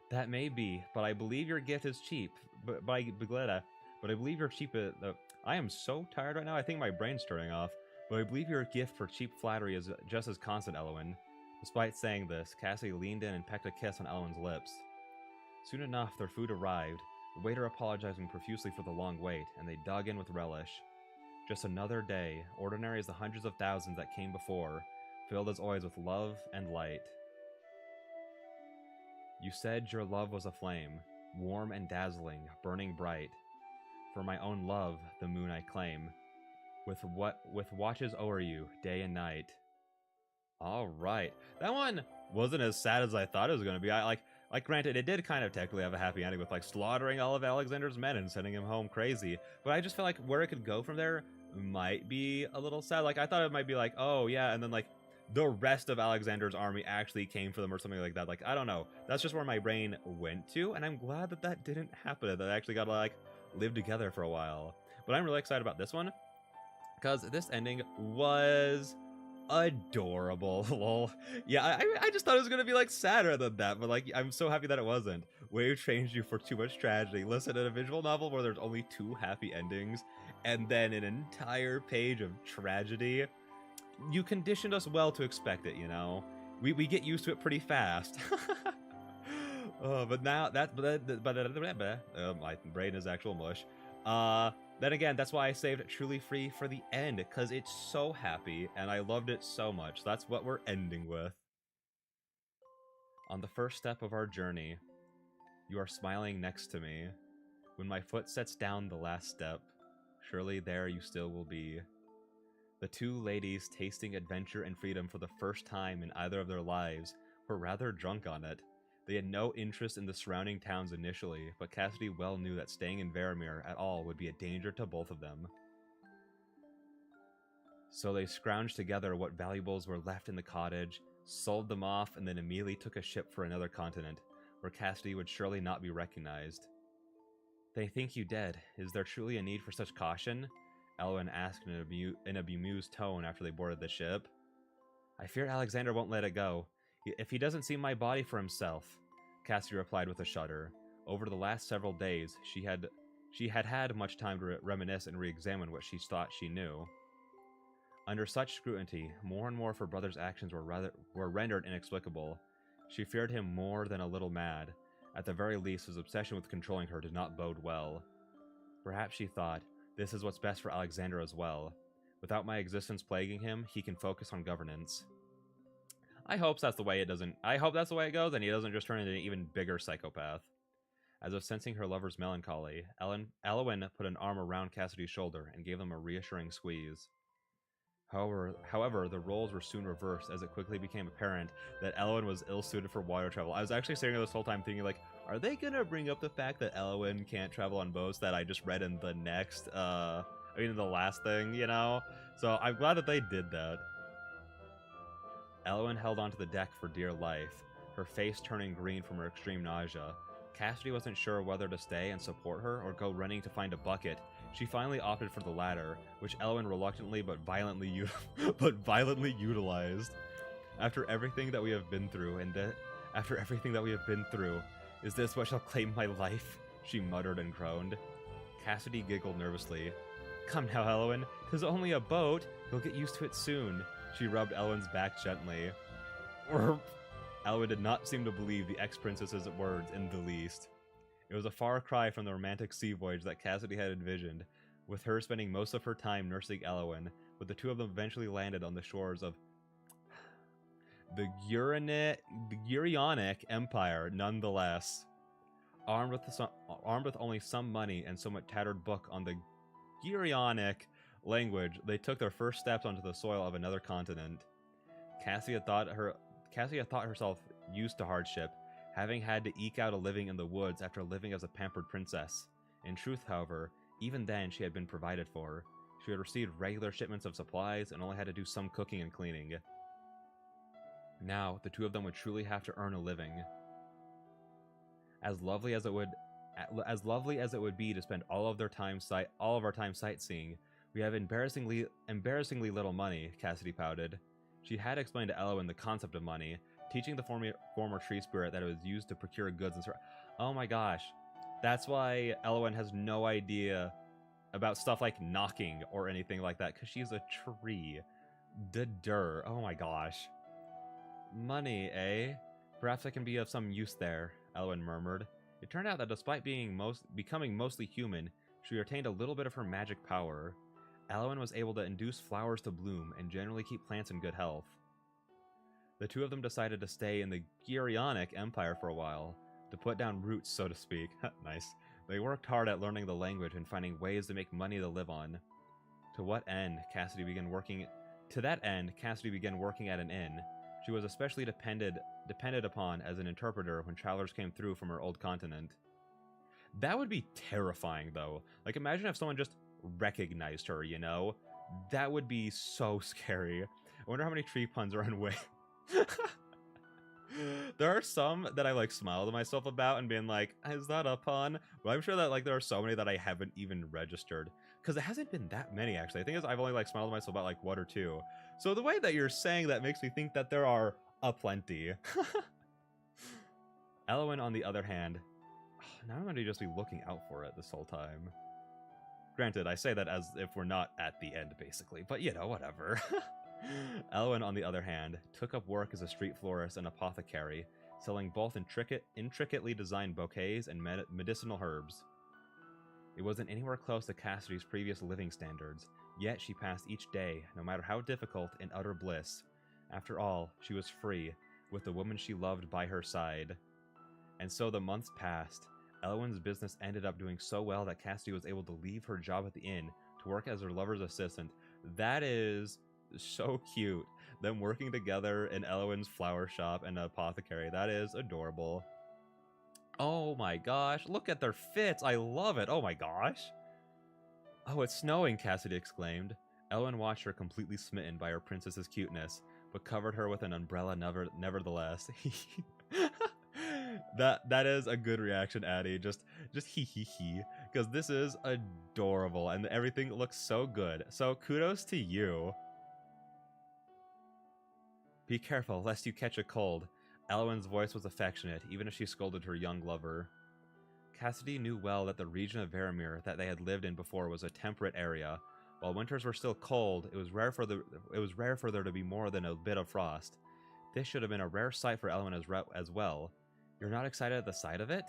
That may be, but I believe your gift is cheap. But I believe you're cheap. I am so tired right now. I think my brain's turning off. But I believe your gift for cheap flattery is just as constant, Elwyn. Despite saying this, Cassie leaned in and pecked a kiss on Elwyn's lips. Soon enough, their food arrived, the waiter apologizing profusely for the long wait, and they dug in with relish. Just another day, ordinary as the hundreds of thousands that came before, filled as always with love and light. You said your love was a flame, warm and dazzling, burning bright. For my own love, the moon I claim, with watches over you, day and night. All right, that one wasn't as sad as I thought it was going to be. Like, granted, it did kind of technically have a happy ending with, like, slaughtering all of Alexander's men and sending him home crazy. But I just feel like where it could go from there might be a little sad. Like, I thought it might be like, oh, yeah, and then, like, the rest of Alexander's army actually came for them or something like that. Like, I don't know. That's just where my brain went to, and I'm glad that that didn't happen. That they actually got to, like, live together for a while. But I'm really excited about this one, because this ending was adorable. Lol. Yeah, I just thought it was gonna be like sadder than that, but like I'm so happy that it wasn't. Wave changed you for too much tragedy. Listen, in a visual novel where there's only 2 happy endings and then an entire page of tragedy, you conditioned us well to expect it, you know? We get used to it pretty fast. But now my brain is actual mush. Then again, that's why I saved Truly Free for the end, because it's so happy, and I loved it so much. That's what we're ending with. On the first step of our journey, you are smiling next to me. When my foot sets down the last step, surely there you still will be. The 2 ladies tasting adventure and freedom for the first time in either of their lives were rather drunk on it. They had no interest in the surrounding towns initially, but Cassidy well knew that staying in Varamir at all would be a danger to both of them. So they scrounged together what valuables were left in the cottage, sold them off, and then immediately took a ship for another continent, where Cassidy would surely not be recognized. They think you dead. Is there truly a need for such caution? Elwyn asked in a bemused tone after they boarded the ship. I fear Alexander won't let it go. If he doesn't see my body for himself, Cassidy replied with a shudder. Over the last several days, she had much time to reminisce and re-examine what she thought she knew. Under such scrutiny, more and more of her brother's actions were rendered inexplicable. She feared him more than a little mad. At the very least, his obsession with controlling her did not bode well. Perhaps she thought, this is what's best for Alexander as well. Without my existence plaguing him, he can focus on governance. I hope that's the way it goes, and he doesn't just turn into an even bigger psychopath. As if sensing her lover's melancholy, Elwyn put an arm around Cassidy's shoulder and gave them a reassuring squeeze. However, the roles were soon reversed as it quickly became apparent that Elwyn was ill-suited for water travel. I was actually sitting there this whole time thinking, like, are they gonna bring up the fact that Elwyn can't travel on boats that I just read in the next, the last thing, you know? So I'm glad that they did that. Elwyn held onto the deck for dear life, her face turning green from her extreme nausea. Cassidy wasn't sure whether to stay and support her or go running to find a bucket. She finally opted for the latter, which Elwyn reluctantly but violently utilized. After everything that we have been through, is this what shall claim my life? She muttered and groaned. Cassidy giggled nervously. Come now, Elwyn. 'Tis only a boat. You'll get used to it soon. She rubbed Elwyn's back gently. Elwyn did not seem to believe the ex-princess's words in the least. It was a far cry from the romantic sea voyage that Cassidy had envisioned, with her spending most of her time nursing Elwyn, but the 2 of them eventually landed on the shores of the Gyrionic Empire nonetheless. armed with only some money and somewhat tattered book on the Gyrionic language, they took their first steps onto the soil of another continent. Cassia thought herself used to hardship, having had to eke out a living in the woods after living as a pampered princess. In truth, however, even then she had been provided for. She had received regular shipments of supplies and only had to do some cooking and cleaning. Now, the two of them would truly have to earn a living. As lovely as it would be to spend all of our time sightseeing, we have embarrassingly little money, Cassidy pouted. She had explained to Elwyn the concept of money, teaching the former tree spirit that it was used to procure goods and oh my gosh. That's why Elwyn has no idea about stuff like knocking or anything like that, because she's a tree. Oh my gosh. Money, eh? Perhaps I can be of some use there, Elwyn murmured. It turned out that despite becoming mostly human, she retained a little bit of her magic power. Elwyn was able to induce flowers to bloom and generally keep plants in good health. The two of them decided to stay in the Gyrionic Empire for a while, to put down roots, so to speak. Nice. They worked hard at learning the language and finding ways to make money to live on. To that end, Cassidy began working at an inn. She was especially depended upon as an interpreter when travelers came through from her old continent. That would be terrifying, though. Like, imagine if someone just recognized her, you know? That would be so scary. I wonder how many tree puns are on way. There are some that I like smile to myself about and being like, is that a pun? But I'm sure that like there are so many that I haven't even registered, because it hasn't been that many actually. I think I've only like smiled to myself about like one or two. So the way that you're saying that makes me think that there are aplenty. Elwyn, on the other hand, now I'm going to just be looking out for it this whole time. Granted, I say that as if we're not at the end basically, but you know, whatever. Elwyn, on the other hand, took up work as a street florist and apothecary, selling both intricately designed bouquets and medicinal herbs. It wasn't anywhere close to Cassidy's previous living standards, yet she passed each day, no matter how difficult, in utter bliss. After all, she was free, with the woman she loved by her side. And so the months passed. Elwyn's business ended up doing so well that Cassidy was able to leave her job at the inn to work as her lover's assistant. That is so cute. Them working together in Elwyn's flower shop and apothecary. That is adorable. Oh my gosh, look at their fits. I love it. Oh my gosh. Oh, it's snowing, Cassidy exclaimed. Elwyn watched her, completely smitten by her princess's cuteness, but covered her with an umbrella nevertheless. That is a good reaction, Addie. Just hee hee hee, because this is adorable and everything looks so good. So kudos to you. Be careful, lest you catch a cold. Elwyn's voice was affectionate, even as she scolded her young lover. Cassidy knew well that the region of Varamir that they had lived in before was a temperate area. While winters were still cold, it was rare for there to be more than a bit of frost. This should have been a rare sight for Elwyn as well. You're not excited at the sight of it?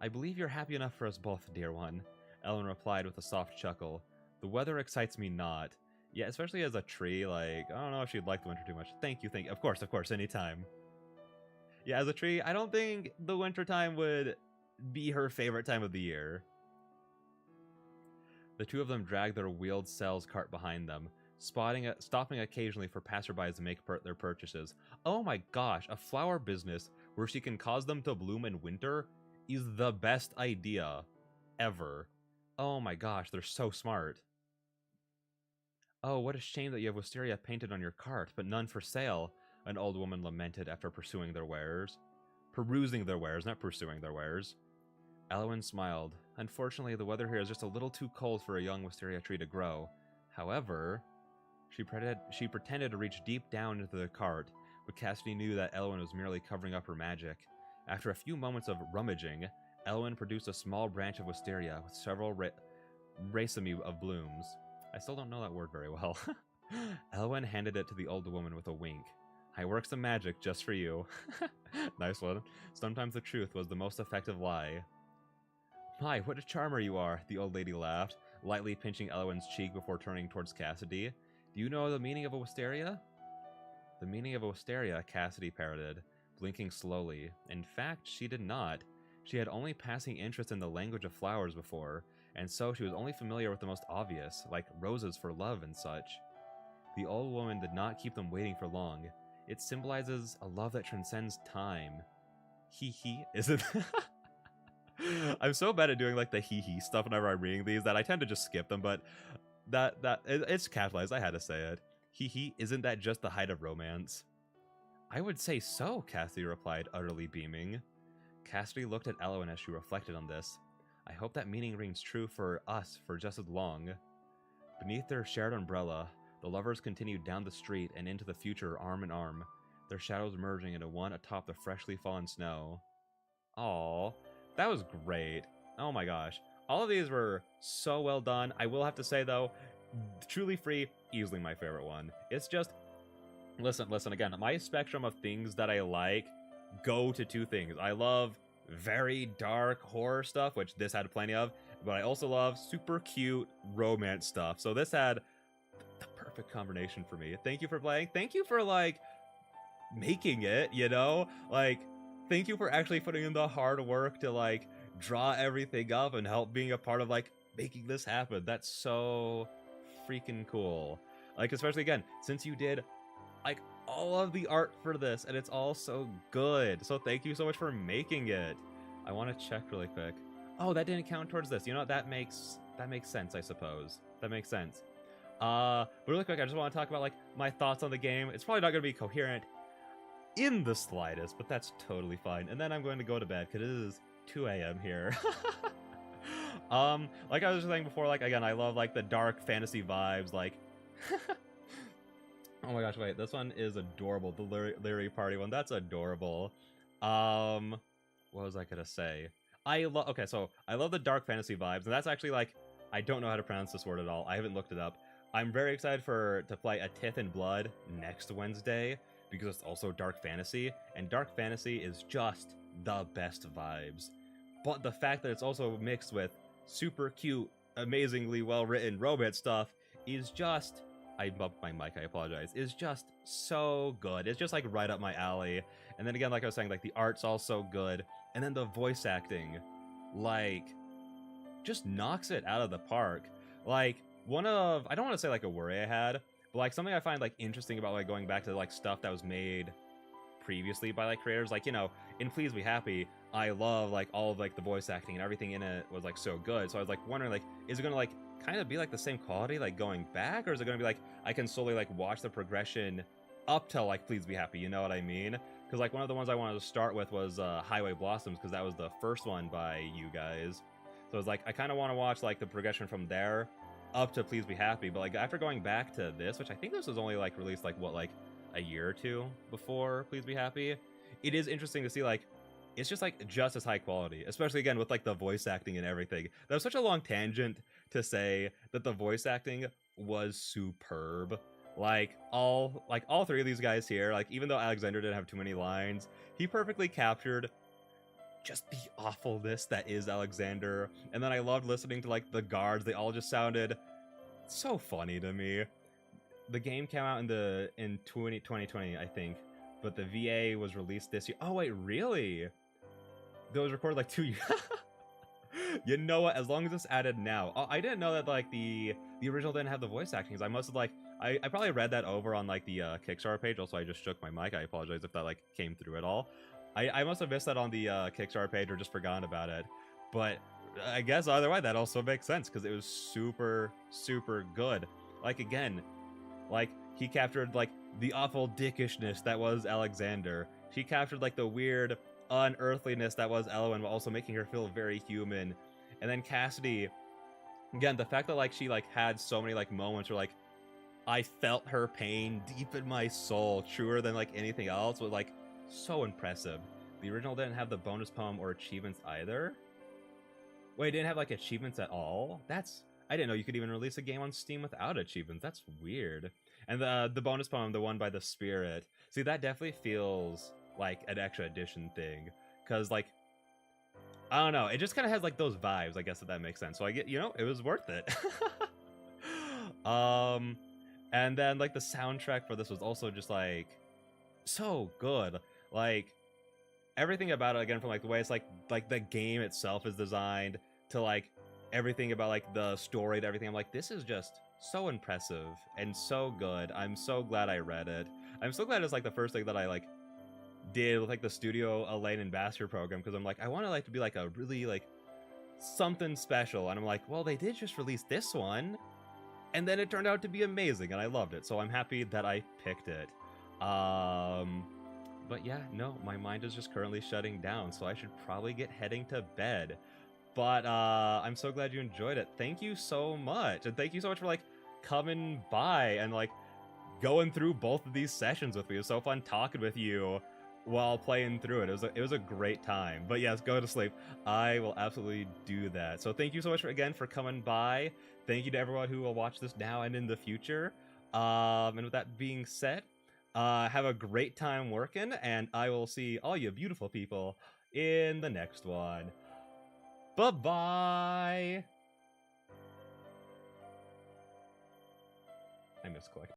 I believe you're happy enough for us both, dear one, Elwyn replied with a soft chuckle. The weather excites me not. Yeah, especially as a tree, like, I don't know if she'd like the winter too much. Thank you. Of course, anytime. Yeah, as a tree, I don't think the winter time would be her favorite time of the year. The two of them dragged their wheeled cells cart behind them, stopping occasionally for passerbys to make their purchases. Oh my gosh, a flower business where she can cause them to bloom in winter is the best idea ever. Oh my gosh, they're so smart. Oh, what a shame that you have wisteria painted on your cart, but none for sale, an old woman lamented after perusing their wares, not pursuing their wares. Elwyn smiled. Unfortunately, the weather here is just a little too cold for a young wisteria tree to grow. However, she pretended to reach deep down into the cart, but Cassidy knew that Elwyn was merely covering up her magic. After a few moments of rummaging, Elwyn produced a small branch of wisteria with several racemi of blooms. I still don't know that word very well. Elwyn handed it to the old woman with a wink. I work some magic just for you. Nice one. Sometimes the truth was the most effective lie. My, what a charmer you are, the old lady laughed, lightly pinching Elwyn's cheek before turning towards Cassidy. Do you know the meaning of a wisteria? The meaning of a wisteria, Cassidy parroted, blinking slowly. In fact, she did not. She had only passing interest in the language of flowers before, and so she was only familiar with the most obvious, like roses for love and such. The old woman did not keep them waiting for long. It symbolizes a love that transcends time. Hee hee, is it? I'm so bad at doing like the hee hee stuff whenever I'm reading these that I tend to just skip them, but it's capitalized, I had to say it. Hee hee, isn't that just the height of romance? I would say so, Cassidy replied, utterly beaming. Cassidy looked at Elowen as she reflected on this. I hope that meaning rings true for us for just as long. Beneath their shared umbrella, the lovers continued down the street and into the future arm in arm, their shadows merging into one atop the freshly fallen snow. Aww, that was great. Oh my gosh. All of these were so well done. I will have to say though, Truly Free, easily my favorite one. It's just, listen again, my spectrum of things that I like go to two things. I love very dark horror stuff, which this had plenty of, but I also love super cute romance stuff. So this had the perfect combination for me. Thank you for playing. Thank you for like making it, you know? Like, thank you for actually putting in the hard work to like draw everything up and help being a part of like making this happen. That's so freaking cool. Like, especially again, since you did like all of the art for this and it's all so good. So thank you so much for making it. I want to check really quick. Oh, that didn't count towards this. You know what? That makes sense, I suppose. That makes sense. But really quick, I just want to talk about like my thoughts on the game. It's probably not going to be coherent in the slightest, but that's totally fine. And then I'm going to go to bed because it is 2 a.m. here. Like I was saying before, like again, I love like the dark fantasy vibes, like oh my gosh, wait, this one is adorable. The Lyri Party one, that's adorable. What was I gonna say? Okay, so I love the dark fantasy vibes, and that's actually like, I don't know how to pronounce this word at all. I haven't looked it up. I'm very excited to play A Tith in Blood next Wednesday, because it's also dark fantasy, and dark fantasy is just the best vibes. But the fact that it's also mixed with super cute, amazingly well-written romance stuff is just, I bumped my mic, I apologize, is just so good. It's just like right up my alley. And then again, like I was saying, like the art's also good. And then the voice acting, like, just knocks it out of the park. Like, I don't want to say like a worry I had, but like something I find like interesting about like going back to like stuff that was made previously by like creators, like, you know, in Please Be Happy, I love like all of like the voice acting and everything in it was like so good. So I was like wondering, like, is it gonna like kind of be like the same quality like going back, or is it gonna be like I can slowly like watch the progression up till like Please Be Happy, you know what I mean? Because like one of the ones I wanted to start with was Highway Blossoms, because that was the first one by you guys. So it's like I kind of want to watch like the progression from there up to Please Be Happy. But like after going back to this, which I think this was only like released like what, like a year or two before Please Be Happy, it is interesting to see like it's just like just as high quality, especially again with like the voice acting and everything. That was such a long tangent to say that the voice acting was superb. Like all three of these guys here, like even though Alexander didn't have too many lines, he perfectly captured just the awfulness that is Alexander. And then I loved listening to like the guards. They all just sounded so funny to me. The game came out in 2020, I think, but the VA was released this year. Oh wait, really? That was recorded like 2 years. You know what? As long as it's added now. I didn't know that like the original didn't have the voice acting. I must have like I probably read that over on like the Kickstarter page. Also, I just shook my mic. I apologize if that like came through at all. I must have missed that on the Kickstarter page or just forgotten about it. But I guess either way, that also makes sense because it was super, super good. Like again, like he captured like the awful dickishness that was Alexander. She captured like the weird unearthliness that was Elowen, while also making her feel very human. And then Cassidy, again, the fact that like she like had so many like moments where like I felt her pain deep in my soul, truer than like anything else, was like so impressive. The original didn't have the bonus poem or achievements either. Wait, it didn't have like achievements at all? I didn't know you could even release a game on Steam without achievements. That's weird. And the bonus poem, the one by the Spirit, see, that definitely feels like an extra edition thing, because like I don't know, it just kind of has like those vibes, I guess, if that makes sense. So I get, you know, it was worth it. And then like the soundtrack for this was also just like so good. Like everything about it, again, from like the way it's like the game itself is designed to like everything about like the story to everything. I'm like, this is just so impressive and so good. I'm so glad I read it. I'm so glad it's like the first thing that I like did with like the Studio Elaine and Basker program, because I'm like, I want to like to be like a really like something special, and I'm like, well, they did just release this one, and then it turned out to be amazing, and I loved it, so I'm happy that I picked it. But yeah, no, my mind is just currently shutting down, so I should probably get heading to bed. But I'm so glad you enjoyed it. Thank you so much, and thank you so much for like coming by and like going through both of these sessions with me. It was so fun talking with you while playing through it. It was a great time. But yes, go to sleep. I will absolutely do that. So thank you so much again for coming by. Thank you to everyone who will watch this now and in the future. And with that being said, have a great time working, and I will see all you beautiful people in the next one. Bye-bye! I misclicked.